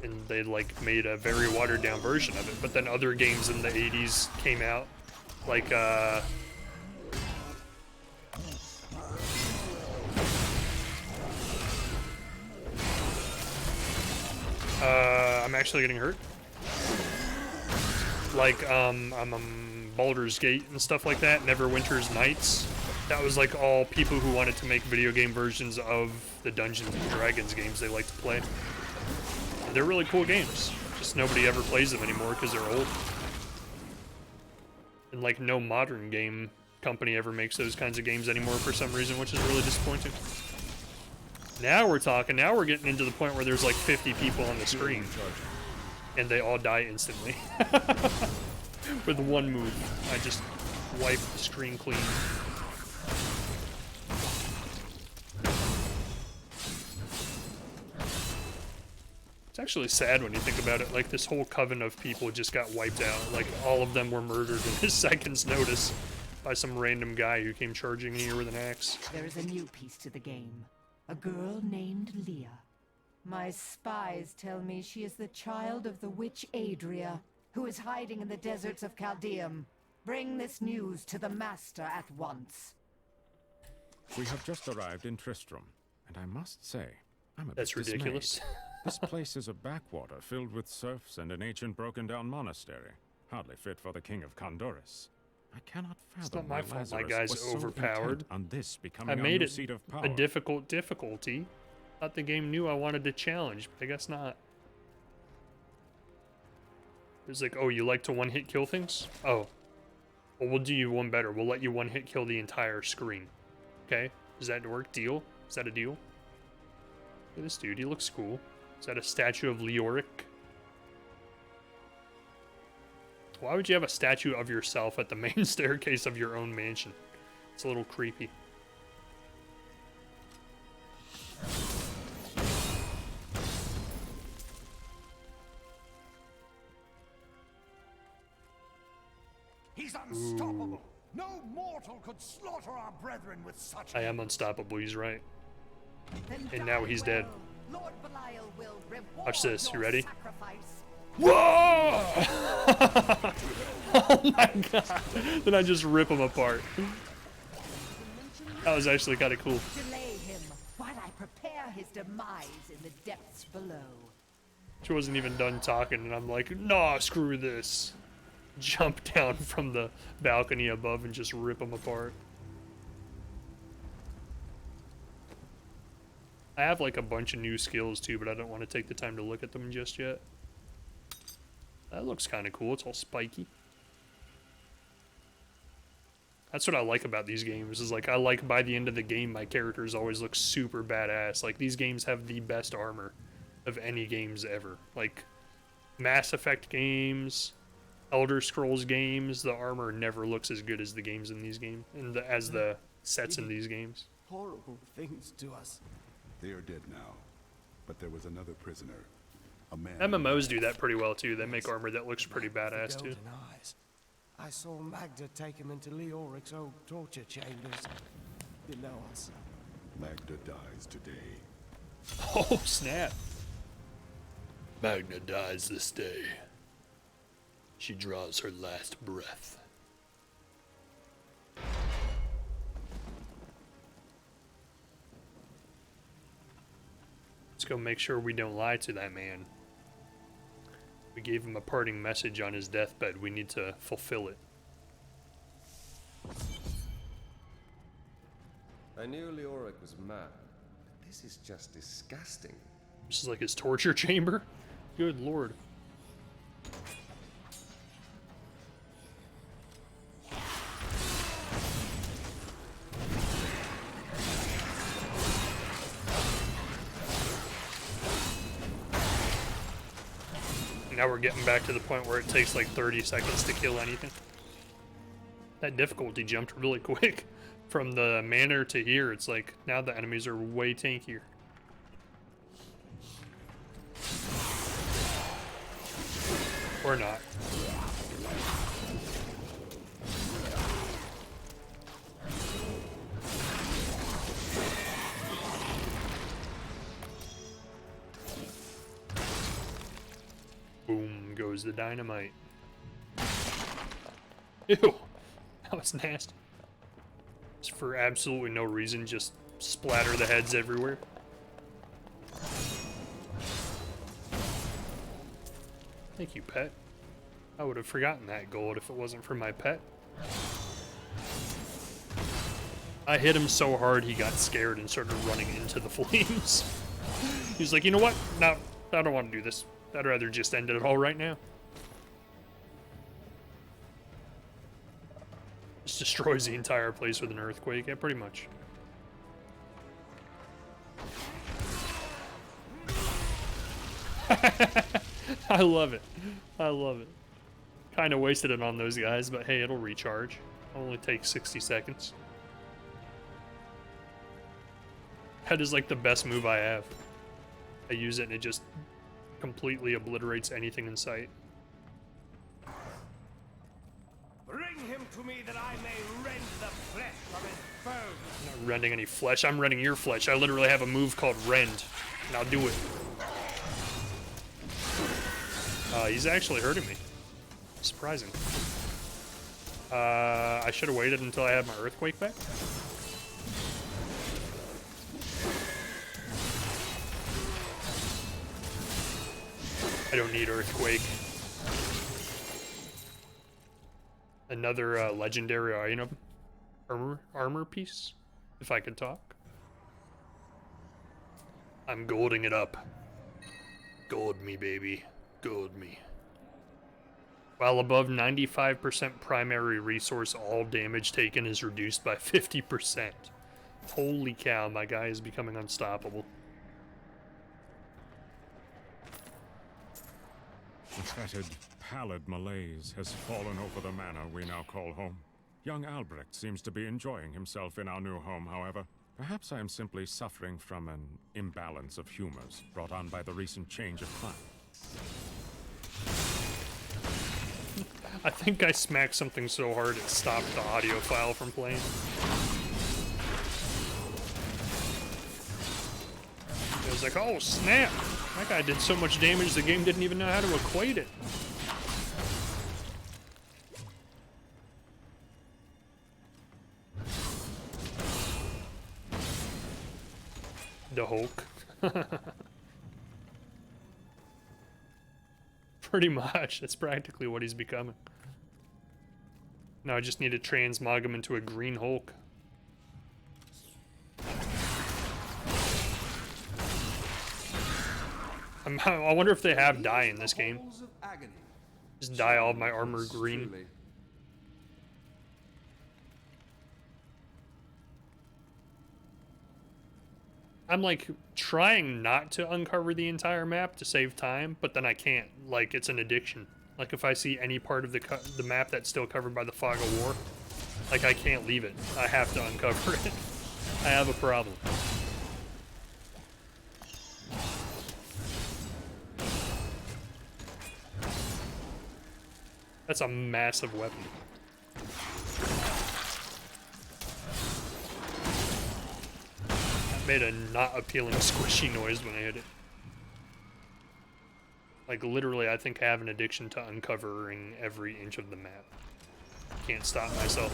Speaker 1: and they like made a very watered down version of it. But then other games in the 80s came out, like I'm actually getting hurt. Like Baldur's Gate and stuff like that, Neverwinter's Nights. That was like all people who wanted to make video game versions of the Dungeons and Dragons games they like to play. And they're really cool games. Just nobody ever plays them anymore because they're old. And like no modern game company ever makes those kinds of games anymore for some reason, which is really disappointing. Now we're talking. Now we're getting into the point where there's like 50 people on the screen. And they all die instantly. With one move. I just wipe the screen clean. It's actually sad when you think about it. Like, this whole coven of people just got wiped out. Like, all of them were murdered in a second's notice by some random guy who came charging in here with an axe.
Speaker 12: There is a new piece to the game. A girl named Leah. My spies tell me she is the child of the witch Adria, who is hiding in the deserts of Chaldeum. Bring this news to the Master at once.
Speaker 20: We have just arrived in Tristram, and I must say, I'm a
Speaker 1: That's
Speaker 20: bit dismayed.
Speaker 1: ridiculous.
Speaker 20: This place is a backwater filled with serfs and an ancient broken-down monastery, hardly fit for the king of Condoris. I cannot fathom
Speaker 1: It's not my
Speaker 20: why
Speaker 1: fault my
Speaker 20: Lazarus
Speaker 1: guy's
Speaker 20: was so
Speaker 1: overpowered.
Speaker 20: intent on this
Speaker 1: I
Speaker 20: becoming
Speaker 1: made
Speaker 20: our new
Speaker 1: it
Speaker 20: seat of
Speaker 1: a
Speaker 20: power.
Speaker 1: difficult difficulty. Thought the game knew I wanted to challenge, but I guess not. It's like, oh, you like to one-hit kill things? Oh. Well, we'll do you one better. We'll let you one-hit kill the entire screen. Okay? Does that work? Deal? Is that a deal? Look at this dude. He looks cool. Is that a statue of Leoric? Why would you have a statue of yourself at the main staircase of your own mansion? It's a little creepy.
Speaker 3: He's unstoppable. No mortal could slaughter our brethren with such.
Speaker 1: I am unstoppable, he's right.
Speaker 12: Then
Speaker 1: And now
Speaker 12: die
Speaker 1: he's
Speaker 12: well.
Speaker 1: dead.
Speaker 12: Lord Belial will reward
Speaker 1: Watch this, you
Speaker 12: your
Speaker 1: ready?
Speaker 12: sacrifice.
Speaker 1: Whoa! Oh my god. Then I just rip him apart. That was actually kind of cool.
Speaker 12: Delay him while I prepare his demise in the depths below.
Speaker 1: She wasn't even done talking, and I'm like, nah, screw this. Jump down from the balcony above and just rip him apart. I have like a bunch of new skills too, but I don't want to take the time to look at them just yet. That looks kind of cool. It's all spiky. That's what I like about these games, is like, I like by the end of the game, my characters always look super badass. Like, these games have the best armor of any games ever. Like, Mass Effect games, Elder Scrolls games, the armor never looks as good as the games in these games, and as the sets in these games.
Speaker 17: Horrible things to us.
Speaker 5: They are dead now, but there was another prisoner, a man.
Speaker 1: MMOs do that pretty well too. They make armor that looks pretty badass too.
Speaker 17: Golden eyes. I saw Magda take him into Leoric's old torture chambers. You know us.
Speaker 5: Magda dies today.
Speaker 1: Oh snap! Magna dies this day. She draws her last breath. Let's go make sure we don't lie to that man. We gave him a parting message on his deathbed. We need to fulfill it.
Speaker 6: I knew Leoric was mad, but this is just disgusting.
Speaker 1: This is like his torture chamber? Good lord. Now we're getting back to the point where it takes like 30 seconds to kill anything. That difficulty jumped really quick. From the manor to here, it's like now the enemies are way tankier. Or not. Boom goes the dynamite. Ew, that was nasty. Just for absolutely no reason, just splatter the heads everywhere. Thank you, pet. I would have forgotten that gold if it wasn't for my pet. I hit him so hard he got scared and started running into the flames. He's like, you know what? No, I don't want to do this. I'd rather just end it all right now. Just destroys the entire place with an earthquake. Yeah, pretty much. I love it. I love it. Kind of wasted it on those guys, but hey, it'll recharge. Only takes 60 seconds. That is like the best move I have. I use it and it just completely obliterates anything in sight.
Speaker 3: Bring him to me that I may rend the flesh from his bones.
Speaker 1: I'm not rending any flesh. I'm rending your flesh. I literally have a move called Rend, and I'll do it. He's actually hurting me. Surprising. I should have waited until I had my earthquake back. I don't need earthquake. Another legendary item. Armor piece, if I could talk. I'm golding it up. Gold me, baby. Gold me. While above 95% primary resource, all damage taken is reduced by 50%. Holy cow, my guy is becoming unstoppable.
Speaker 20: A fetid, pallid malaise has fallen over the manor we now call home. Young Albrecht seems to be enjoying himself in our new home, however. Perhaps I am simply suffering from an imbalance of humors brought on by the recent change of climate.
Speaker 1: I think I smacked something so hard it stopped the audio file from playing. It was like, oh snap! That guy did so much damage the game didn't even know how to equate it. The Hulk. Pretty much. That's practically what he's becoming. Now I just need to transmog him into a green Hulk. I wonder if they have dye in this game. Just dye all of my armor green. I'm like trying not to uncover the entire map to save time, but then I can't. Like, it's an addiction. Like, if I see any part of the map that's still covered by the fog of war, like, I can't leave it. I have to uncover it. I have a problem. That's a massive weapon. That made a not appealing squishy noise when I hit it. Like, literally, I think I have an addiction to uncovering every inch of the map. Can't stop myself.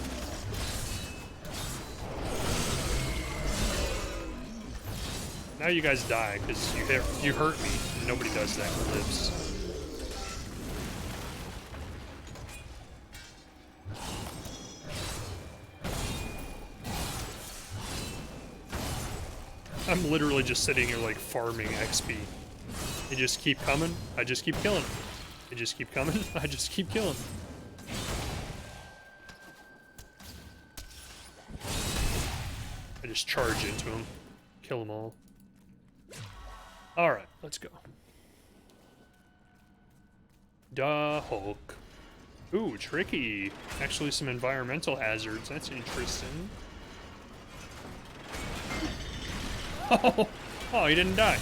Speaker 1: Now you guys die, because you hurt me. Nobody does that who lives. I'm literally just sitting here, like, farming XP. They just keep coming, I just keep killing them. They just keep coming, I just keep killing them. I just charge into them, kill them all. Alright, let's go. Da Hulk. Ooh, tricky. Actually some environmental hazards, that's interesting. Oh, he didn't die.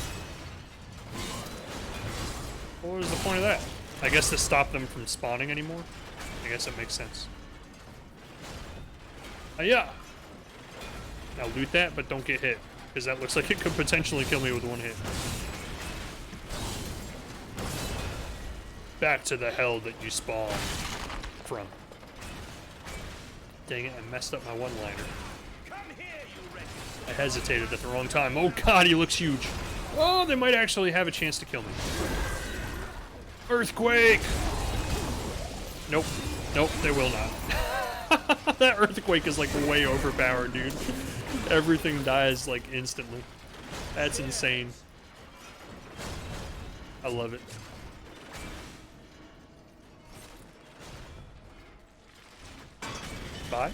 Speaker 1: What was the point of that? I guess to stop them from spawning anymore? I guess it makes sense. Yeah. Now loot that, but don't get hit. Because that looks like it could potentially kill me with one hit. Back to the hell that you spawned from. Dang it, I messed up my one-liner. I hesitated at the wrong time. Oh god, he looks huge. Oh, they might actually have a chance to kill me. Earthquake! Nope. Nope, they will not. That earthquake is like way overpowered, dude. Everything dies like instantly. That's insane. I love it. Bye.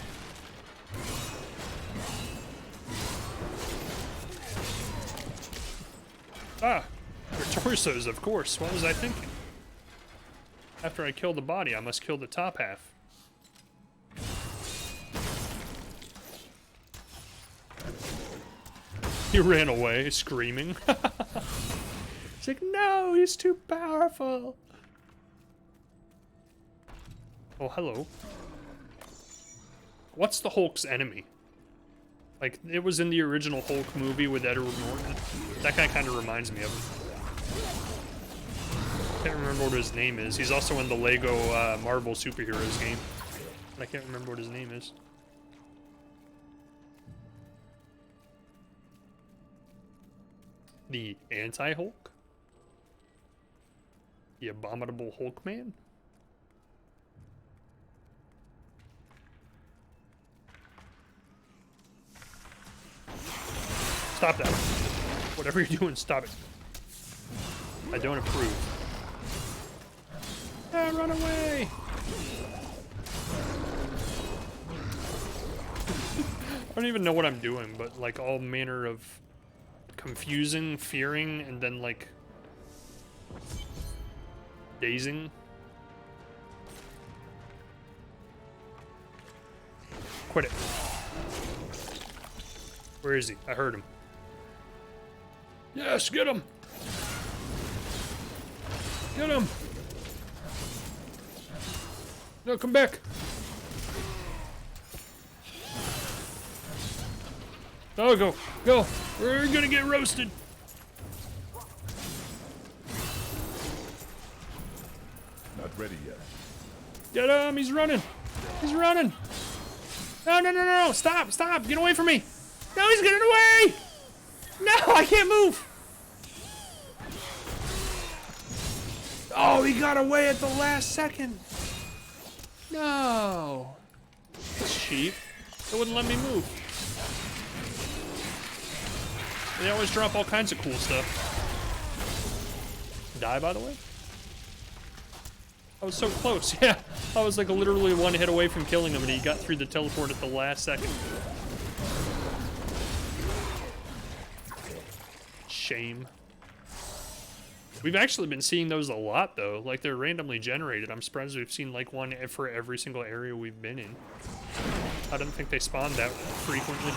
Speaker 1: Ah, they're torsos, of course. What was I thinking? After I kill the body, I must kill the top half. He ran away, screaming. It's like, no, he's too powerful. Oh, hello. What's the Hulk's enemy? Like, it was in the original Hulk movie with Edward Norton. That guy kind of reminds me of him. Can't remember what his name is. He's also in the Lego Marvel Superheroes game. I can't remember what his name is. The Anti-Hulk? The Abominable Hulk Man? Stop that. Whatever you're doing, stop it. I don't approve. Ah, run away! I don't even know what I'm doing, but like all manner of confusing, fearing, and then like dazing. Quit it. Where is he? I heard him. Yes, get him! Get him! No, come back! Oh, go! Go! We're gonna get roasted!
Speaker 5: Not ready yet.
Speaker 1: Get him! He's running! He's running! No, no, no, no, no! Stop! Stop! Get away from me! No, he's getting away! No, I can't move! Oh, he got away at the last second! No! It's cheap. It wouldn't let me move. They always drop all kinds of cool stuff. Die, by the way? I was so close, yeah. I was like literally one hit away from killing him and he got through the teleport at the last second. Shame. We've actually been seeing those a lot though. Like they're randomly generated. I'm surprised we've seen like one for every single area we've been in. I didn't think they spawned that frequently.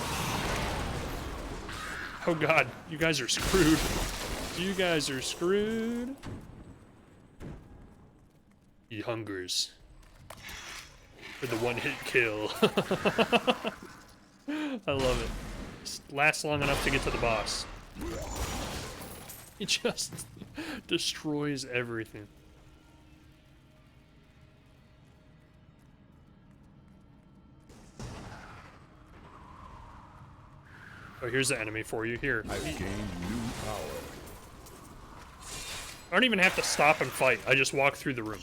Speaker 1: Oh god, you guys are screwed. You guys are screwed. He hungers for the one-hit kill. I love it. Just lasts long enough to get to the boss. He just destroys everything. Oh, here's the enemy for you. Here.
Speaker 5: I've gained new power.
Speaker 1: I don't even have to stop and fight. I just walk through the room.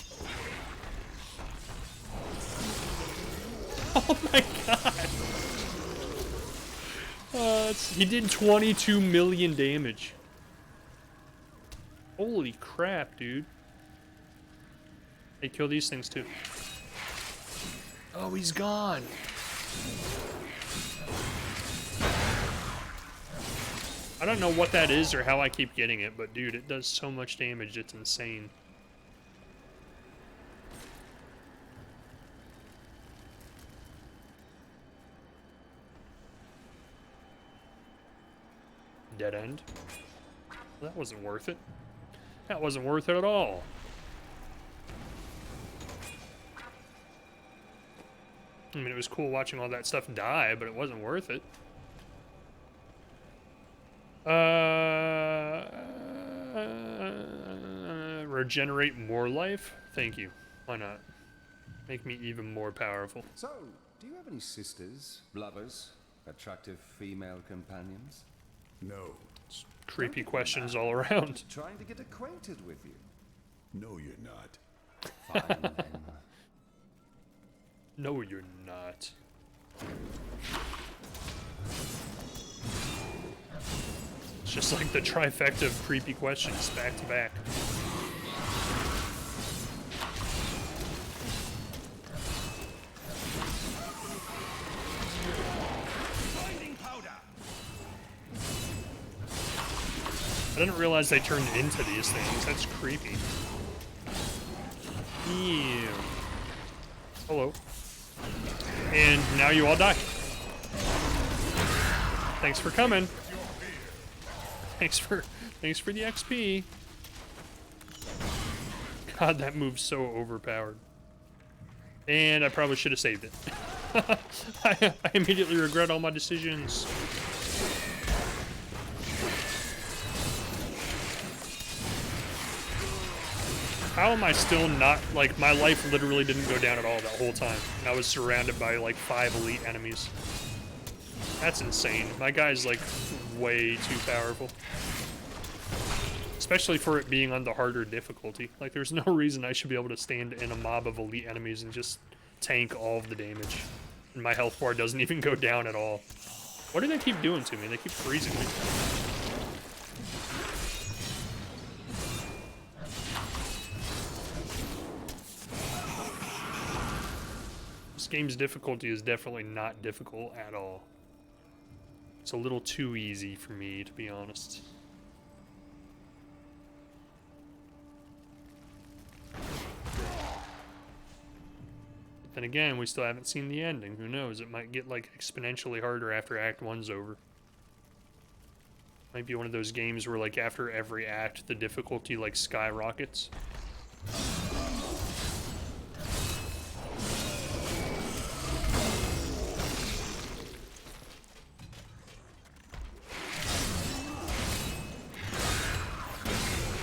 Speaker 1: Oh my god! He did 22 million damage. Holy crap, dude. Hey, kill these things too. Oh, he's gone. I don't know what that is or how I keep getting it, but dude, it does so much damage, it's insane. Dead end. That wasn't worth it. That wasn't worth it at all. I mean, it was cool watching all that stuff die, but it wasn't worth it. Regenerate more life? Thank you. Why not? Make me even more powerful.
Speaker 6: So, do you have any sisters, lovers, attractive female companions?
Speaker 5: No.
Speaker 1: Creepy questions all around.
Speaker 6: Trying to get acquainted with you.
Speaker 5: No, you're not.
Speaker 6: Fine then.
Speaker 1: No, you're not. It's just like the trifecta of creepy questions back to back. I didn't realize they turned into these things. That's creepy. Ew. Hello. And now you all die. Thanks for coming. Thanks for the XP. God, that move's so overpowered. And I probably should have saved it. I immediately regret all my decisions. How am I still not, like, my life literally didn't go down at all that whole time. And I was surrounded by, like, 5 elite enemies. That's insane. My guy's, like, way too powerful. Especially for it being on the harder difficulty. Like, there's no reason I should be able to stand in a mob of elite enemies and just tank all of the damage. And my health bar doesn't even go down at all. What do they keep doing to me? They keep freezing me. This game's difficulty is definitely not difficult at all. It's a little too easy for me, to be honest. Then again, we still haven't seen the ending. Who knows? It might get, like, exponentially harder after Act 1's over. Might be one of those games where, like, after every act, the difficulty, like, skyrockets.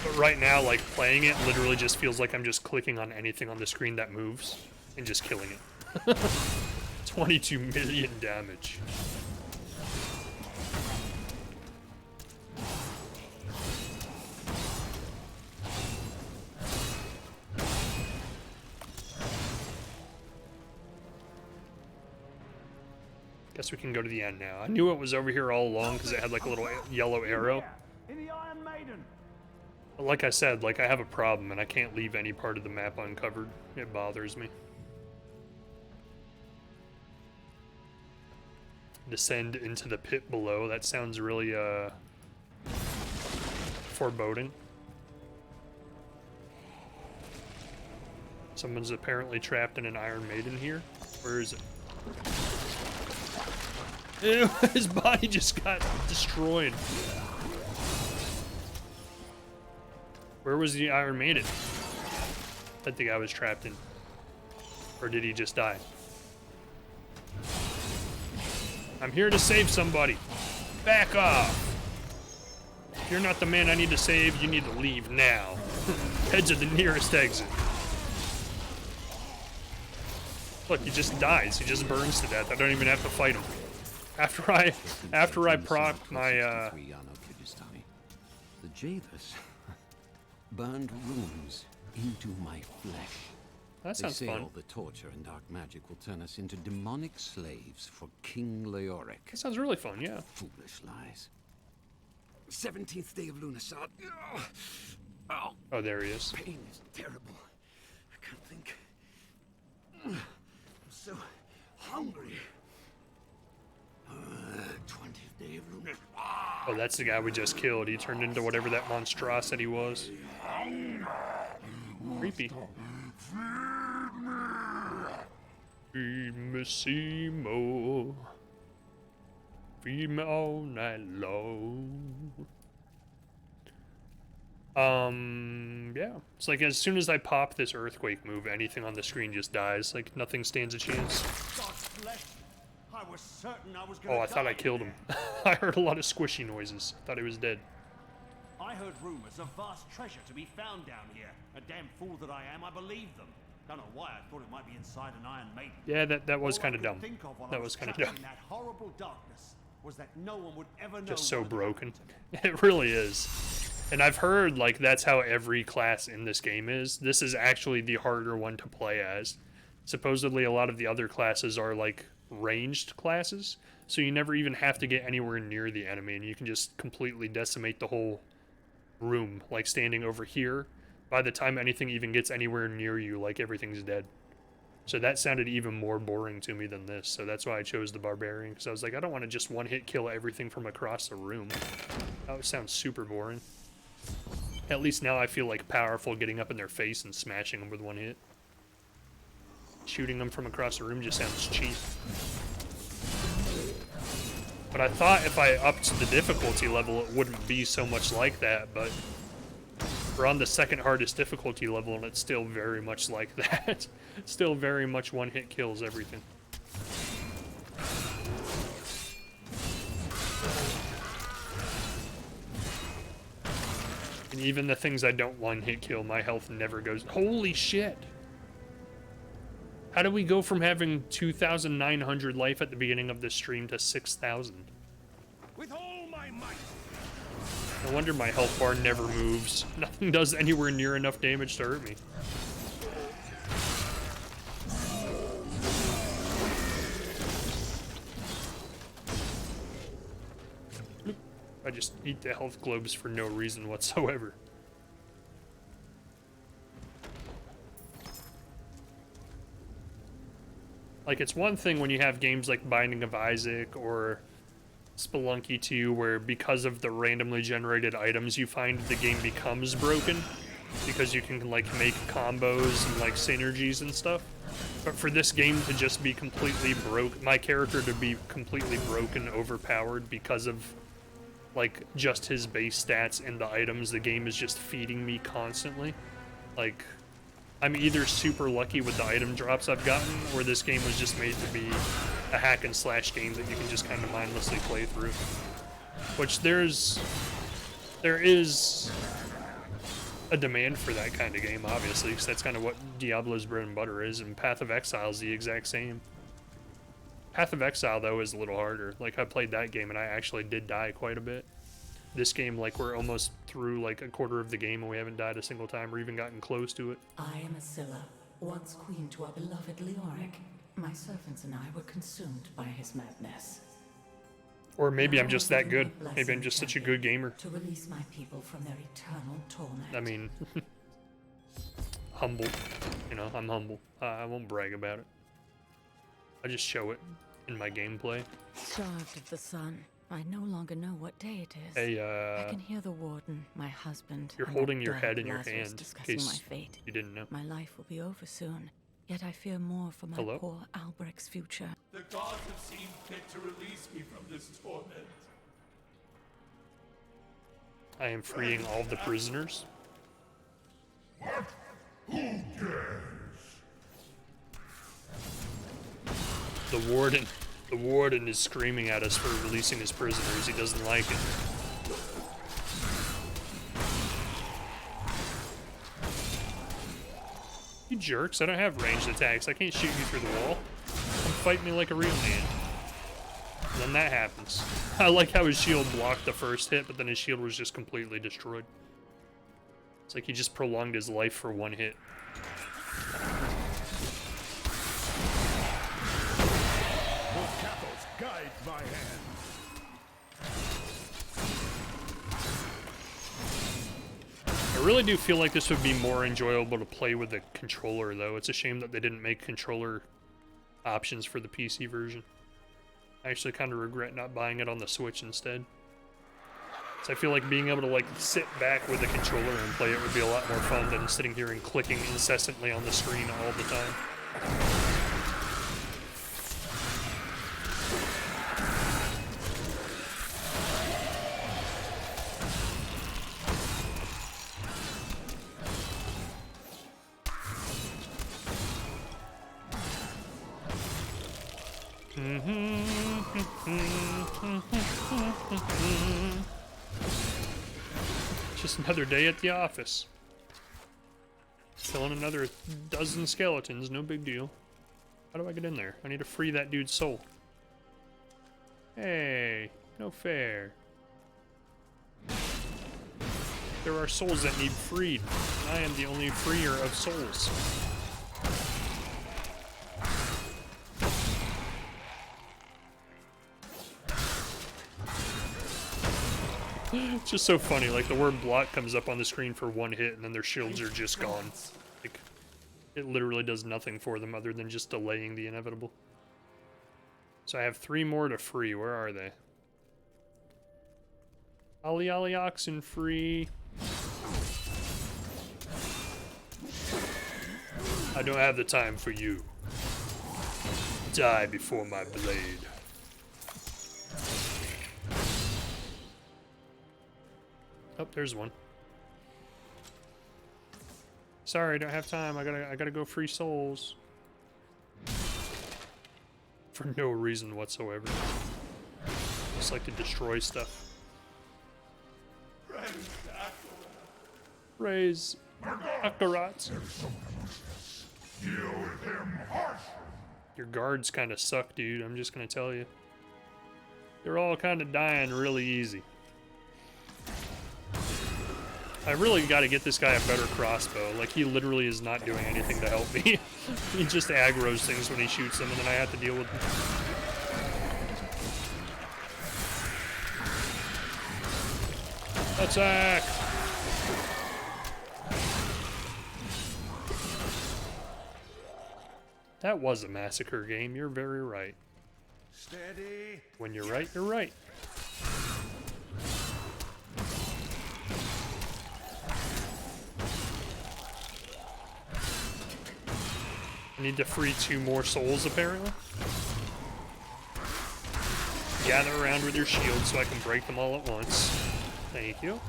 Speaker 1: But right now, like, playing it literally just feels like I'm just clicking on anything on the screen that moves. And just killing it. 22 million damage. Guess we can go to the end now. I knew it was over here all along because it had like a little yellow arrow. But like I said, like I have a problem and I can't leave any part of the map uncovered. It bothers me. Descend into the pit below. That sounds really foreboding. Someone's apparently trapped in an Iron Maiden here. Where is it? Ew, his body just got destroyed. Where was the Iron Maiden that the guy was trapped in? Or did he just die? I'm here to save somebody. Back off. If you're not the man I need to save, you need to leave now. Head to the nearest exit. Look, he just dies. He just burns to death. I don't even have to fight him. After I proc my
Speaker 7: The jailers burned runes into my flesh.
Speaker 1: That sounds
Speaker 7: they say
Speaker 1: fun.
Speaker 7: all the torture and dark magic will turn us into demonic slaves for King Leoric.
Speaker 1: That sounds really fun, yeah.
Speaker 7: Foolish lies. 17th day of Lunasad.
Speaker 1: Oh, there he is.
Speaker 7: Pain is terrible. I can't think. I'm so hungry. 20th day of Lunasad.
Speaker 1: Oh, that's the guy we just killed. He turned into whatever that monstrosity was. Creepy. Feed me, Seymour. Feed me all night long. Yeah. It's like as soon as I pop this earthquake move, anything on the screen just dies. Like nothing stands a chance.
Speaker 17: I was certain I was
Speaker 1: Oh, I thought I killed him. I heard a lot of squishy noises. I thought he was dead.
Speaker 17: I heard rumors of vast treasure to be found down here. A damn fool that I am, I believed them. Don't know why I thought it might be inside an Iron Maiden.
Speaker 1: Yeah, that was
Speaker 17: All
Speaker 1: kind
Speaker 17: I
Speaker 1: of
Speaker 17: could
Speaker 1: dumb.
Speaker 17: think of while
Speaker 1: That
Speaker 17: I
Speaker 1: was kind of
Speaker 17: trapped
Speaker 1: dumb.
Speaker 17: in that horrible darkness was that no one would ever know.
Speaker 1: Just so
Speaker 17: what had
Speaker 1: broken.
Speaker 17: happened to me.
Speaker 1: It really is. And I've heard like that's how every class in this game is. This is actually the harder one to play as. Supposedly a lot of the other classes are like ranged classes, so you never even have to get anywhere near the enemy and you can just completely decimate the whole room, like standing over here. By the time anything even gets anywhere near you, like everything's dead. So that sounded even more boring to me than this, so that's why I chose the barbarian, because I was like, I don't want to just one-hit kill everything from across the room. That would sound super boring. At least now I feel like powerful getting up in their face and smashing them with one hit. Shooting them from across the room just sounds cheap. But I thought if I upped the difficulty level it wouldn't be so much like that, but We're on the second hardest difficulty level, and it's still very much like that. Still very much one-hit kills everything. And even the things I don't one-hit kill, my health never goes... Holy shit! How do we go from having 2,900 life at the beginning of this stream to 6,000?
Speaker 3: With all my might.
Speaker 1: No wonder my health bar never moves. Nothing does anywhere near enough damage to hurt me. I just eat the health globes for no reason whatsoever. Like, it's one thing when you have games like Binding of Isaac or Spelunky 2 where because of the randomly generated items you find, the game becomes broken because you can like make combos and like synergies and stuff. But for this game to just be completely broke, my character to be completely broken, overpowered because of like just his base stats and the items the game is just feeding me constantly. Like, I'm either super lucky with the item drops I've gotten, or this game was just made to be a hack and slash game that you can just kind of mindlessly play through. Which there is a demand for that kind of game, obviously, because that's kind of what Diablo's bread and butter is, and Path of Exile is the exact same. Path of Exile, though, is a little harder. Like, I played that game and I actually did die quite a bit. This game, like, we're almost through like a quarter of the game and we haven't died a single time or even gotten close to it.
Speaker 2: I am Asilla, once queen to our beloved Leoric. My servants and I were consumed by his madness.
Speaker 1: Or maybe I'm just that good. Maybe I'm just such a good gamer.
Speaker 2: To release my people from their eternal torment.
Speaker 1: I mean, humble. You know, I'm humble. I won't brag about it. I just show it in my gameplay.
Speaker 2: Starved of the sun, I no longer know what day it is.
Speaker 1: Hey,
Speaker 2: I can hear the warden, my husband.
Speaker 1: You're
Speaker 2: and
Speaker 1: holding
Speaker 2: that
Speaker 1: your
Speaker 2: dog
Speaker 1: head in your
Speaker 2: Lazarus
Speaker 1: hand, in
Speaker 2: discussing
Speaker 1: case
Speaker 2: my fate.
Speaker 1: you didn't know.
Speaker 2: My life will be over soon, yet I fear more for my
Speaker 1: Hello?
Speaker 2: poor Albrecht's future.
Speaker 21: The gods have seen fit to release me from this torment.
Speaker 1: I am freeing all the prisoners.
Speaker 8: What? Who dares?
Speaker 1: The warden is screaming at us for releasing his prisoners. He doesn't like it. You jerks, I don't have ranged attacks. I can't shoot you through the wall. Come fight me like a real man. And then that happens. I like how his shield blocked the first hit, but then his shield was just completely destroyed. It's like he just prolonged his life for one hit.
Speaker 9: Guide my hand.
Speaker 1: I really do feel like this would be more enjoyable to play with a controller, though. It's a shame that they didn't make controller options for the PC version. I actually kind of regret not buying it on the Switch instead. So I feel like being able to like sit back with a controller and play it would be a lot more fun than sitting here and clicking incessantly on the screen all the time. Just another day at the office. Killing another dozen skeletons, no big deal. How do I get in there? I need to free that dude's soul. Hey, no fair. There are souls that need freed, and I am the only freer of souls. It's just so funny, like the word block comes up on the screen for one hit and then their shields are just gone. Like, it literally does nothing for them other than just delaying the inevitable. So I have 3 more to free. Where are they? Ollie Ollie Oxen free. I don't have the time for you. Die before my blade. Oh, there's one. Sorry, I don't have time. I gotta go free souls. For no reason whatsoever. Just like to destroy stuff. Raise Akarat. Your guards kind of suck, dude. I'm just gonna tell you. They're all kind of dying really easy. I really got to get this guy a better crossbow. Like, he literally is not doing anything to help me. He just aggroes things when he shoots them, and then I have to deal with them. Attack! That was a massacre game. You're very right.
Speaker 6: Steady.
Speaker 1: When you're right, you're right. I need to free 2 more souls, apparently. Gather around with your shield so I can break them all at once. Thank you.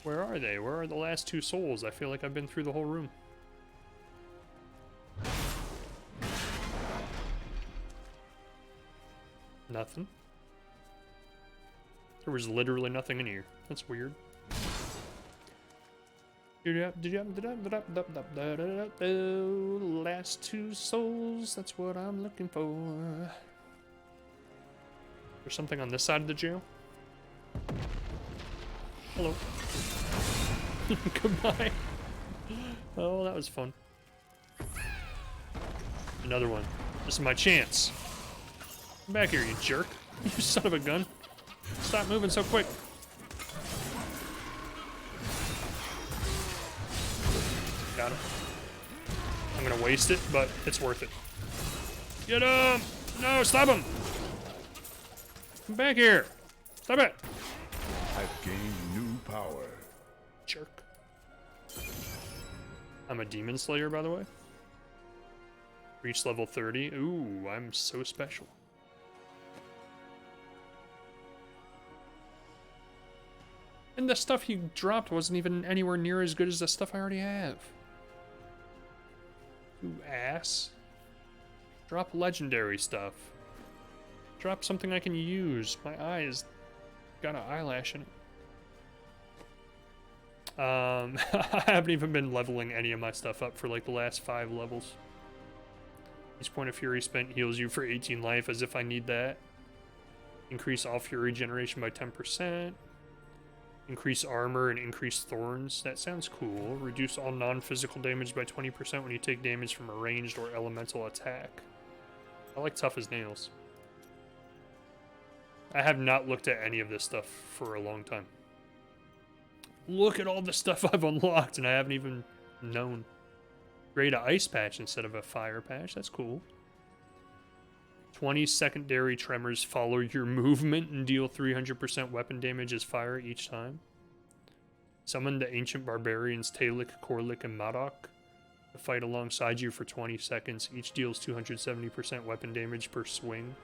Speaker 1: Where are they? Where are the last 2 souls? I feel like I've been through the whole room. Nothing. There was literally nothing in here. That's weird. Last 2 souls, that's what I'm looking for. There's something on this side of the jail. Hello. Goodbye. Oh, that was fun. Another one. This is my chance. Come back here, you jerk. You son of a gun. Stop moving so quick. Got him. I'm gonna waste it, but it's worth it. Get him! No, stop him! Come back here! Stop it!
Speaker 13: I've gained new power.
Speaker 1: Jerk. I'm a demon slayer, by the way. Reach level 30. Ooh, I'm so special. And the stuff he dropped wasn't even anywhere near as good as the stuff I already have. You ass. Drop legendary stuff. Drop something I can use. My eye's got an eyelash in it. I haven't even been leveling any of my stuff up for like the last 5 levels. Each point of fury spent heals you for 18 life, as if I need that. Increase all fury generation by 10%. Increase armor and increase thorns. That sounds cool. Reduce all non-physical damage by 20% when you take damage from a ranged or elemental attack. I like tough as nails. I have not looked at any of this stuff for a long time. Look at all the stuff I've unlocked and I haven't even known. Create an ice patch instead of a fire patch. That's cool. 20 secondary tremors follow your movement and deal 300% weapon damage as fire each time. Summon the ancient barbarians Talik, Korlik, and Madok to fight alongside you for 20 seconds. Each deals 270% weapon damage per swing.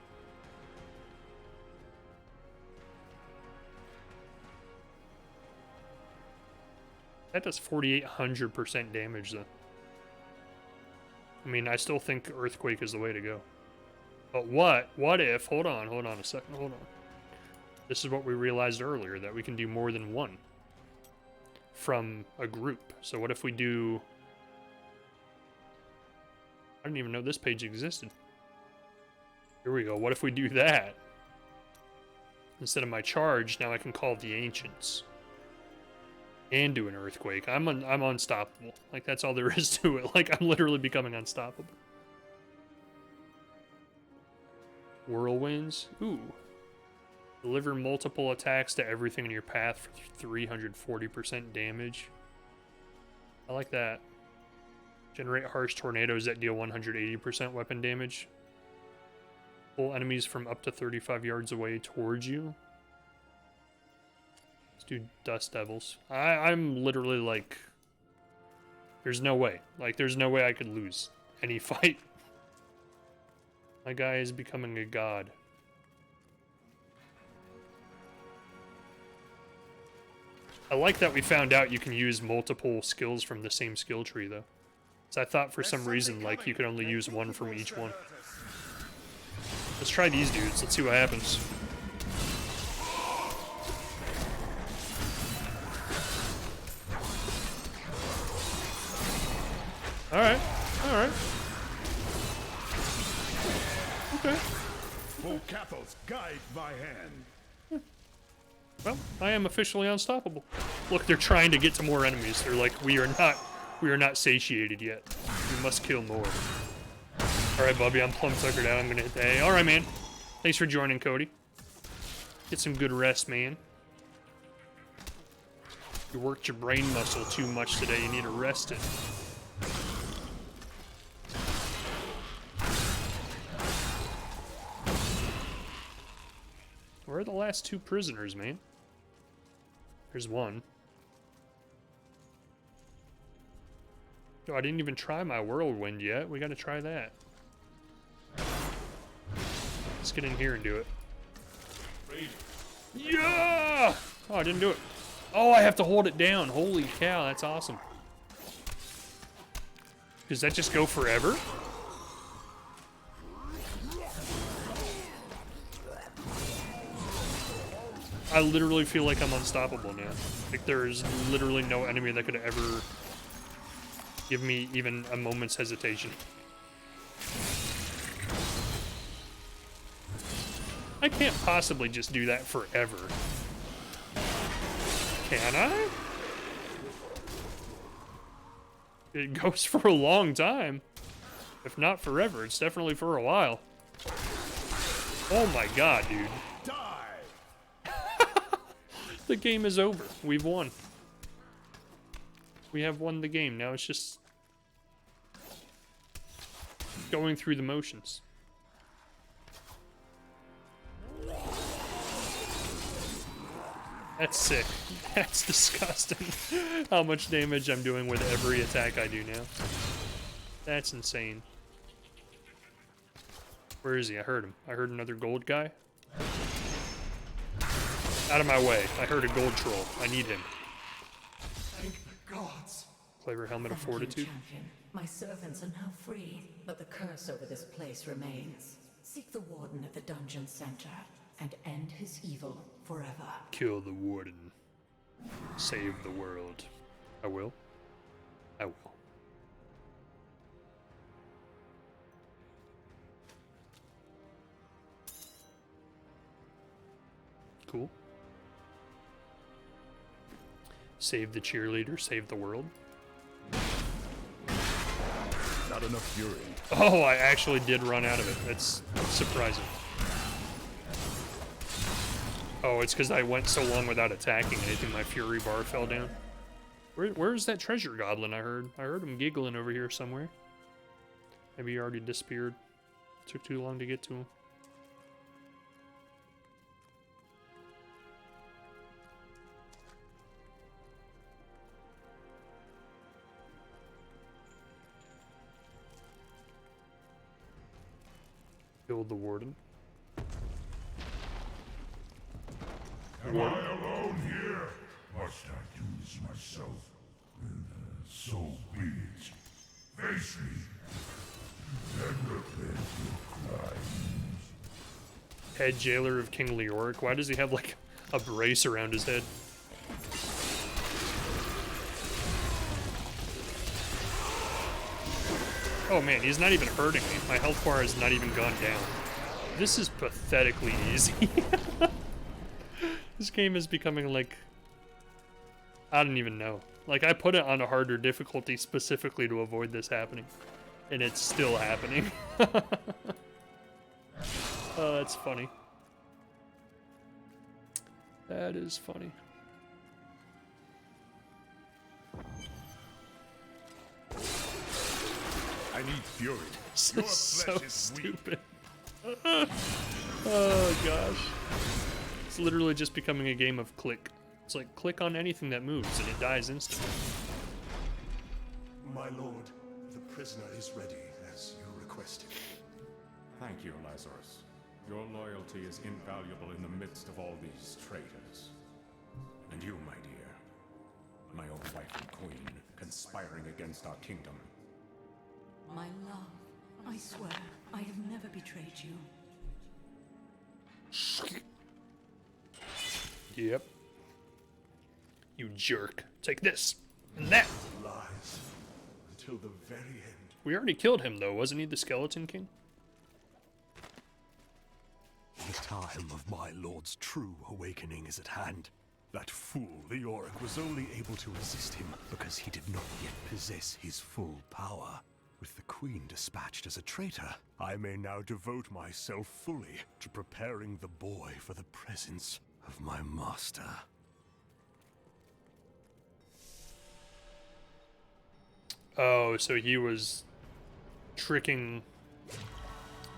Speaker 1: That does 4,800% damage though. I mean, I still think Earthquake is the way to go. But what if, hold on a second, hold on. This is what we realized earlier, that we can do more than one from a group. So what if we do, I didn't even know this page existed. Here we go, what if we do that? Instead of my charge, now I can call the ancients. And do an earthquake. I'm unstoppable. Like, that's all there is to it. Like, I'm literally becoming unstoppable. Whirlwinds. Ooh. Deliver multiple attacks to everything in your path for 340% damage. I like that. Generate harsh tornadoes that deal 180% weapon damage. Pull enemies from up to 35 yards away towards you. Let's do Dust Devils. I'm literally like... There's no way. Like, there's no way I could lose any fight. My guy is becoming a god. I like that we found out you can use multiple skills from the same skill tree, though. So I thought for some reason, like, you could only use one from each one. Let's try these dudes. Let's see what happens. Alright. Alright. Okay.
Speaker 13: Full Cathal's guide by hand.
Speaker 1: Well, I am officially unstoppable. Look, they're trying to get to more enemies. They're like, we are not satiated yet. We must kill more. Alright, Bubby, I'm plumb tuckered out. I'm gonna hit the A. Alright, man. Thanks for joining, Cody. Get some good rest, man. You worked your brain muscle too much today. You need to rest it. Where are the last two prisoners, man? There's one. Oh, I didn't even try my whirlwind yet. We gotta try that. Let's get in here and do it. Yeah! Oh, I didn't do it. Oh, I have to hold it down. Holy cow, that's awesome. Does that just go forever? I literally feel like I'm unstoppable now. Like, there's literally no enemy that could ever give me even a moment's hesitation. I can't possibly just do that forever. Can I? It goes for a long time. If not forever, it's definitely for a while. Oh my god, dude. The game is over. We've won. We have won the game. Now it's just going through the motions. That's sick. That's disgusting. How much damage I'm doing with every attack I do now. That's insane. Where is he? I heard him. I heard another gold guy. Out of my way. I heard a gold troll. I need him.
Speaker 12: Thank the gods.
Speaker 1: Clever helmet of fortitude.
Speaker 12: Champion. My servants are now free, but the curse over this place remains. Seek the warden at the dungeon center and end his evil forever.
Speaker 1: Kill the warden. Save the world. I will. I will. Cool. Save the cheerleader, save the world.
Speaker 13: Not enough fury.
Speaker 1: Oh, I actually did run out of it. That's surprising. Oh, it's because I went so long without attacking anything, my fury bar fell down. Where's that treasure goblin I heard? I heard him giggling over here somewhere. Maybe he already disappeared. Took too long to get to him. Killed the warden.
Speaker 8: Am I alone here? Must I do this myself? So be it. Face me, and repent your crimes.
Speaker 1: Head jailer of King Leoric. Why does he have like a brace around his head? Oh man, he's not even hurting me. My health bar has not even gone down. This is pathetically easy. This game is becoming like... I don't even know. Like, I put it on a harder difficulty specifically to avoid this happening. And it's still happening. Oh, that's funny. That is funny.
Speaker 13: I need fury.
Speaker 1: This
Speaker 13: Your
Speaker 1: is
Speaker 13: flesh
Speaker 1: so
Speaker 13: is
Speaker 1: stupid. Oh gosh. It's literally just becoming a game of click. It's like click on anything that moves and it dies instantly.
Speaker 3: My lord, the prisoner is ready, as you requested.
Speaker 20: Thank you, Lazarus. Your loyalty is invaluable in the midst of all these traitors. And you, my dear,
Speaker 11: conspiring against our kingdom.
Speaker 2: My love, I swear, I have never betrayed you.
Speaker 1: Yep. You jerk. Take this and that.
Speaker 11: Lies until the very end.
Speaker 1: We already killed him, though. Wasn't he the Skeleton King?
Speaker 22: The time of my lord's true awakening is at hand. That fool, the Yorick, was only able to resist him because he did not yet possess his full power. With the Queen dispatched as a traitor, I may now devote myself fully to preparing the boy for the presence of my master.
Speaker 1: Oh, so he was tricking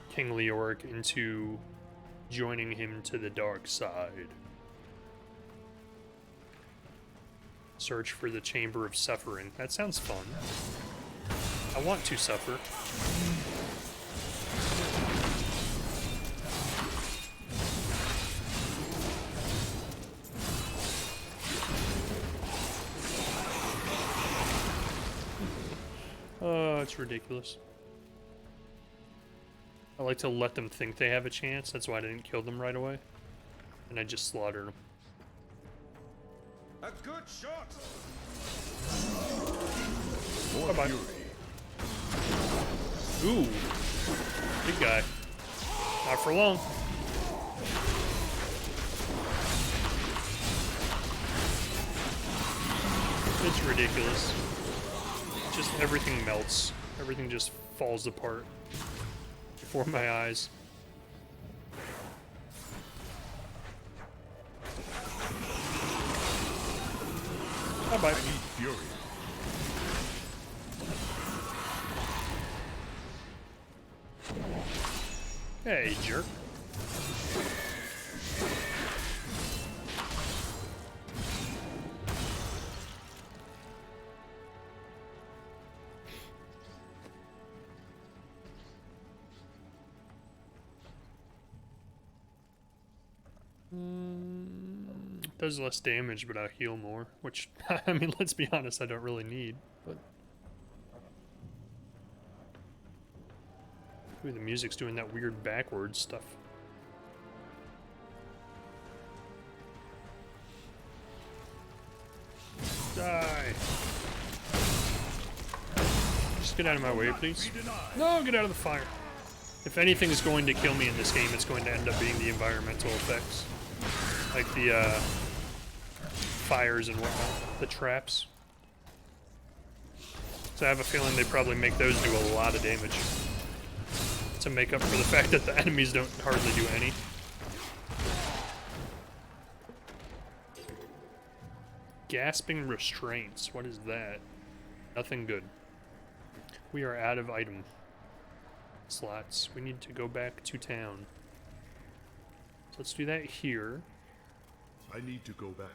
Speaker 1: King Leoric into joining him to the dark side. Search for the Chamber of Suffering. That sounds fun. I want to suffer. Oh, it's ridiculous. I like to let them think they have a chance. That's why I didn't kill them right away. And I just slaughtered them.
Speaker 6: A good shot!
Speaker 1: Bye-bye. Ooh. Big guy. Not for long. It's ridiculous. Just everything melts. Everything just falls apart before my eyes. Bye-bye.
Speaker 11: Fury.
Speaker 1: Hey, jerk. Does less damage, but I heal more, which, I mean, let's be honest, I don't really need, but... Ooh, the music's doing that weird backwards stuff. Die! Just get out of my way, please. No, get out of the fire. If anything's going to kill me in this game, it's going to end up being the environmental effects. Like the, fires and whatnot. The traps. So I have a feeling they probably make those do a lot of damage. To make up for the fact that the enemies don't hardly do any. Gasping restraints. What is that? Nothing good. We are out of item slots. We need to go back to town. So let's do that here.
Speaker 5: I need to go back.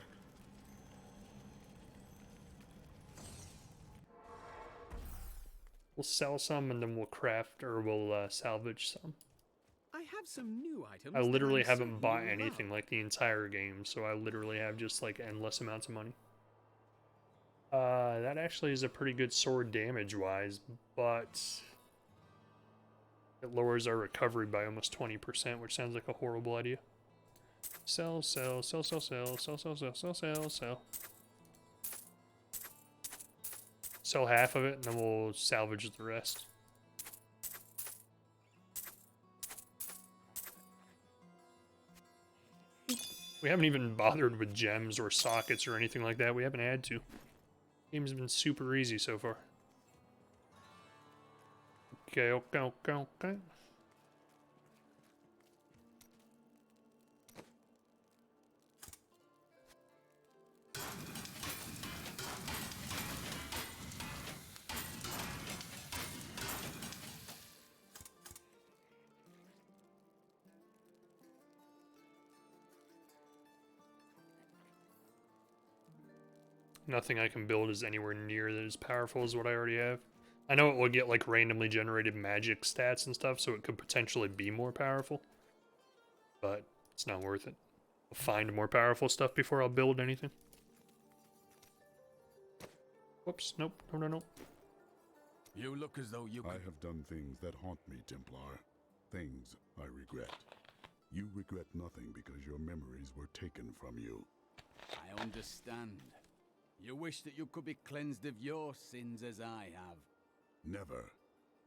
Speaker 1: We'll sell some and then we'll craft or we'll salvage some.
Speaker 15: I have some new items.
Speaker 1: I literally haven't bought anything like the entire game, so I literally have just like endless amounts of money. That actually is a pretty good sword damage wise, but it lowers our recovery by almost 20%, which sounds like a horrible idea. Sell, sell, sell, sell, sell, sell, sell, sell, sell, sell, sell. Sell half of it, and then we'll salvage the rest. We haven't even bothered with gems or sockets or anything like that. We haven't had to. Game's been super easy so far. Okay, okay, okay, okay. Nothing I can build is anywhere near that as powerful as what I already have. I know it will get like randomly generated magic stats and stuff, so it could potentially be more powerful. But it's not worth it. I'll find more powerful stuff before I'll build anything. Whoops, nope, no.
Speaker 10: You look as though you could...
Speaker 5: I have done things that haunt me, Templar. Things I regret. You regret nothing because your memories were taken from you.
Speaker 10: I understand. You wish that you could be cleansed of your sins as I have.
Speaker 5: Never.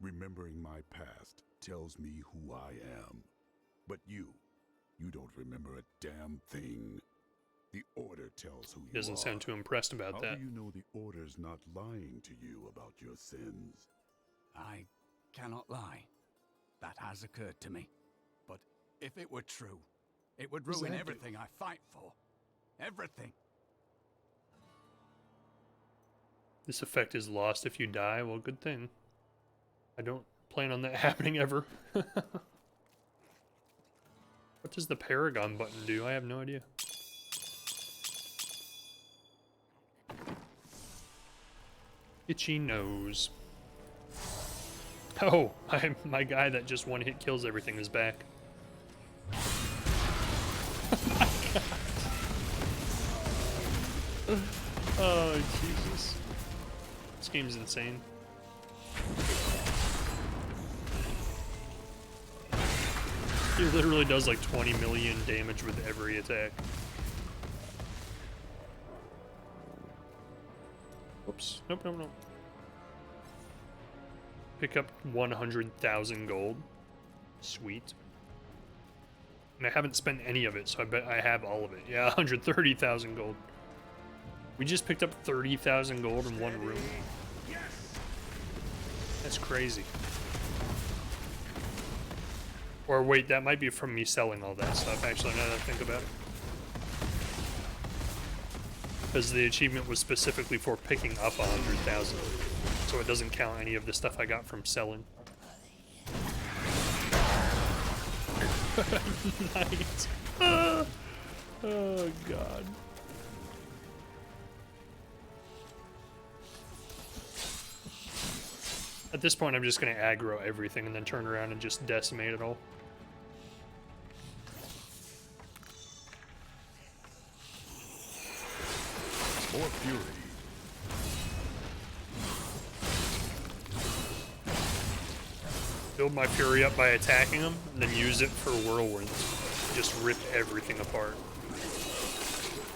Speaker 5: Remembering my past tells me who I am. But you don't remember a damn thing. The Order tells who you are.
Speaker 1: Doesn't sound too impressed about that.
Speaker 5: How do you know the Order's not lying to you about your sins?
Speaker 10: I cannot lie. That has occurred to me. But if it were true, it would ruin everything I fight for. Everything.
Speaker 1: This effect is lost if you die. Well, good thing. I don't plan on that happening ever. What does the Paragon button do? I have no idea. Itchy nose. Oh, my guy that just one hit kills everything is back. Oh, Jesus. This game's insane. He literally does like 20 million damage with every attack. Whoops. Nope. Pick up 100,000 gold. Sweet. And I haven't spent any of it, so I bet I have all of it. Yeah, 130,000 gold. We just picked up 30,000 gold in one room. That's crazy. Or wait, that might be from me selling all that stuff, actually, now that I think about it. Because the achievement was specifically for picking up 100,000. So it doesn't count any of the stuff I got from selling. Nice. Oh, God. At this point, I'm just going to aggro everything and then turn around and just decimate it all.
Speaker 8: More fury.
Speaker 1: Build my fury up by attacking them, and then use it for whirlwinds. Just rip everything apart.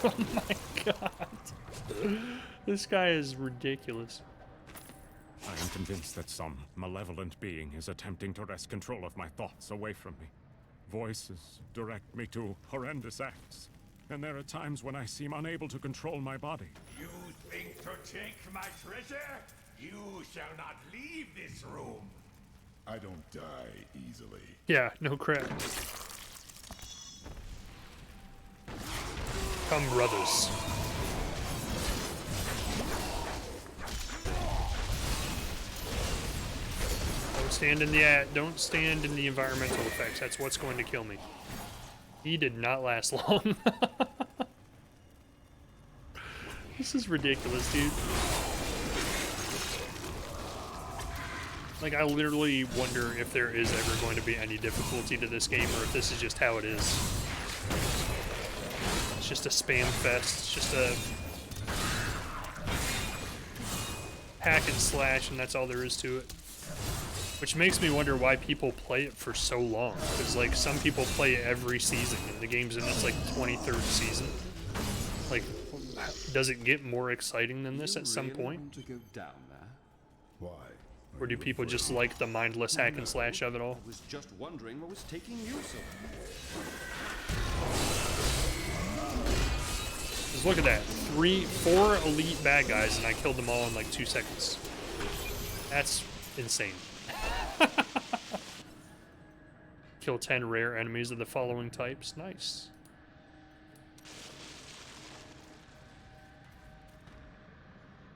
Speaker 1: Oh my god. This guy is ridiculous.
Speaker 20: I am convinced that some malevolent being is attempting to wrest control of my thoughts away from me. Voices direct me to horrendous acts, and there are times when I seem unable to control my body.
Speaker 11: You think to take my treasure? You shall not leave this room.
Speaker 5: I don't die easily.
Speaker 1: Yeah, no crap. Come, brothers. Don't stand in the environmental effects. That's what's going to kill me. He did not last long. This is ridiculous, dude. Like, I literally wonder if there is ever going to be any difficulty to this game, or if this is just how it is. It's just a spam fest. It's just a hack and slash, and that's all there is to it. Which makes me wonder why people play it for so long. Because, like, some people play it every season, and the game's in its, like, 23rd season. Like, does it get more exciting than this at some point?
Speaker 6: To go down there?
Speaker 5: Why?
Speaker 1: Or do people just like the mindless hack and slash of it all?
Speaker 6: I was just wondering what was taking you so long.
Speaker 1: Just look at that. 4 elite bad guys, and I killed them all in like 2 seconds. That's insane. Kill 10 rare enemies of the following types. Nice.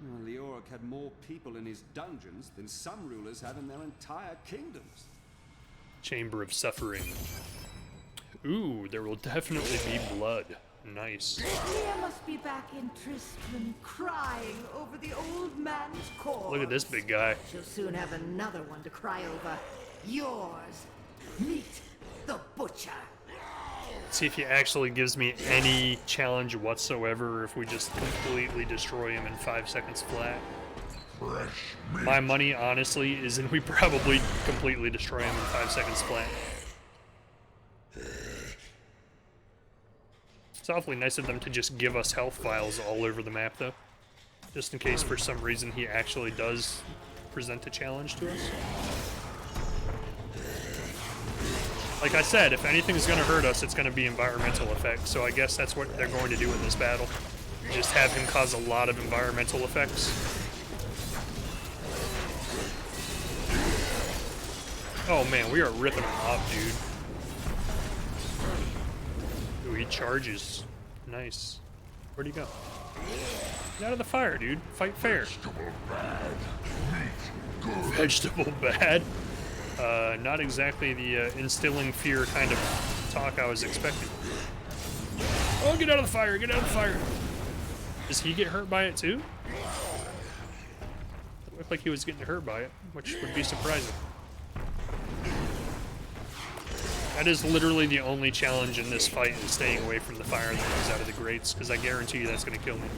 Speaker 6: Well, Leoric had more people in his dungeons than some rulers have in their entire kingdoms.
Speaker 1: Chamber of Suffering. Ooh, there will definitely be blood. Nice.
Speaker 12: Lydia must be back in Tristram, crying over the old man's corpse.
Speaker 1: Look at this big guy.
Speaker 12: She'll soon have another one to cry over. Yours. Meet the butcher.
Speaker 1: See if he actually gives me any challenge whatsoever, or if we just completely destroy him in 5 seconds flat. My money, honestly, is in we probably completely destroy him in 5 seconds flat. It's awfully nice of them to just give us health vials all over the map, though. Just in case for some reason he actually does present a challenge to us. Like I said, if anything's going to hurt us, it's going to be environmental effects, so I guess that's what they're going to do in this battle. Just have him cause a lot of environmental effects. Oh man, we are ripping him off, dude. Ooh, he charges. Nice. Where'd he go? Get out of the fire, dude. Fight fair. Vegetable bad. Not exactly the instilling fear kind of talk I was expecting. Oh, get out of the fire! Get out of the fire! Does he get hurt by it too? It looked like he was getting hurt by it, which would be surprising. That is literally the only challenge in this fight, is staying away from the fire that comes out of the grates, because I guarantee you that's going to kill me.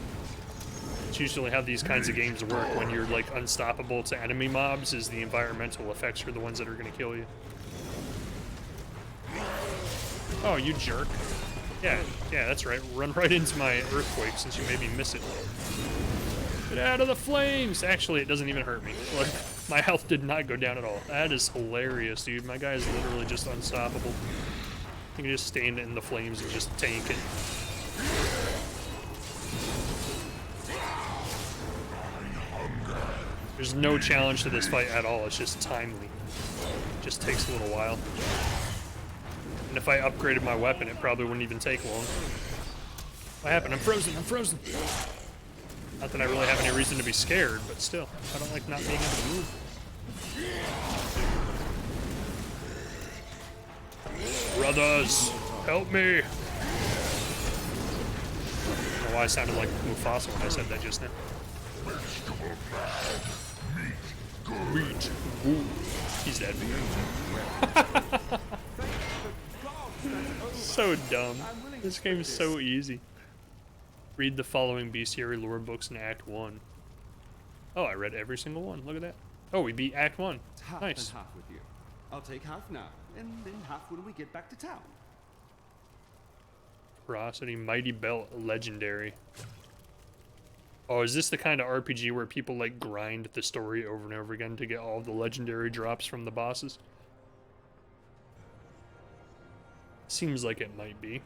Speaker 1: It's usually how these kinds of games work. When you're like unstoppable to enemy mobs, is the environmental effects are the ones that are going to kill you. Oh, you jerk. Yeah, that's right. Run right into my earthquake since you made me miss it. Get out of the flames! Actually, it doesn't even hurt me. Like, my health did not go down at all. That is hilarious, dude. My guy is literally just unstoppable. You can just stand in the flames and just tank it. There's no challenge to this fight at all. It's just timely. It just takes a little while. And if I upgraded my weapon, it probably wouldn't even take long. What happened? I'm frozen. I'm frozen. Not that I really have any reason to be scared, but still, I don't like not being able to move. Brothers, help me! I don't know why I sounded like Mufasa when I said that just now. Meat. Ooh. He's dead. So dumb. This game is so easy. Read the following bestiary lore books in Act 1. Oh, I read every single one. Look at that. Oh, we beat Act 1.
Speaker 6: Half
Speaker 1: Nice.
Speaker 6: and half with you. I'll take half now, and then half when we get back to town.
Speaker 1: Ferocity, Mighty Belt, Legendary. Oh, is this the kind of RPG where people like grind the story over and over again to get all the legendary drops from the bosses? Seems like it might be.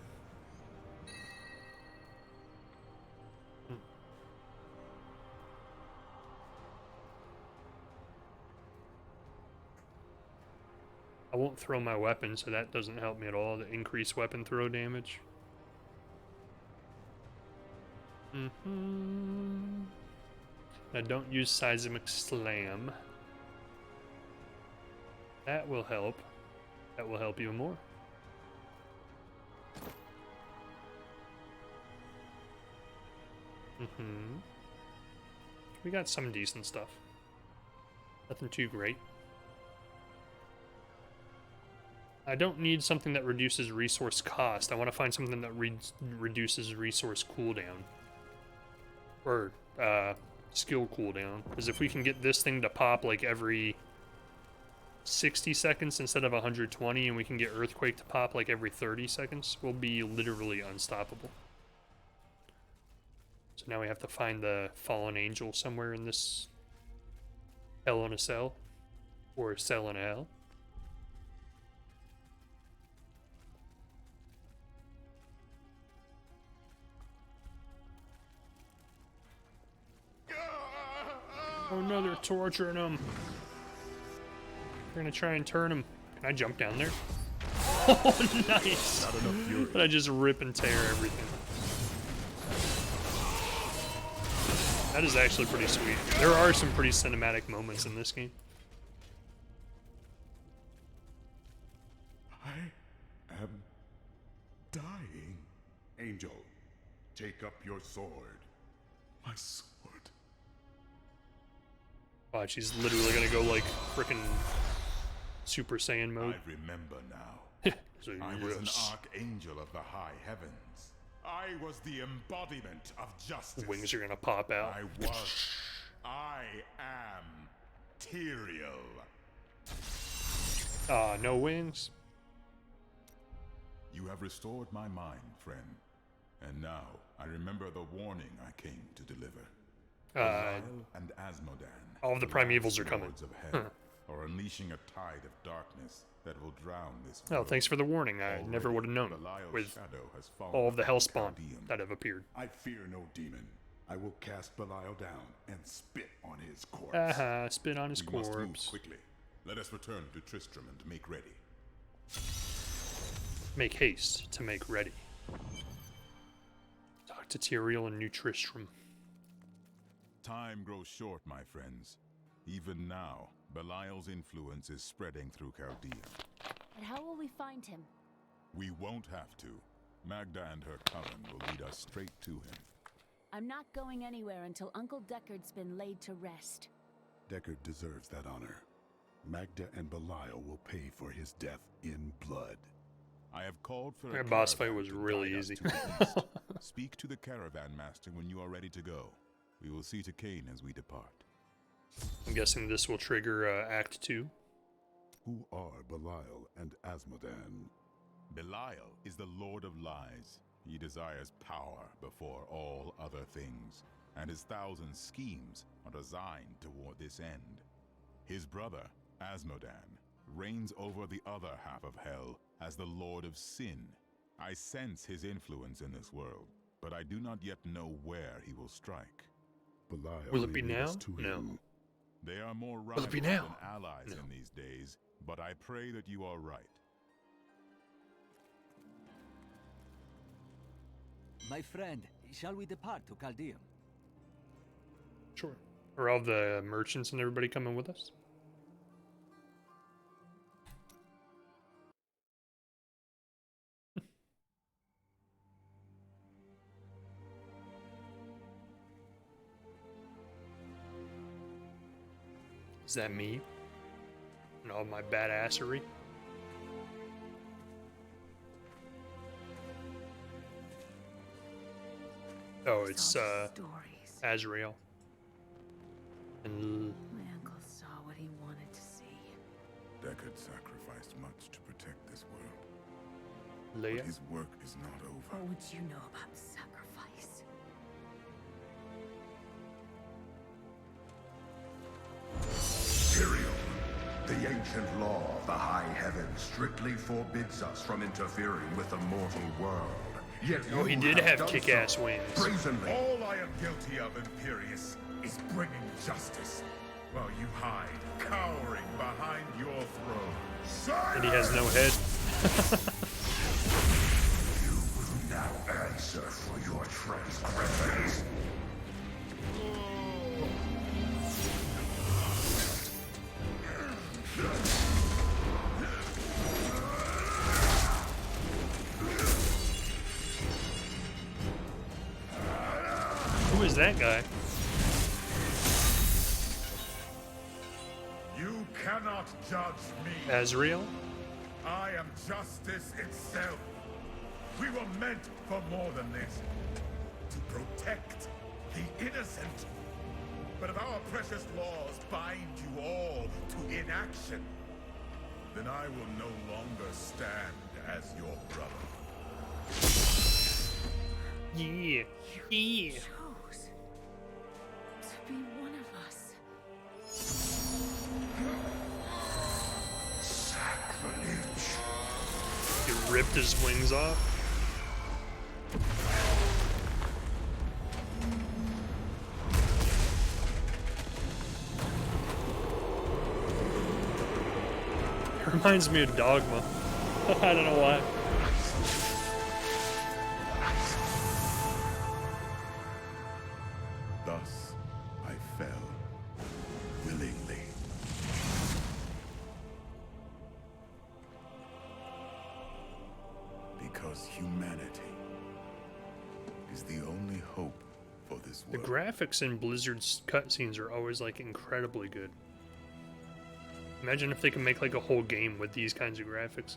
Speaker 1: I won't throw my weapon, so that doesn't help me at all to increase weapon throw damage. Now don't use seismic slam. That will help. That will help even more. We got some decent stuff. Nothing too great. I don't need something that reduces resource cost. I want to find something that reduces resource cooldown. Or, skill cooldown. Because if we can get this thing to pop like every 60 seconds instead of 120, and we can get Earthquake to pop like every 30 seconds, we'll be literally unstoppable. So now we have to find the Fallen Angel somewhere in this Hell in a Cell. Or Cell in a Hell. Oh no, they're torturing him. We're gonna try and turn him. Can I jump down there? Oh, nice! But I just rip and tear everything. That is actually pretty sweet. There are some pretty cinematic moments in this game.
Speaker 5: I am dying. Angel, take up your sword.
Speaker 8: My sword.
Speaker 1: Watch, she's literally gonna go like frickin' Super Saiyan mode.
Speaker 5: I remember now.
Speaker 1: So
Speaker 13: I was an
Speaker 1: yes.
Speaker 13: archangel of the high heavens. I was the embodiment of justice.
Speaker 1: Wings are gonna pop out.
Speaker 13: I am Tyrael.
Speaker 1: No wings.
Speaker 13: You have restored my mind, friend. And now I remember the warning I came to deliver. Belial and Asmodan,
Speaker 1: all of the primevals are coming.
Speaker 13: lords of hell, are unleashing a tide of darkness that will drown this
Speaker 1: Oh,
Speaker 13: world.
Speaker 1: thanks for the warning. I never would have known
Speaker 13: Belial's
Speaker 1: with
Speaker 13: shadow has fallen
Speaker 1: all of the
Speaker 13: upon
Speaker 1: hellspawn
Speaker 13: Chaldean.
Speaker 1: that have appeared.
Speaker 5: I fear no demon. I will cast Belial down and spit on his corpse.
Speaker 1: Spit on his
Speaker 13: We must move
Speaker 1: corpse.
Speaker 13: quickly. Let us return to Tristram and make ready.
Speaker 1: Make haste to make ready. Talk to Tyrael and New Tristram.
Speaker 13: Time grows short, my friends. Even now, Belial's influence is spreading through Chaldea.
Speaker 4: But how will we find him?
Speaker 13: We won't have to. Magda and her coven will lead us straight to him.
Speaker 4: I'm not going anywhere until Uncle Deckard's been laid to rest.
Speaker 5: Deckard deserves that honor. Magda and Belial will pay for his death in blood.
Speaker 13: I have called for
Speaker 1: That boss fight was really easy.
Speaker 13: Speak to the caravan master when you are ready to go. We will see to Cain as we depart.
Speaker 1: I'm guessing this will trigger Act 2.
Speaker 5: Who are Belial and Asmodan?
Speaker 13: Belial is the Lord of Lies. He desires power before all other things, and his thousand schemes are designed toward this end. His brother, Asmodan, reigns over the other half of hell as the Lord of Sin. I sense his influence in this world, but I do not yet know where he will strike.
Speaker 5: Belial
Speaker 1: Will it be
Speaker 5: may lead
Speaker 1: now?
Speaker 5: us to
Speaker 1: No.
Speaker 5: him.
Speaker 13: They are more
Speaker 1: Will
Speaker 13: rivals
Speaker 1: it be
Speaker 13: than
Speaker 1: now?
Speaker 13: allies
Speaker 1: No.
Speaker 13: in these days, but I pray that you are right.
Speaker 16: My friend, shall we depart to Chaldeum?
Speaker 1: Sure. Are all the merchants and everybody coming with us? Is that me? And all my badassery? Oh, it's Azrael. And
Speaker 12: My uncle saw what he wanted to see.
Speaker 13: Deckard sacrificed much to protect this world.
Speaker 1: Leia?
Speaker 13: But his work is not over.
Speaker 12: What would you know about sacrifice?
Speaker 23: Tyrael, the ancient law of the high heavens strictly forbids us from interfering with the mortal world. Yet
Speaker 1: Oh, he
Speaker 23: you
Speaker 1: did have
Speaker 23: done
Speaker 1: kick-ass
Speaker 23: so
Speaker 1: wings.
Speaker 23: brazenly.
Speaker 11: All I am guilty of, Imperius, is bringing justice, while you hide, cowering behind your throne.
Speaker 1: And he has no head.
Speaker 23: You will now answer for your transgressions.
Speaker 1: Who is that guy?
Speaker 11: You cannot judge me.
Speaker 1: Azrael?
Speaker 11: I am justice itself. We were meant for more than this. To protect the innocent. But if our precious laws bind you all to inaction, then I will no longer stand as your brother.
Speaker 1: Yeah. Yeah.
Speaker 12: Chose to be one of us.
Speaker 23: Sacrilege.
Speaker 1: He ripped his wings off. It reminds me of Dogma. I don't know why.
Speaker 5: Thus, I fell willingly.
Speaker 13: Because humanity is the only hope for this
Speaker 1: The
Speaker 13: world.
Speaker 1: graphics in Blizzard's cutscenes are always like incredibly good. Imagine if they can make like a whole game with these kinds of graphics.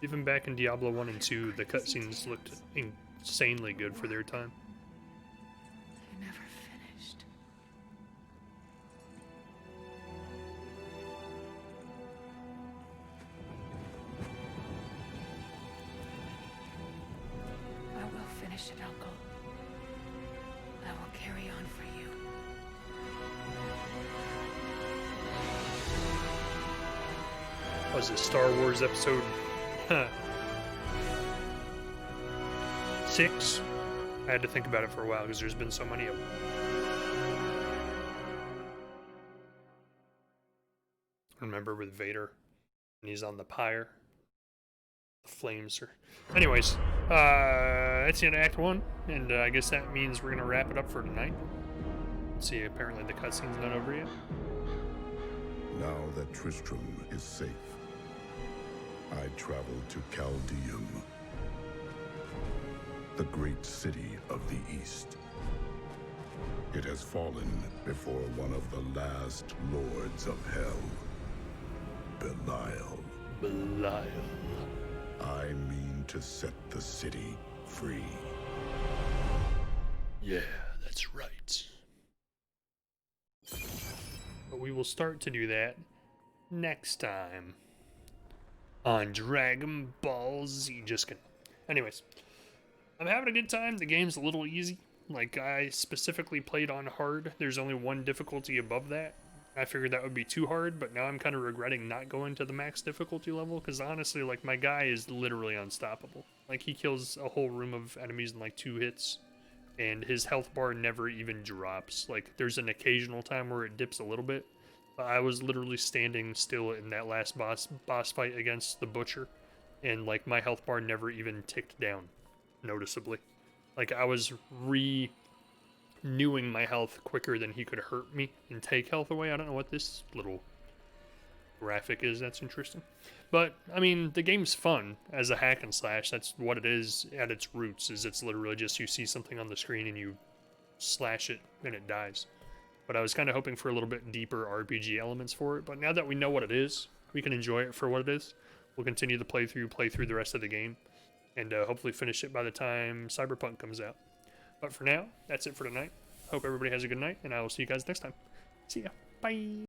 Speaker 1: Even back in Diablo 1 and 2, the cutscenes looked insanely good for their time.
Speaker 2: You never finished. I will finish it, Uncle. I will carry on for you.
Speaker 1: Was it Star Wars episode 6? I had to think about it for a while because there's been so many of them. Remember with Vader, and he's on the pyre. The flames are... Anyways, that's the end of Act 1, and I guess that means we're going to wrap it up for tonight. Let's see, apparently the cutscene's not over yet.
Speaker 5: Now that Tristram is safe, I travel to Caldeum, the great city of the East. It has fallen before one of the last lords of hell, Belial.
Speaker 1: Belial.
Speaker 5: I mean to set the city free.
Speaker 1: Yeah, that's right. But we will start to do that next time on Dragon Ball Z. Just kidding. Anyways, I'm having a good time. The game's a little easy. Like, I specifically played on hard. There's only one difficulty above that. I figured that would be too hard, but now I'm kind of regretting not going to the max difficulty level, because honestly, like, my guy is literally unstoppable. Like, he kills a whole room of enemies in like 2 hits, and his health bar never even drops. Like, there's an occasional time where it dips a little bit, but I was literally standing still in that last boss fight against the Butcher, and like, my health bar never even ticked down noticeably. Like, I was renewing my health quicker than he could hurt me and take health away. I don't know what this little graphic is. That's interesting. But, I mean, the game's fun as a hack and slash. That's what it is at its roots, is it's literally just you see something on the screen and you slash it and it dies. But I was kind of hoping for a little bit deeper RPG elements for it. But now that we know what it is, we can enjoy it for what it is. We'll continue to play through the rest of the game, and hopefully finish it by the time Cyberpunk comes out. But for now, that's it for tonight. Hope everybody has a good night, and I will see you guys next time. See ya. Bye.